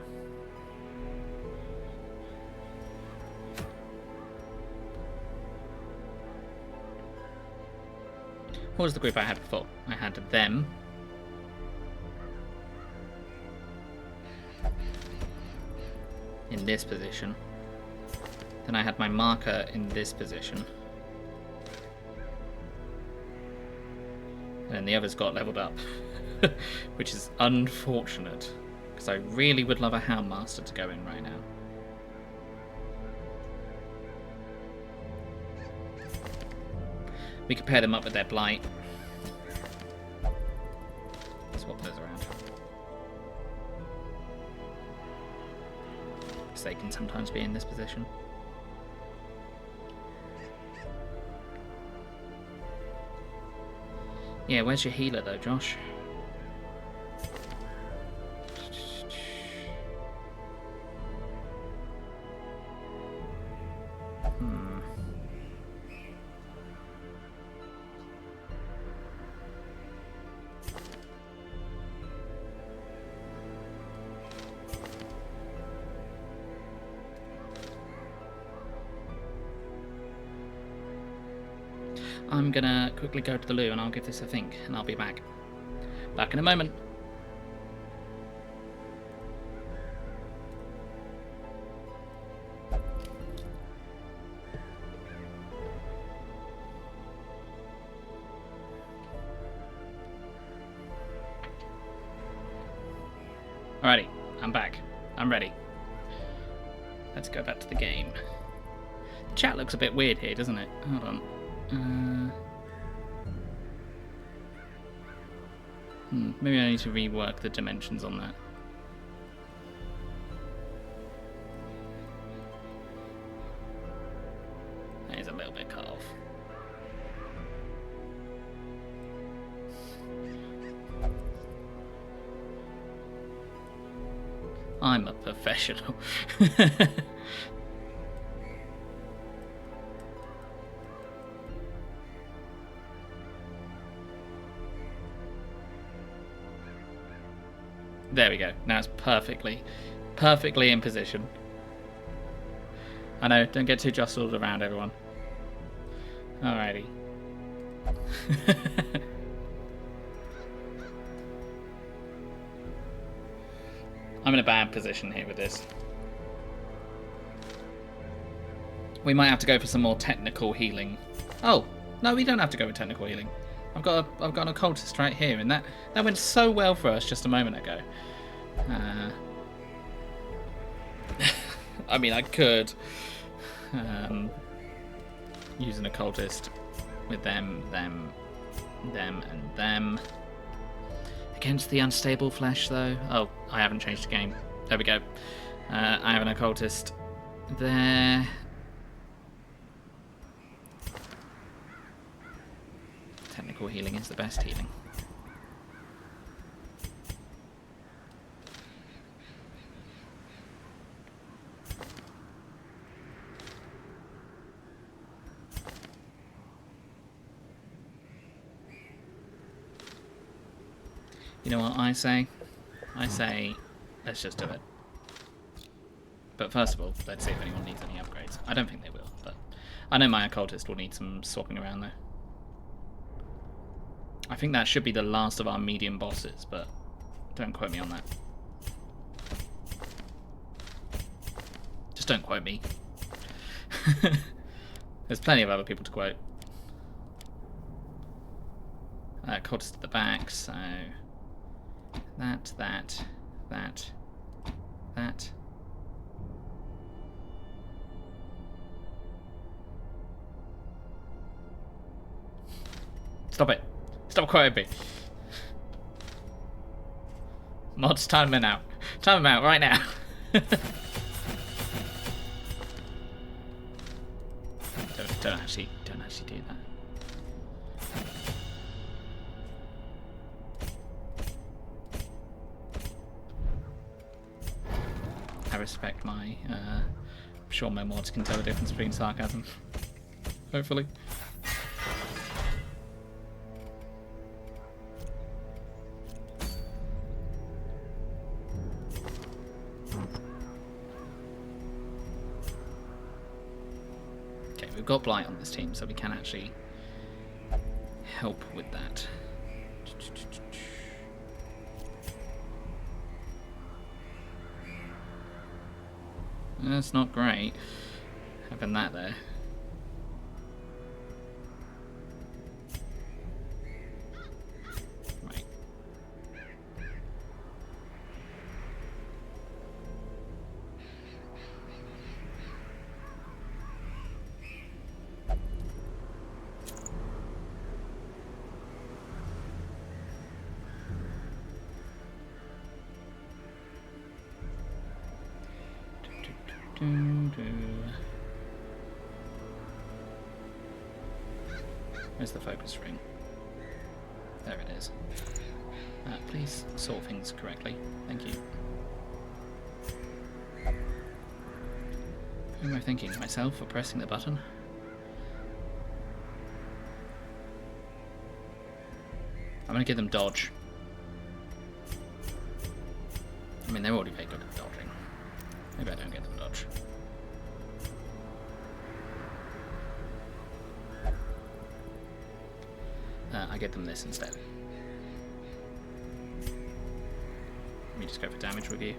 What was the group I had before? I had them. In this position. Then I had my marker in this position. And then the others got leveled up. Which is unfortunate. Because I really would love a Houndmaster to go in right now. We could pair them up with their Blight. Swap those around. Because they can sometimes be in this position. Yeah, where's your healer though, Josh? I'm gonna quickly go to the loo and I'll give this a think, and I'll be back. Back in a moment. Alrighty, I'm back. I'm ready. Let's go back to the game. The chat looks a bit weird here, doesn't it? Hold on. Maybe I need to rework the dimensions on that. That is a little bit cut off. I'm a professional. There we go. Now it's perfectly in position. I know, don't get too jostled around, everyone. Alrighty. I'm in a bad position here with this. We might have to go for some more technical healing. Oh, no, we don't have to go with technical healing. I've got an occultist right here, and that went so well for us just a moment ago. I mean, I could use an occultist with them, and them. Against the unstable flesh, though. Oh, I haven't changed the game. There we go. I have an occultist there. Technical healing is the best healing. You know what I say? I say, let's just do it. But first of all, let's see if anyone needs any upgrades. I don't think they will, but I know my occultist will need some swapping around though. I think that should be the last of our medium bosses, but don't quote me on that. Just don't quote me. There's plenty of other people to quote. Cultist at the back, so that. Stop it. Stop quoting me. Mods, time him out. Time him out right now. don't actually do that. I respect my. I'm sure my mods can tell the difference between sarcasm. Hopefully. we've got Blight on this team, so we can actually help with that. That's not great, having that there. Right. Where's the focus ring? There it is. Please sort things correctly. Thank you. Who am I thinking? Myself for pressing the button? I'm going to give them dodge. I mean, they're already very good at dodging. Maybe I don't get them dodge. I get them this instead. Let me just go for damage review.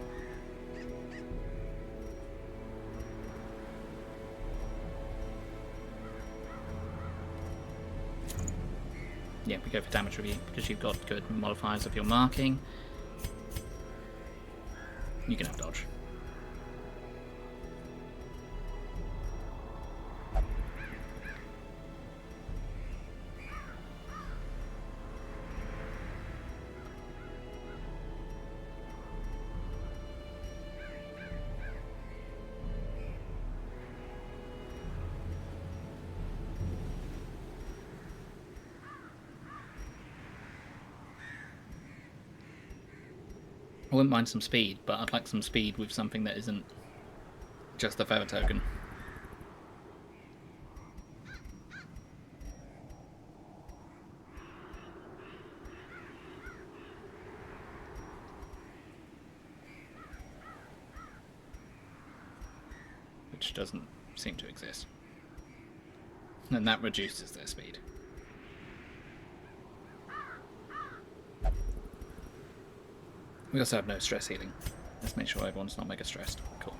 Yeah, we go for damage review because you've got good modifiers of your marking. You can have dodge. I wouldn't mind some speed, but I'd like some speed with something that isn't just the feather token. Which doesn't seem to exist. And that reduces their speed. We also have no stress healing. Let's make sure everyone's not mega stressed. Cool.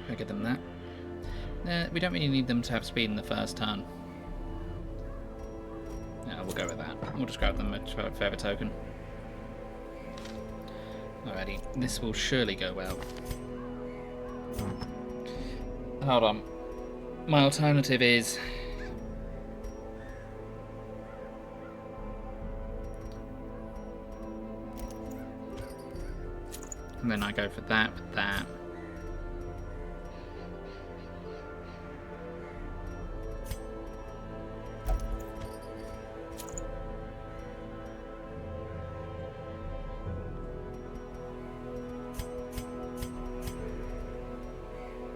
I get them that. We don't really need them to have speed in the first turn. Yeah, we'll go with that. We'll just grab them a further token. Alrighty, this will surely go well. Hold on. My alternative is... and then I go for that, with that.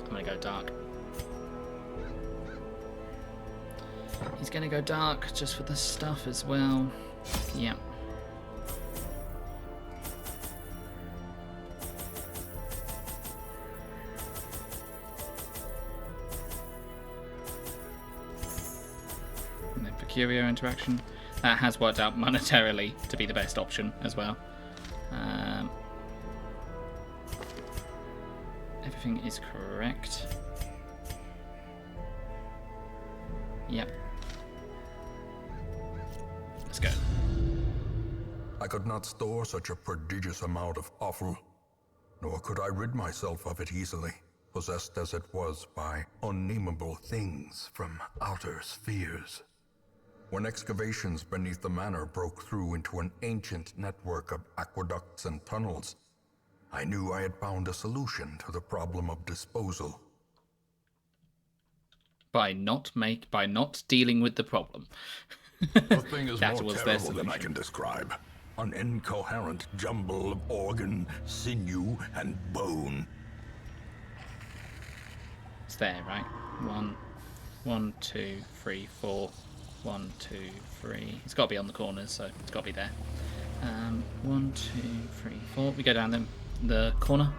I'm gonna go dark. He's gonna go dark just for the stuff as well. Yeah. And then for Curio interaction, that has worked out monetarily to be the best option as well. Everything is correct. Yep. Let's go. I could not store such a prodigious amount of offal, nor could I rid myself of it easily, possessed as it was by unnameable things from outer spheres. When excavations beneath the manor broke through into an ancient network of aqueducts and tunnels, I knew I had found a solution to the problem of disposal. By not dealing with the problem. The thing is That more was their terrible than I solution. can describe. An incoherent jumble of organ, sinew, and bone. It's there, right? 1, 1, 2, 3, 4. 1, 2, 3. It's got to be on the corners, so it's got to be there. 1, 2, 3, 4. We go down the corner.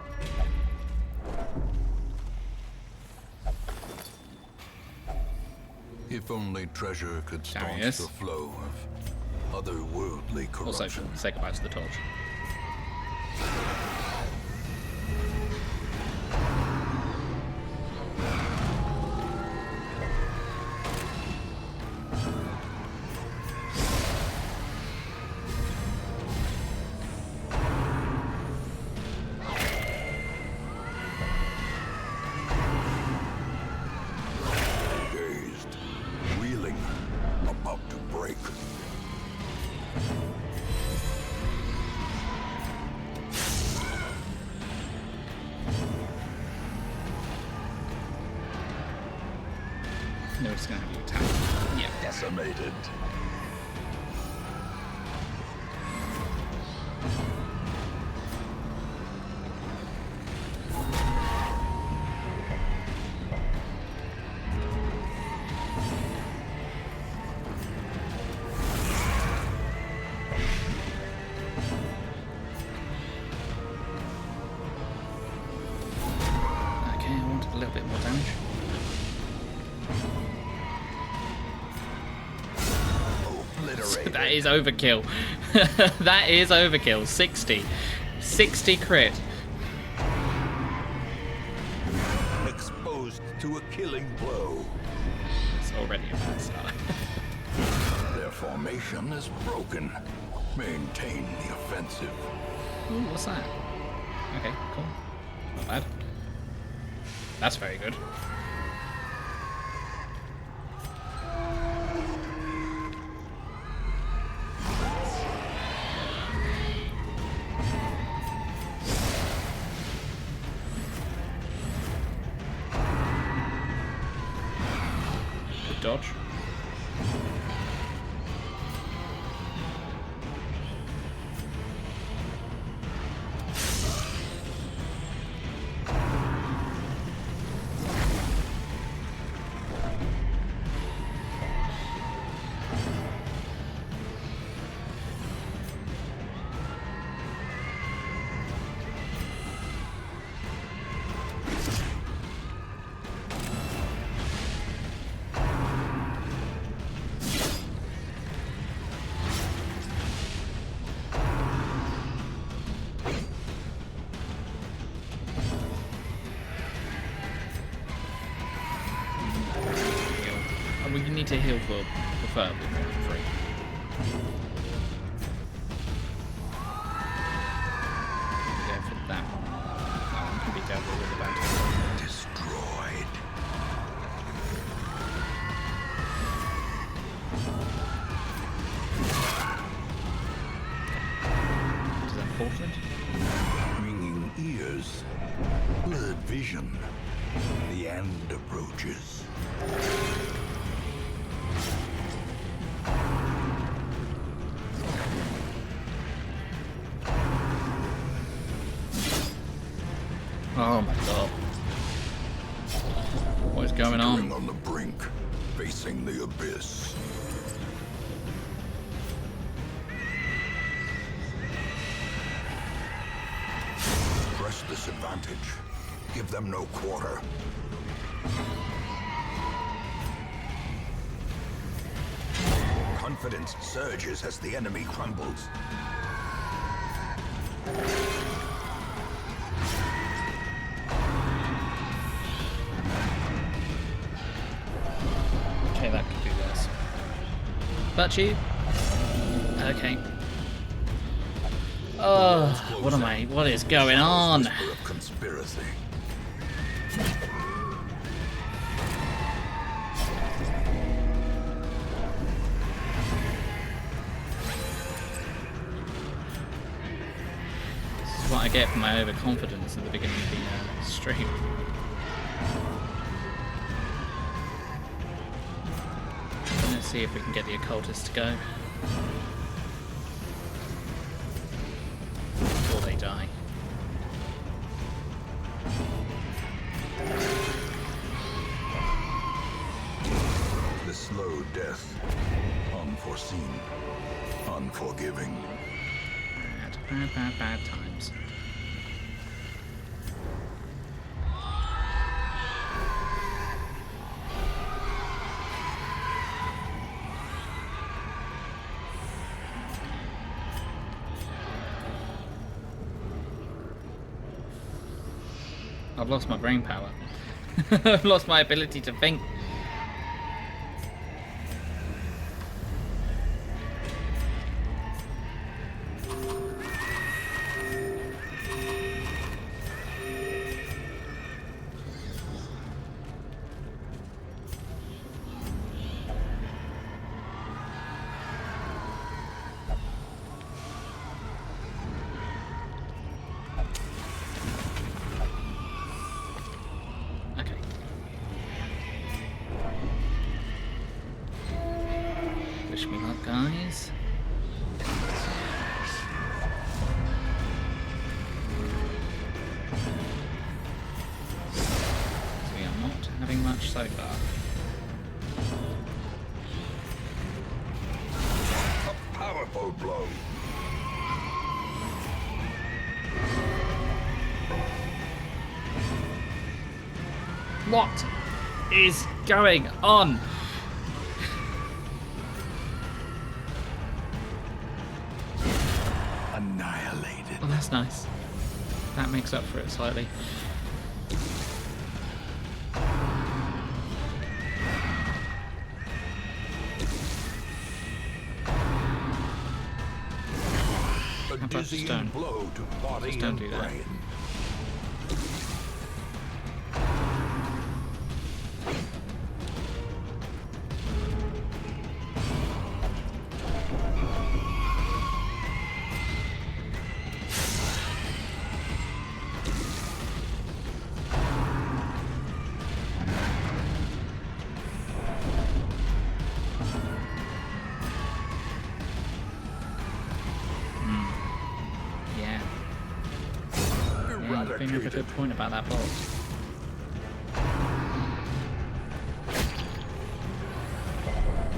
If only treasure could staunch is. the flow of otherworldly Also, corruption. say goodbye to the torch. Dazed, reeling, about to break. No, it's going to have you attack. Yeah. Decimated. Okay, I wanted a little bit more damage. Obliterated. That is overkill. That is overkill. 60. 60 crit. Exposed to a killing blow. It's already a bad start. Their formation is broken. Maintain the offensive. Ooh, what's that? Okay, cool. Not bad. That's very good. Good dodge. We need to heal for preferably more than 3. Go for that one. That one can be dealt with a bounty. Destroyed. Does that portrait? Ringing ears. Blurred vision. The end approaches. Oh my god. What is going Ring on? on the brink, facing the abyss. Press this advantage. Give them no quarter. Confidence surges as the enemy crumbles. Okay, that could do this. But you? Okay. Oh, what am I? What is going on? Whisper of conspiracy. This is what I get for my overconfidence at the beginning of the stream. Let's see if we can get the occultist to go before they die. slow death. Unforeseen. Unforgiving. Bad times. I've lost my brain power. I've lost my ability to think. Wish me luck, guys. We are not having much so far. A powerful blow. What is going on? Annihilated. Oh, that's nice. That makes up for it slightly. A dizzying blow to body Just don't and do that. brain. Yeah. You bring up a good point about that boss.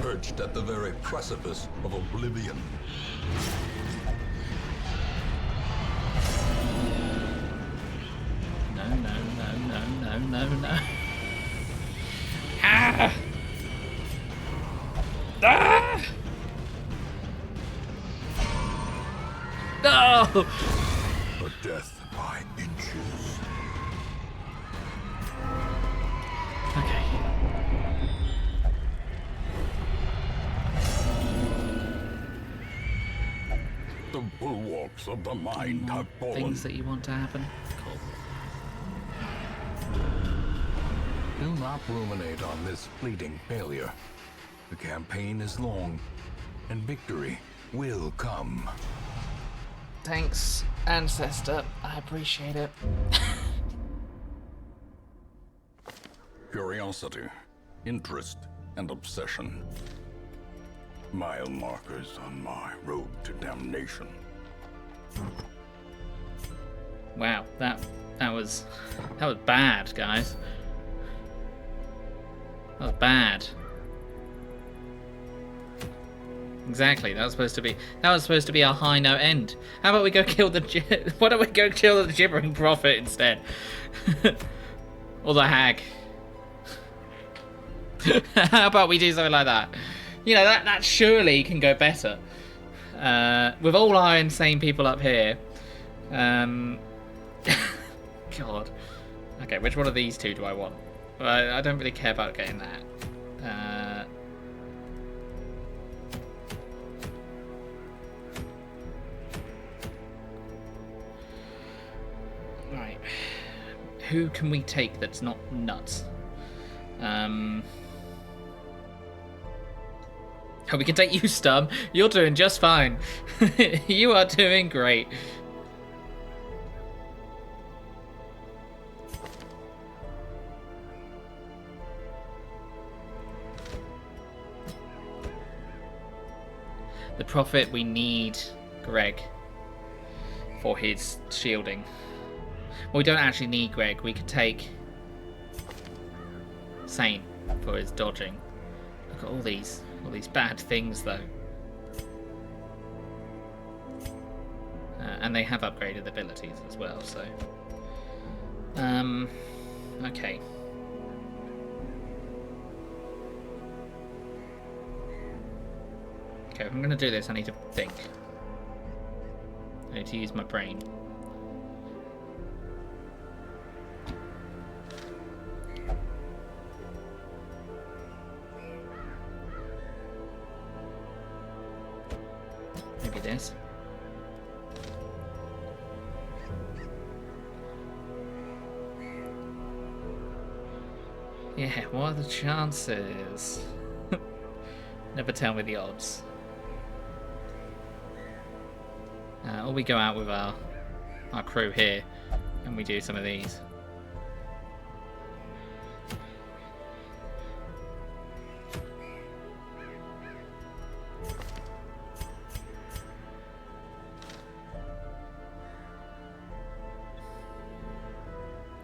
Perched at the very precipice of oblivion. No. Ah! Ah! No! A death by inches. Okay. The bulwarks of the mind have fallen. Things that you want to happen. Cool. Do not ruminate on this fleeting failure. The campaign is long, and victory will come. Thanks, Ancestor. I appreciate it. Curiosity, interest, and obsession. Mile markers on my road to damnation. Wow, that was bad, guys. That was bad. Exactly. That was supposed to be a high note end. How about we go kill the why don't we go kill the gibbering prophet instead? Or the hag. How about we do something like that? You know, that surely can go better. With all our insane people up here. God. Okay, which one of these two do I want? I don't really care about getting that. Right. Who can we take that's not nuts? Oh, we can take you, Stum. You're doing just fine. You are doing great. The Prophet, we need Greg for his shielding. Well, we don't actually need Greg. We could take Saint for his dodging. Got all these bad things though. And they have upgraded abilities as well, so okay. Okay, if I'm gonna do this, I need to think. I need to use my brain. Maybe this. Yeah, what are the chances? Never tell me the odds. Or we go out with our crew here and we do some of these.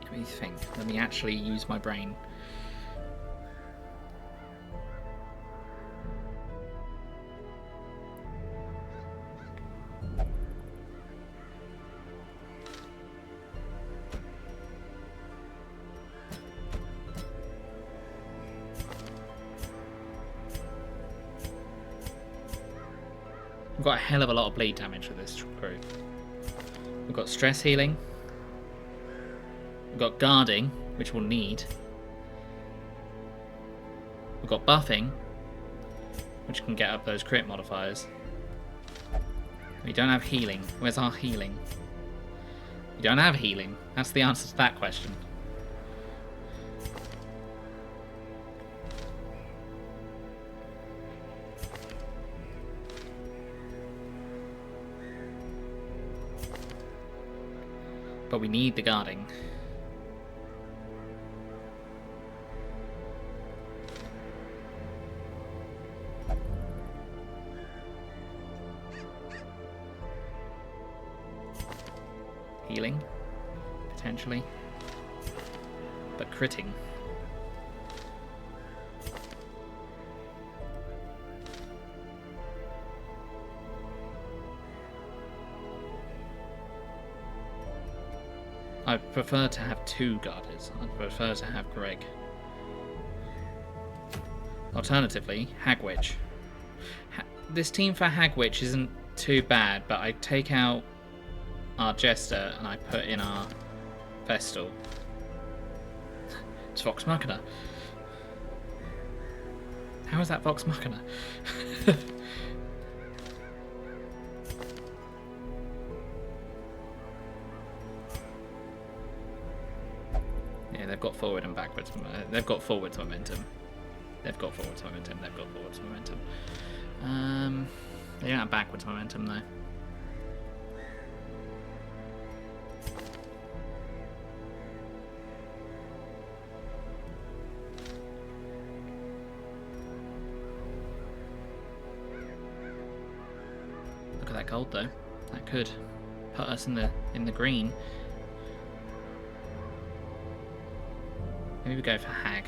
Let me think. Let me actually use my brain. We've got a hell of a lot of bleed damage with this crew. We've got stress healing. We've got guarding, which we'll need. We've got buffing, which can get up those crit modifiers. We don't have healing. Where's our healing? We don't have healing. That's the answer to that question. But we need the guarding. Healing, potentially. But critting. I prefer to have two guarders. I prefer to have Greg. Alternatively, Hagwitch. This team for Hagwitch isn't too bad, but I take out our Jester and I put in our Vestal. It's Vox Machina. How is that Vox Machina? Yeah, they've got forward and backwards. They've got forwards momentum. They've got forwards momentum. They've got forwards momentum. They don't have backwards momentum though. Look at that gold though. That could put us in the green. Maybe we go for Hag.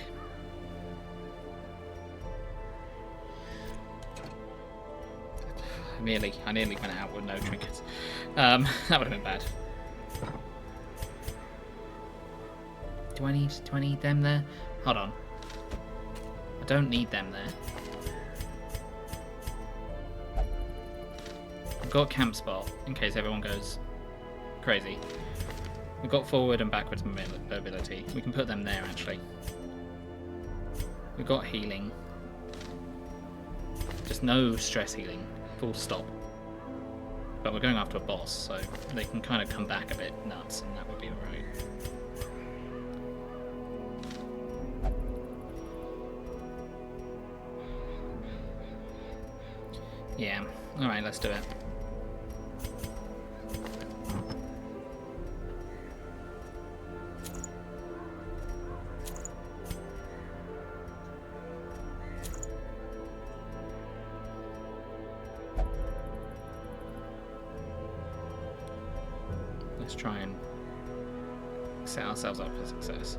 I nearly went out with no trinkets. That would have been bad. Do I need them there? Hold on. I don't need them there. I've got camp spot in case everyone goes crazy. We've got forward and backwards mobility. We can put them there actually. We've got healing. Just no stress healing. Full stop. But we're going after a boss, so they can kind of come back a bit nuts, and that would be alright. Yeah, alright, let's do it. Let's try and set ourselves up for success.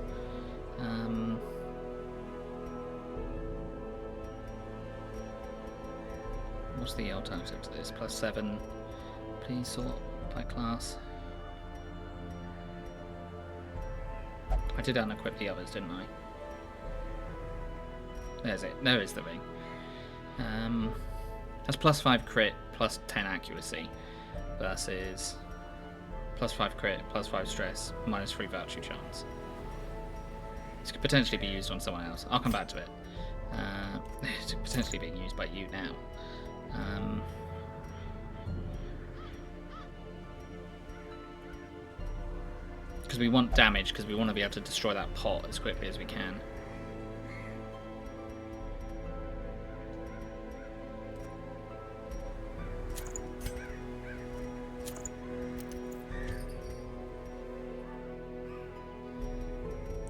What's the alternative to this? +7. Please sort by class. I did unequip the others, didn't I? There's it. There is the ring. That's +5 crit, +10 accuracy, versus +5 crit, +5 stress, -3 virtue chance. This could potentially be used on someone else. I'll come back to it. It's potentially being used by you now. Because we want damage, because we want to be able to destroy that pot as quickly as we can.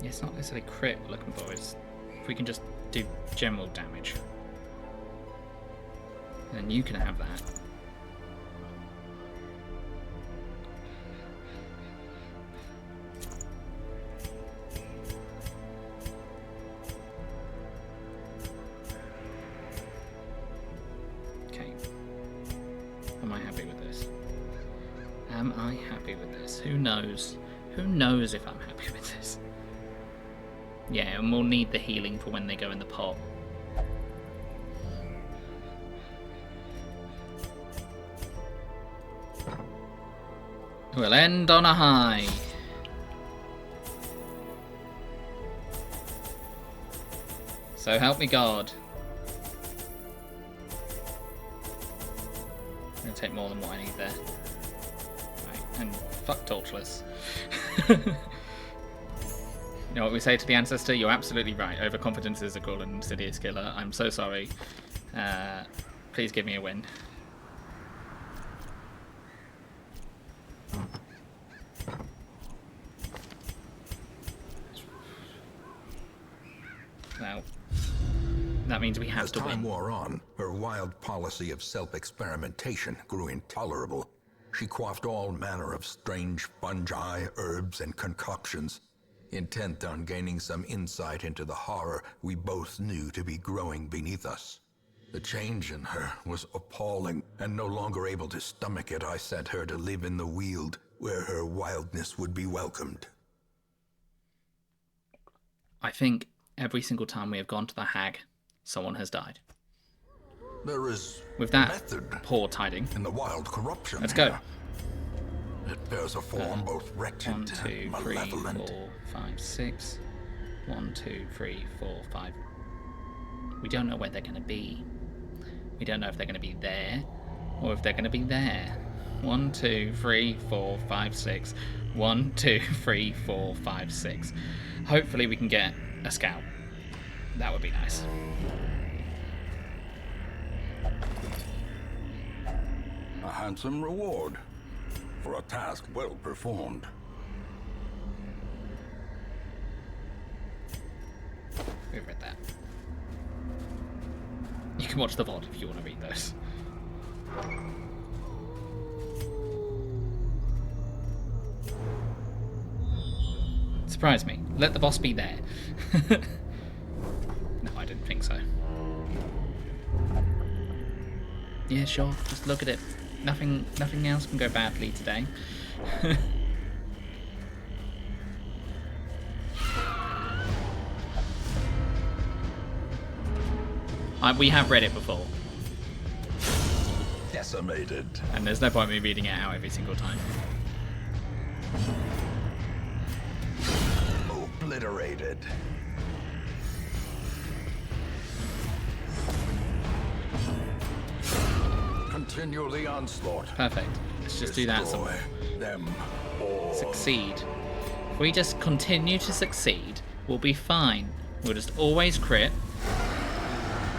Yeah, it's not necessarily crit we're looking for, it's if we can just do general damage. And then you can have that. Okay. Am I happy with this? Am I happy with this? Who knows? Who knows if I'm happy with this? Yeah, and we'll need the healing for when they go in the pot. We'll end on a high. So help me God. I'm gonna take more than what I need there. Right, and fuck Torchless. You know what we say to the ancestor? You're absolutely right. Overconfidence is a cruel and insidious killer. I'm so sorry. Please give me a win. Now, that means we have As to time win. wore on, her wild policy of self-experimentation grew intolerable. She quaffed all manner of strange fungi, herbs, and concoctions, intent on gaining some insight into the horror we both knew to be growing beneath us. The change in her was appalling, and no longer able to stomach it, I sent her to live in the Weald, where her wildness would be welcomed. I think every single time we have gone to the hag, someone has died. There is With that method poor tiding, in the wild corruption. let's go. It bears a form both wretched 1, 2, and 3, malevolent. 4, 5, 6. 1, 2, 3, 4, 5. We don't know where they're going to be. We don't know if they're going to be there or if they're going to be there. 1, 2, 3, 4, 5, 6. 1, 2, 3, 4, 5, 6. Hopefully we can get a scout. That would be nice. A handsome reward for a task well performed. We've read that. You can watch the VOD if you want to read those. Surprise me. Let the boss be there. No, I didn't think so. Yeah, sure. Just look at it. Nothing else can go badly today. We have read it before, Decimated. and there's no point in me reading it out every single time. Obliterated. Continue the onslaught. Perfect. Let's just do that some more. Destroy them all. Succeed. If we just continue to succeed, we'll be fine. We'll just always crit,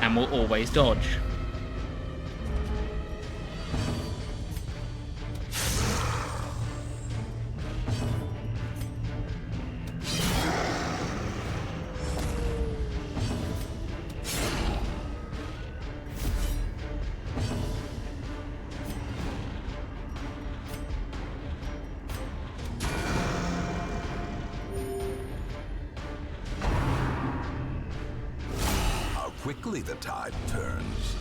and we'll always dodge. How quickly the tide turns.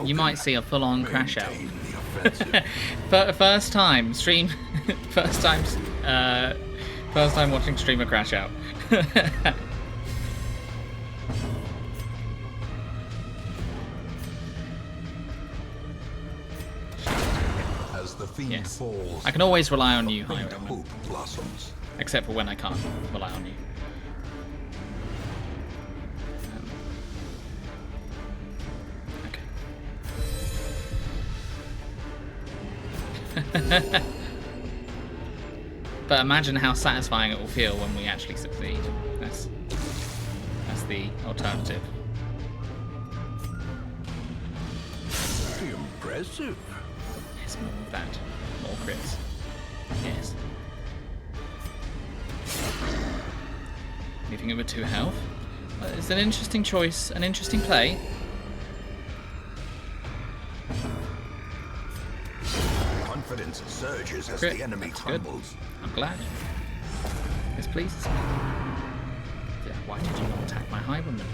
You might see a full-on crash out. Maintain the offensive. First time stream, first time watching streamer crash out. As the fiend Yes. falls, I can always rely on you, faint Hiram, hope blossoms. except for when I can't rely on you. Okay. But imagine how satisfying it will feel when we actually succeed. That's the alternative. Impressive. Yes, more of that. More crits. Yes. Leaving it with 2 health. It's an interesting choice, an interesting play. Confidence surges as Crit. the enemy That's good. crumbles. I'm glad. This pleases me. Yeah, why did you not attack my highwayman?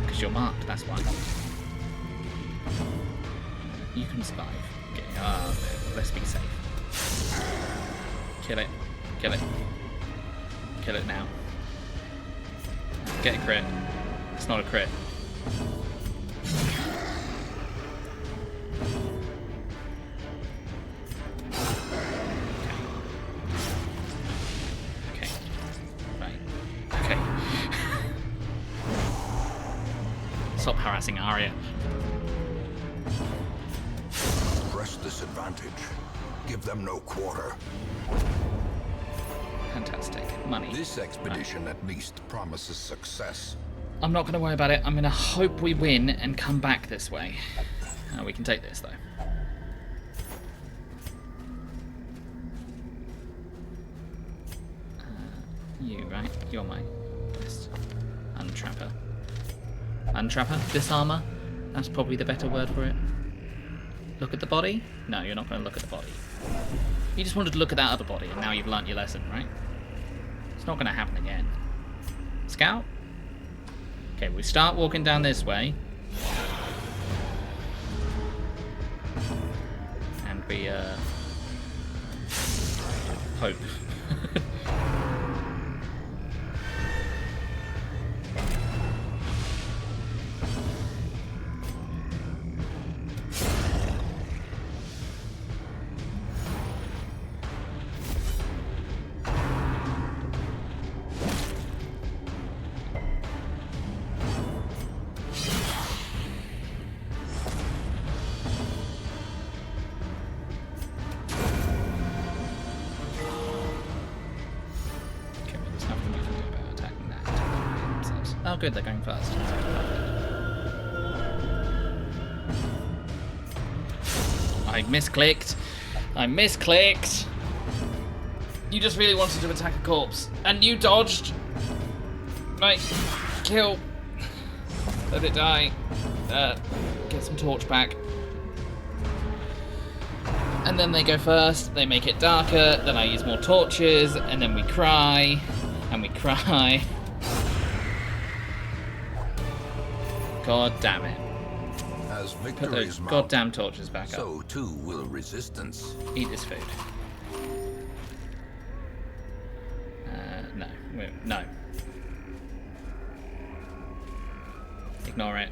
Because you're marked, that's why. You can survive. Okay, let's be safe. Kill it. Kill it. Kill it now. Get a crit. It's not a crit. Okay. Right. Okay. Stop harassing Arya. Press this advantage. Give them no quarter. Fantastic. Money. This expedition at least promises success. I'm not going to worry about it. I'm going to hope we win and come back this way. We can take this, though. You, right? You're my best. Untrapper. Untrapper? Disarmer? That's probably the better word for it. Look at the body? No, you're not going to look at the body. You just wanted to look at that other body, and now you've learnt your lesson, right? It's not going to happen again. Scout? Okay, we start walking down this way. And we, hope. Oh good, they're going first. I misclicked. I misclicked. You just really wanted to attack a corpse. And you dodged. Right. Kill. Let it die. Get some torch back. And then they go first. They make it darker. Then I use more torches. And then we cry. And we cry. God damn it. As Put victories those mount, goddamn torches back up. so too will resistance. Eat this food. No. No. Ignore it.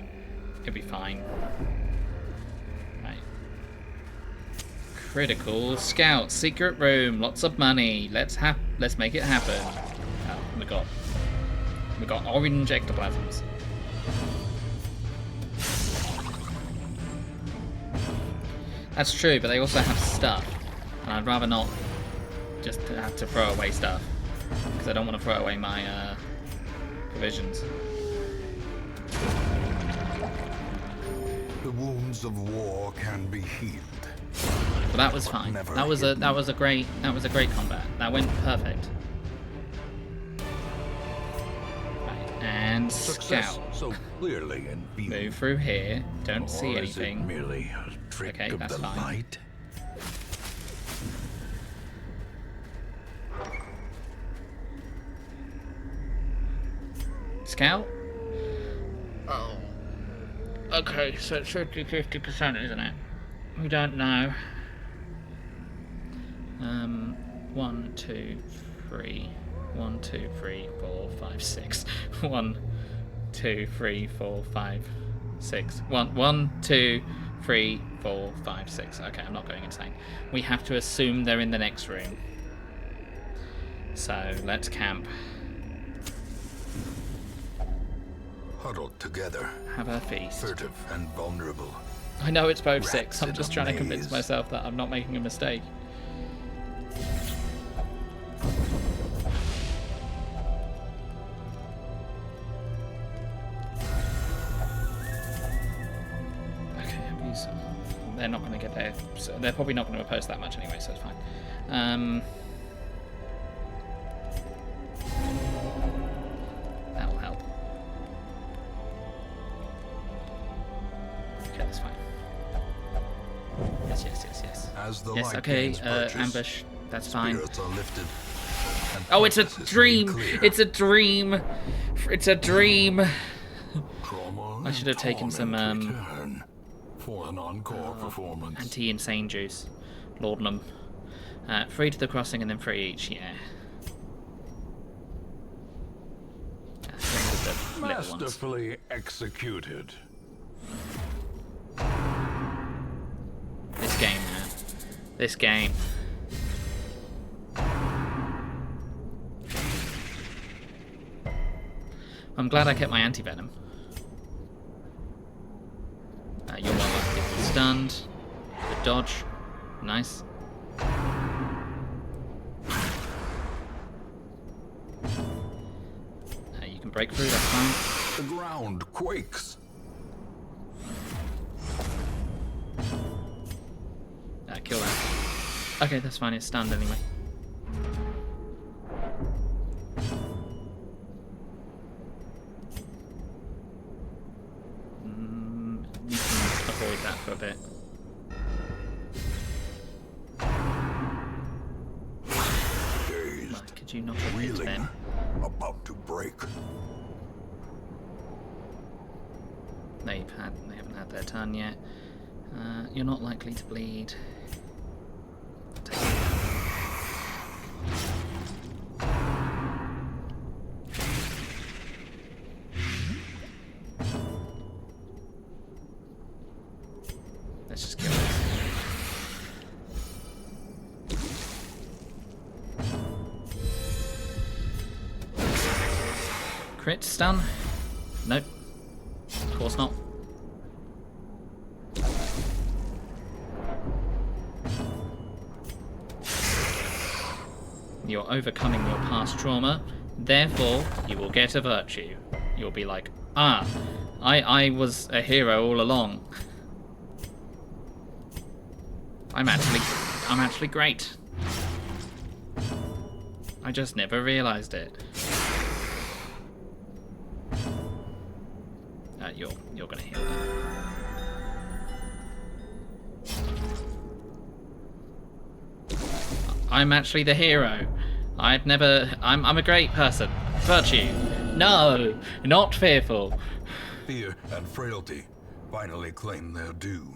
It'll be fine. Right. Critical scout. Secret room. Lots of money. Let's make it happen. Oh, we got orange ectoplasms. That's true, but they also have stuff. And I'd rather not just have to throw away stuff. Because I don't want to throw away my provisions. The wounds of war can be healed. But that was fine. Never That was a great combat. That went perfect. Right, and Success scout. so clearly in view. Move through here. Don't Or see is it anything. merely a trick Okay, of that's the fine. light? Scout? Okay, so it should be 50%, isn't it? We don't know. 1, 2, 3. 1, 2, 3, 4, 5, 6. 1, 2, 3, 4, 5, 6. 1, 2, 3, 4, 5, 6. Okay, I'm not going insane. We have to assume they're in the next room. So let's camp. Huddled together, Have a feast. furtive and vulnerable. I know it's both 6. Rats I'm in just a trying to convince maze. myself that I'm not making a mistake. Okay, have you some? They're not going to get there. So they're probably not going to post that much anyway, so it's fine. That will help. Okay, that's fine. Yes, yes, yes, yes. As the Yes, light okay, gains purchase, ambush. That's fine. spirits are lifted. and Oh, it's a purpose is made dream! clear. It's a dream! It's a dream! Trauma I should have taken some, torment return for an encore performance. Anti-insane juice. Laudanum. 3 to the crossing and then 3 each, yeah. Same with the little ones. Masterfully executed. This game, man. This game. I'm glad I kept my anti-venom. You're more likely to be stunned. Good dodge. Nice. You can break through, that's fine. The ground quakes. Kill that. Okay, that's fine, it's stunned anyway. You can avoid that for a bit. Dazed, Right, could you not have hit reeling, them? about to break. They haven't had their turn yet. You're not likely to bleed. Take it. Let's just kill it. Crit stun? Nope. Of course not. You're overcoming your past trauma, therefore you will get a virtue. You'll be like, ah, I was a hero all along. I'm actually great. I just never realized it. You're gonna heal them. I'm actually the hero. I'm a great person. Virtue. No, not fearful. Fear and frailty finally claim their due.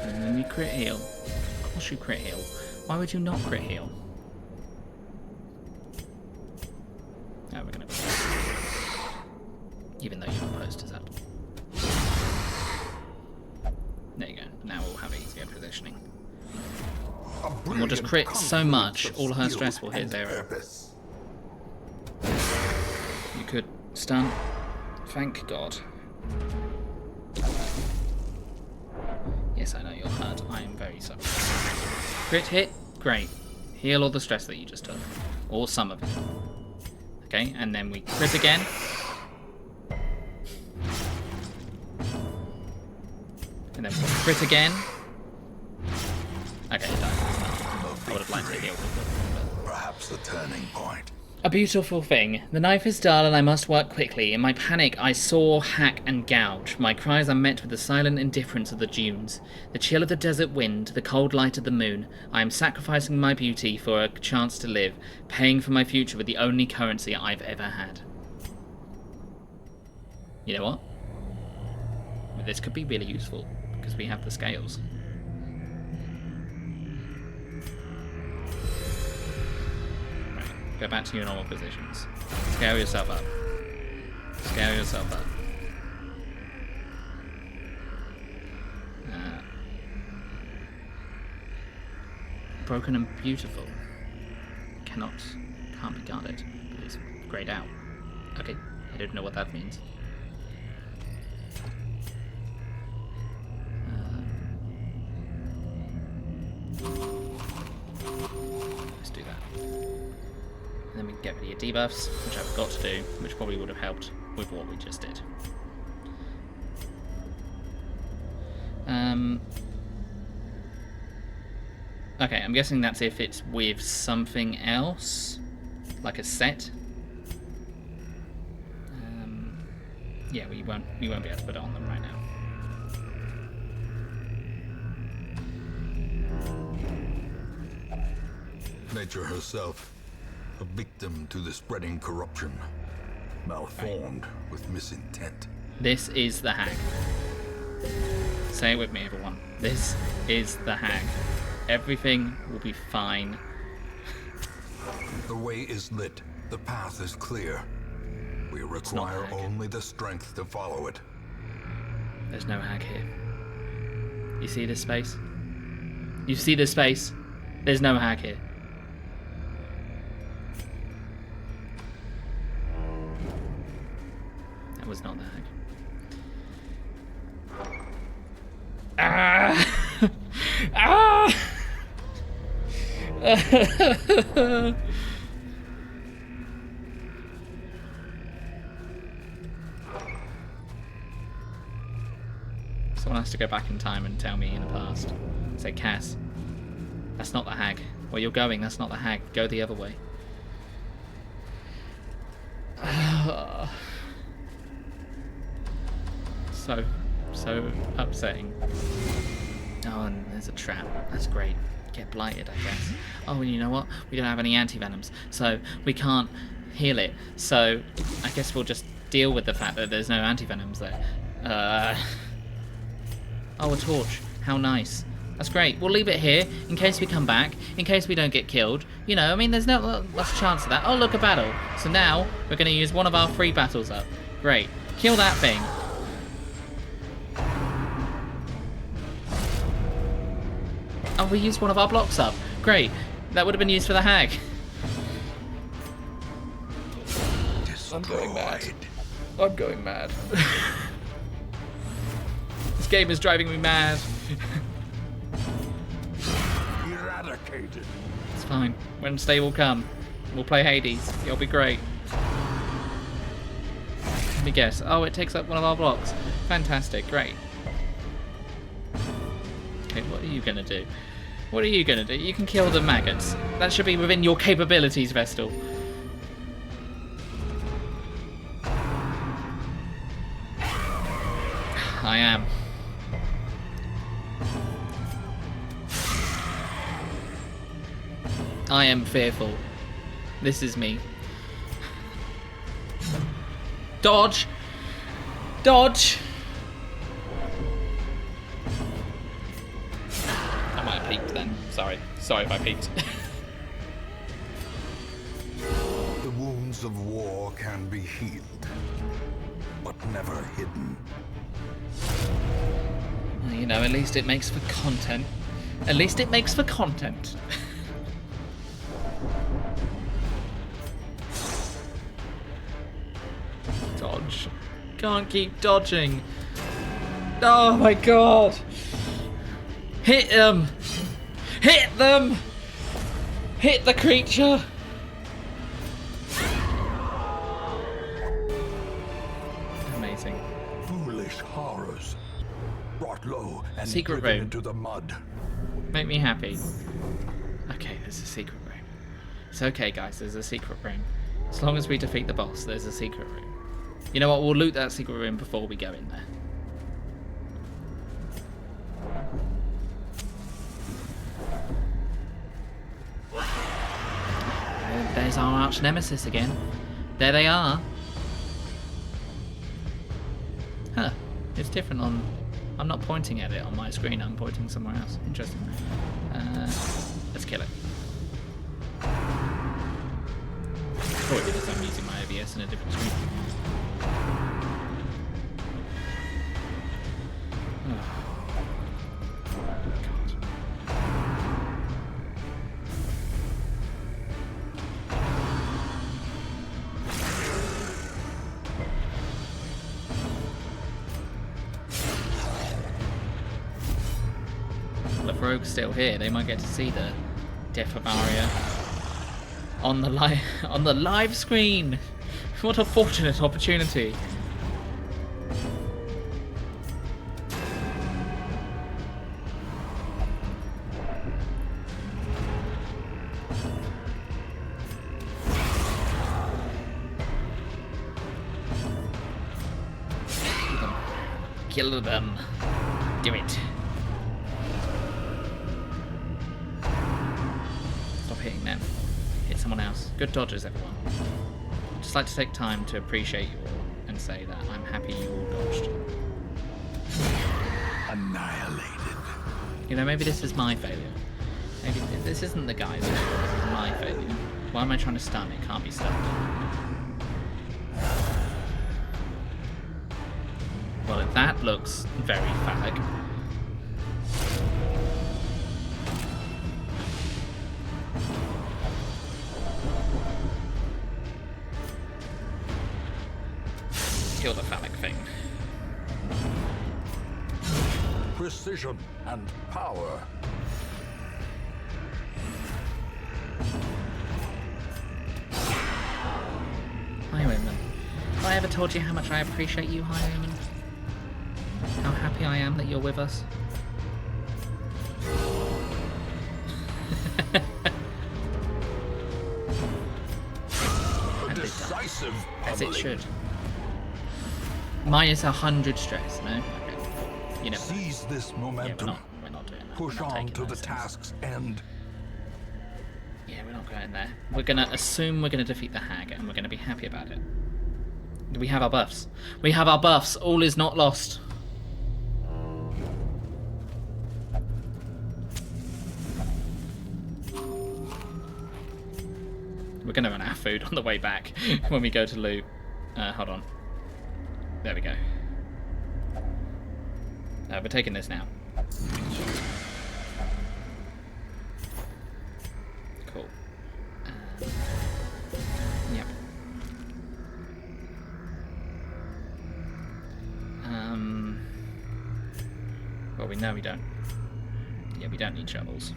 And then you crit heal. Of course you crit heal. Why would you not crit heal? Oh, we're gonna go. Even though you've opposed to that. There you go. Now we'll have easier positioning. And we'll just crit so much, all her stress will hit 0. You could stun. Thank God. Yes, I know you're hurt. I am very sorry. Crit hit. Great. Heal all the stress that you just took. Or some of it. Okay, and then we crit again. And then we'll crit again. Okay, it died. I would have liked to heal. Perhaps the turning point. A beautiful thing. The knife is dull and I must work quickly. In my panic, I saw, hack, and gouge. My cries are met with the silent indifference of the dunes, the chill of the desert wind, the cold light of the moon. I am sacrificing my beauty for a chance to live, paying for my future with the only currency I've ever had. You know what? This could be really useful, because we have the scales. Go back to your normal positions. Scale yourself up. Scale yourself up. Broken and beautiful. Can't be guarded. But it's grayed out. Okay, I don't know what that means. Let's do that. And then we can get rid of your debuffs, which I've got to do, which probably would have helped with what we just did. Okay, I'm guessing that's if it's with something else, like a set. Yeah, we won't be able to put it on them right now. Nature herself, a victim to the spreading corruption, malformed with misintent. This is the hag. Say it with me, everyone. This is the hag. Everything will be fine. The way is lit. The path is clear. We require only the strength to follow it. There's no hag here. You see this space? You see this space? There's no hag here. That was not the hag. Ah! Ah! Someone has to go back in time and tell me in the past. Say, Cass, that's not the hag. Where you're going, that's not the hag. Go the other way. So upsetting. Oh, and there's a trap. That's great. Get blighted, I guess. Oh, and you know what? We don't have any anti-venoms, so we can't heal it. So I guess we'll just deal with the fact that there's no anti-venoms there. Oh, a torch. How nice. That's great. We'll leave it here in case we come back, in case we don't get killed. You know, I mean, there's no much chance of that. Oh, look, a battle. So now we're going to use one of our 3 battles up. Great. Kill that thing. Oh, we used one of our blocks up. Great. That would have been used for the hag. I'm going mad. I'm going mad. This game is driving me mad. Eradicated. It's fine. Wednesday will come. We'll play Hades. It'll be great. Let me guess. Oh, it takes up one of our blocks. Fantastic. Great. Okay, what are you going to do? What are you going to do? You can kill the maggots. That should be within your capabilities, Vestal. I am. I am fearful. This is me. Dodge! Dodge! I might have peeked then. Sorry. Sorry if I peeked. The wounds of war can be healed, but never hidden. You know, at least it makes for content. At least it makes for content. Dodge. Can't keep dodging. Oh my god. Hit them. Hit them. Hit the creature. Amazing. Foolish horrors, brought low and Secret driven room. into the mud. Make me happy. Okay, there's a secret room. It's okay, guys. There's a secret room. As long as we defeat the boss, there's a secret room. You know what? We'll loot that secret room before we go in there. There's our arch nemesis again. There they are. Huh. It's different on... I'm not pointing at it on my screen, I'm pointing somewhere else. Interesting. Let's kill it. Oh, because I'm using my OBS in a different screen. Well, if Rogue's still here, they might get to see the death of Arya on the live screen. What a fortunate opportunity. Kill them. Do it. Stop hitting them. Hit someone else. Good dodges, everyone. I'd just like to take time to appreciate you all and say that I'm happy you all dodged. Annihilated. You know, maybe this is my failure. Maybe this isn't the guy's failure. This is my failure. Why am I trying to stun? It can't be stunned. Well, that looks very phallic. Kill the phallic thing. Precision and power. Highwayman. Have I ever told you how much I appreciate you, Highwayman? How happy I am that you're with us. A decisive as it pummeling. should. Minus 100 stress, no? Okay. You know. Seize this Yeah, momentum. we're not doing that. Push We're not on taking to the those things. task's end. Yeah, we're not going there. We're gonna assume we're gonna defeat the hag and we're gonna be happy about it. We have our buffs. We have our buffs. All is not lost. We're gonna run out of food on the way back when we go to loot. Hold on. There we go. We're taking this now. Cool. Yep. Well, we know we don't. Yeah, we don't need shovels.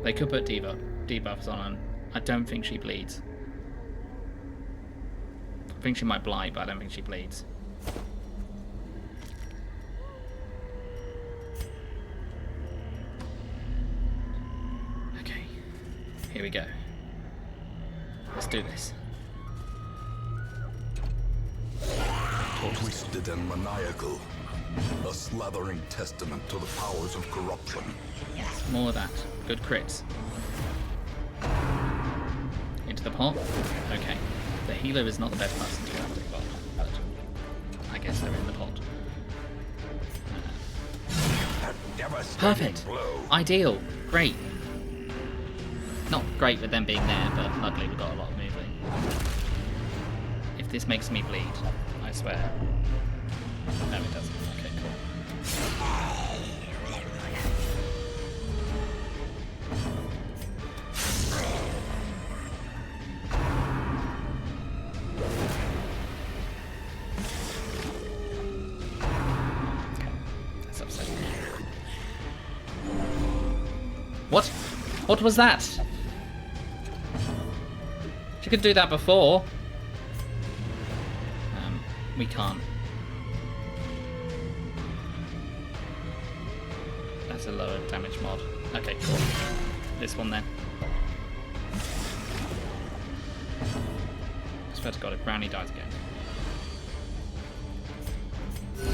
They could put debuffs on. I don't think she bleeds. I think she might blight, but I don't think she bleeds. Okay, here we go. Let's do this. Twisted and maniacal. A slathering testament to the powers of corruption. Yes, more of that. Good crits. Into the pot. Okay. The healer is not the best person to go after the pot, but I guess they're in the pot. That devastating Perfect. blow. Ideal. Great. Not great with them being there, but luckily we've got a lot of movement. If this makes me bleed, I swear. No, it doesn't. Okay, cool. That's upsetting. What? What was that? She could do that before. We can't. That's a lower damage mod. Okay, cool. This one then. I swear to God, if Brownie dies again.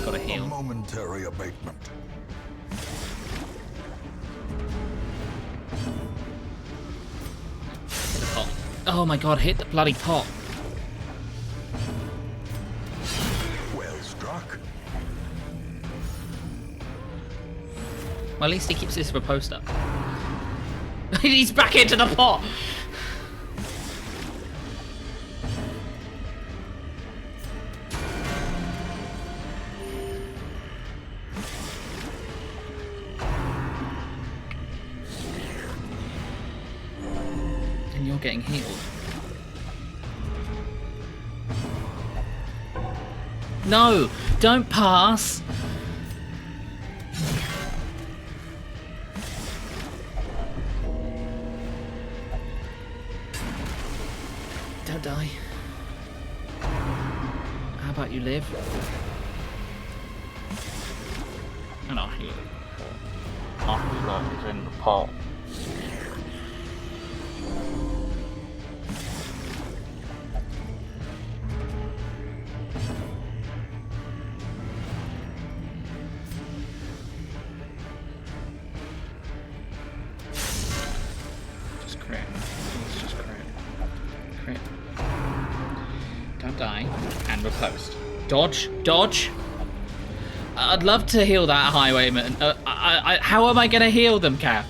Gotta A heal. momentary abatement. Hit the pot. Oh my God, hit the bloody pot. Well struck. Well, at least he keeps his riposte up. He's back into the pot! And you're getting healed. No! Don't pass! Don't die. How about you live? And I'll heal. He's in the pot. Just crit. Let's just crit. Crit. Don't die. And riposte. Dodge. Dodge. I'd love to heal that highwayman. How am I going to heal them, Cap?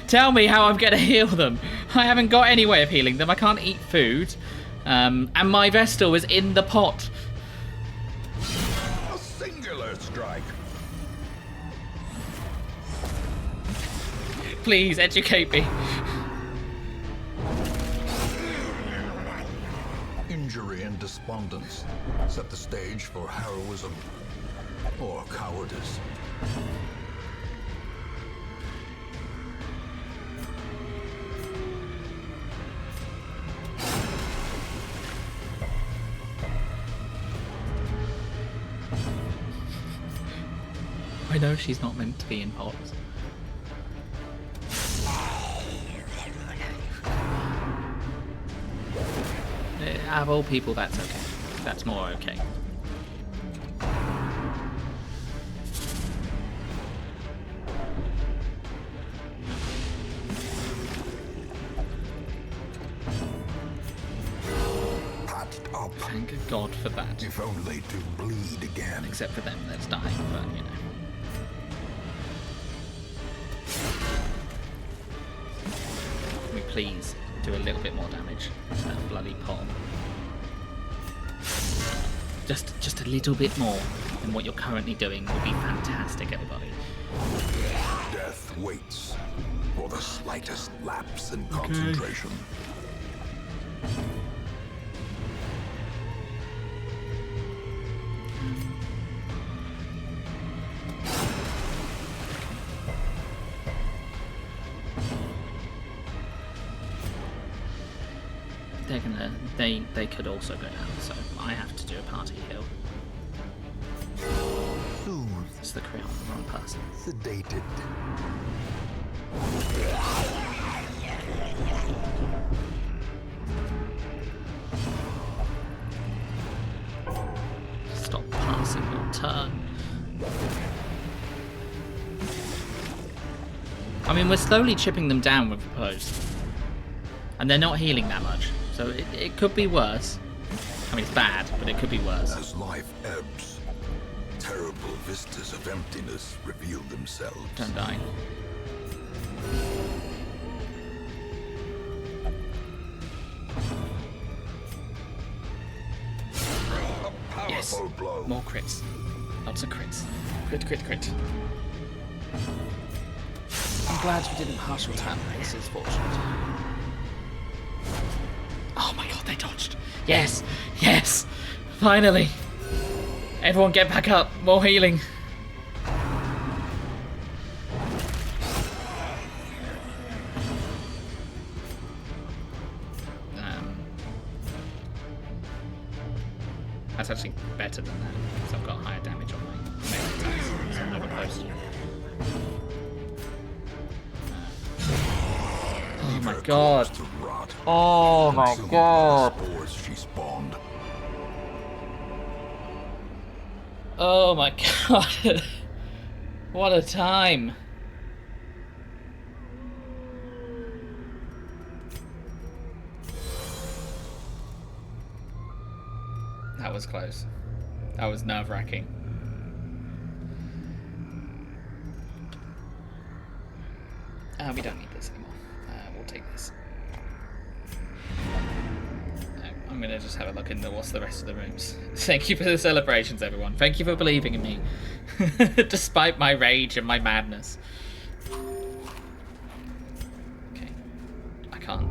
Tell me how I'm going to heal them. I haven't got any way of healing them. I can't eat food. And my Vestal is in the pot. A singular strike. Please, educate me. Injury and despondence set the stage for heroism or cowardice. I know she's not meant to be in pots. Out of all people, that's okay. That's more okay. Patched up. Thank God for that. If only to bleed again. Except for them that's dying, but you know. Can we please do a little bit more damage to that bloody pot? Just a little bit more than what you're currently doing would be fantastic, everybody. Death waits for the slightest lapse in concentration. They're gonna they could also go down, so I have to do a party heal. Soothed, It's the crit on the wrong person. sedated. Stop passing your turn. I mean, we're slowly chipping them down with Proposed. And they're not healing that much. So it could be worse. I mean, it's bad, but it could be worse. As life ebbs, terrible vistas of emptiness reveal themselves. Don't die. A powerful blow. More crits. Lots of crits. Crit, crit, crit. I'm glad you didn't partial tap. This is fortunate. Oh my God, they dodged. Yes, yes, finally. Everyone get back up. More healing. That's actually better than that, because I've got higher damage on my melee attacks, so I'm not opposed to it. my her god. corpse to rot, Oh my consumed by god. the spores she spawned. Oh my god. What a time. That was close. That was nerve-wracking. We don't need this anymore. We'll take this. I'm gonna just have a look into what's the rest of the rooms. Thank you for the celebrations, everyone. Thank you for believing in me. Despite my rage and my madness. Okay. I can't.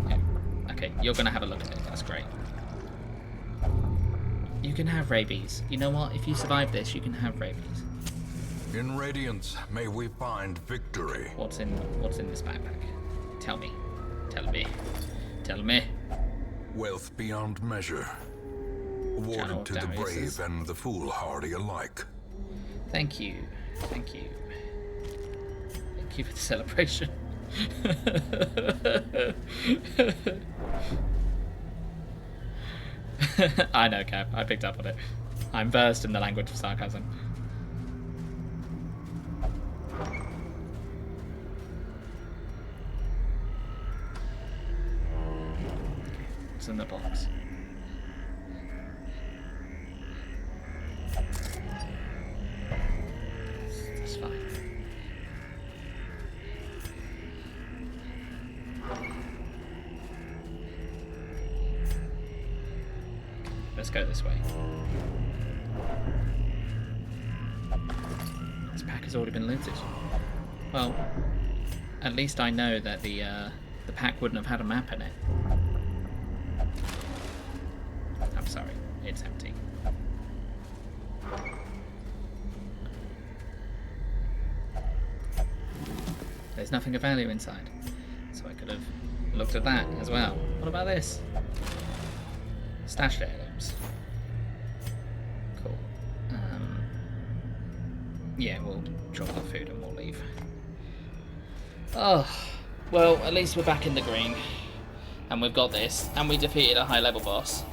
Okay, you're gonna have a look at it. That's great. You can have rabies. You know what? If you survive this, you can have rabies. In Radiance, may we find victory. What's in this backpack? Tell me. Tell me. Tell me. Wealth beyond measure, Channel awarded of to the Darius's. brave and the foolhardy alike. Thank you. Thank you. Thank you for the celebration. I know, Kev. I picked up on it. I'm versed in the language of sarcasm. What's in the box? That's fine. Let's go this way. This pack has already been looted. Well, at least I know that the pack wouldn't have had a map in it. I'm sorry, it's empty. There's nothing of value inside, so I could have looked at that as well. What about this? Stashed heirlooms. Cool. Yeah, we'll drop our food and we'll leave. Oh, well, at least we're back in the green. And we've got this. And we defeated a high-level boss.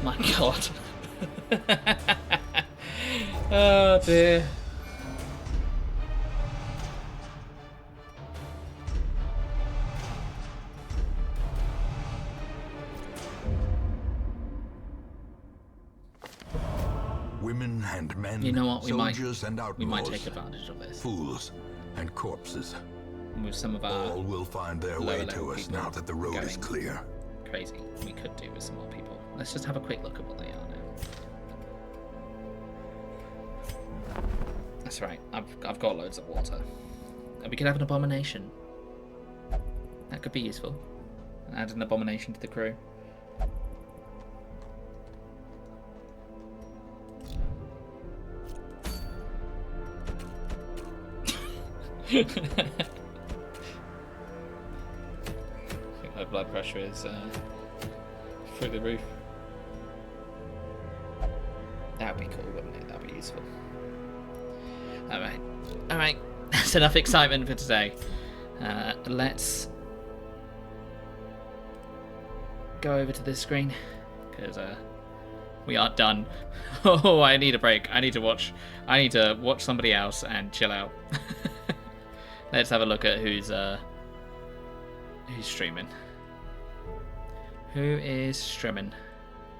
My god. Oh dear. Women and men, You know what? We soldiers and outlaws, might take advantage of this. fools and corpses. With some of our All will find their lower way level to us people now that the road is going clear. crazy. We could do with some more people. Let's just have a quick look at what they are now. That's right. I've got loads of water. And we could have an abomination. That could be useful. Add an abomination to the crew. I think my blood pressure is through the roof. That'd be cool, wouldn't it? That'd be useful. Alright. Alright. That's enough excitement for today. Let's go over to this screen. Because we are done. Oh, I need a break. I need to watch somebody else and chill out. Let's have a look at who's streaming. Who is streaming?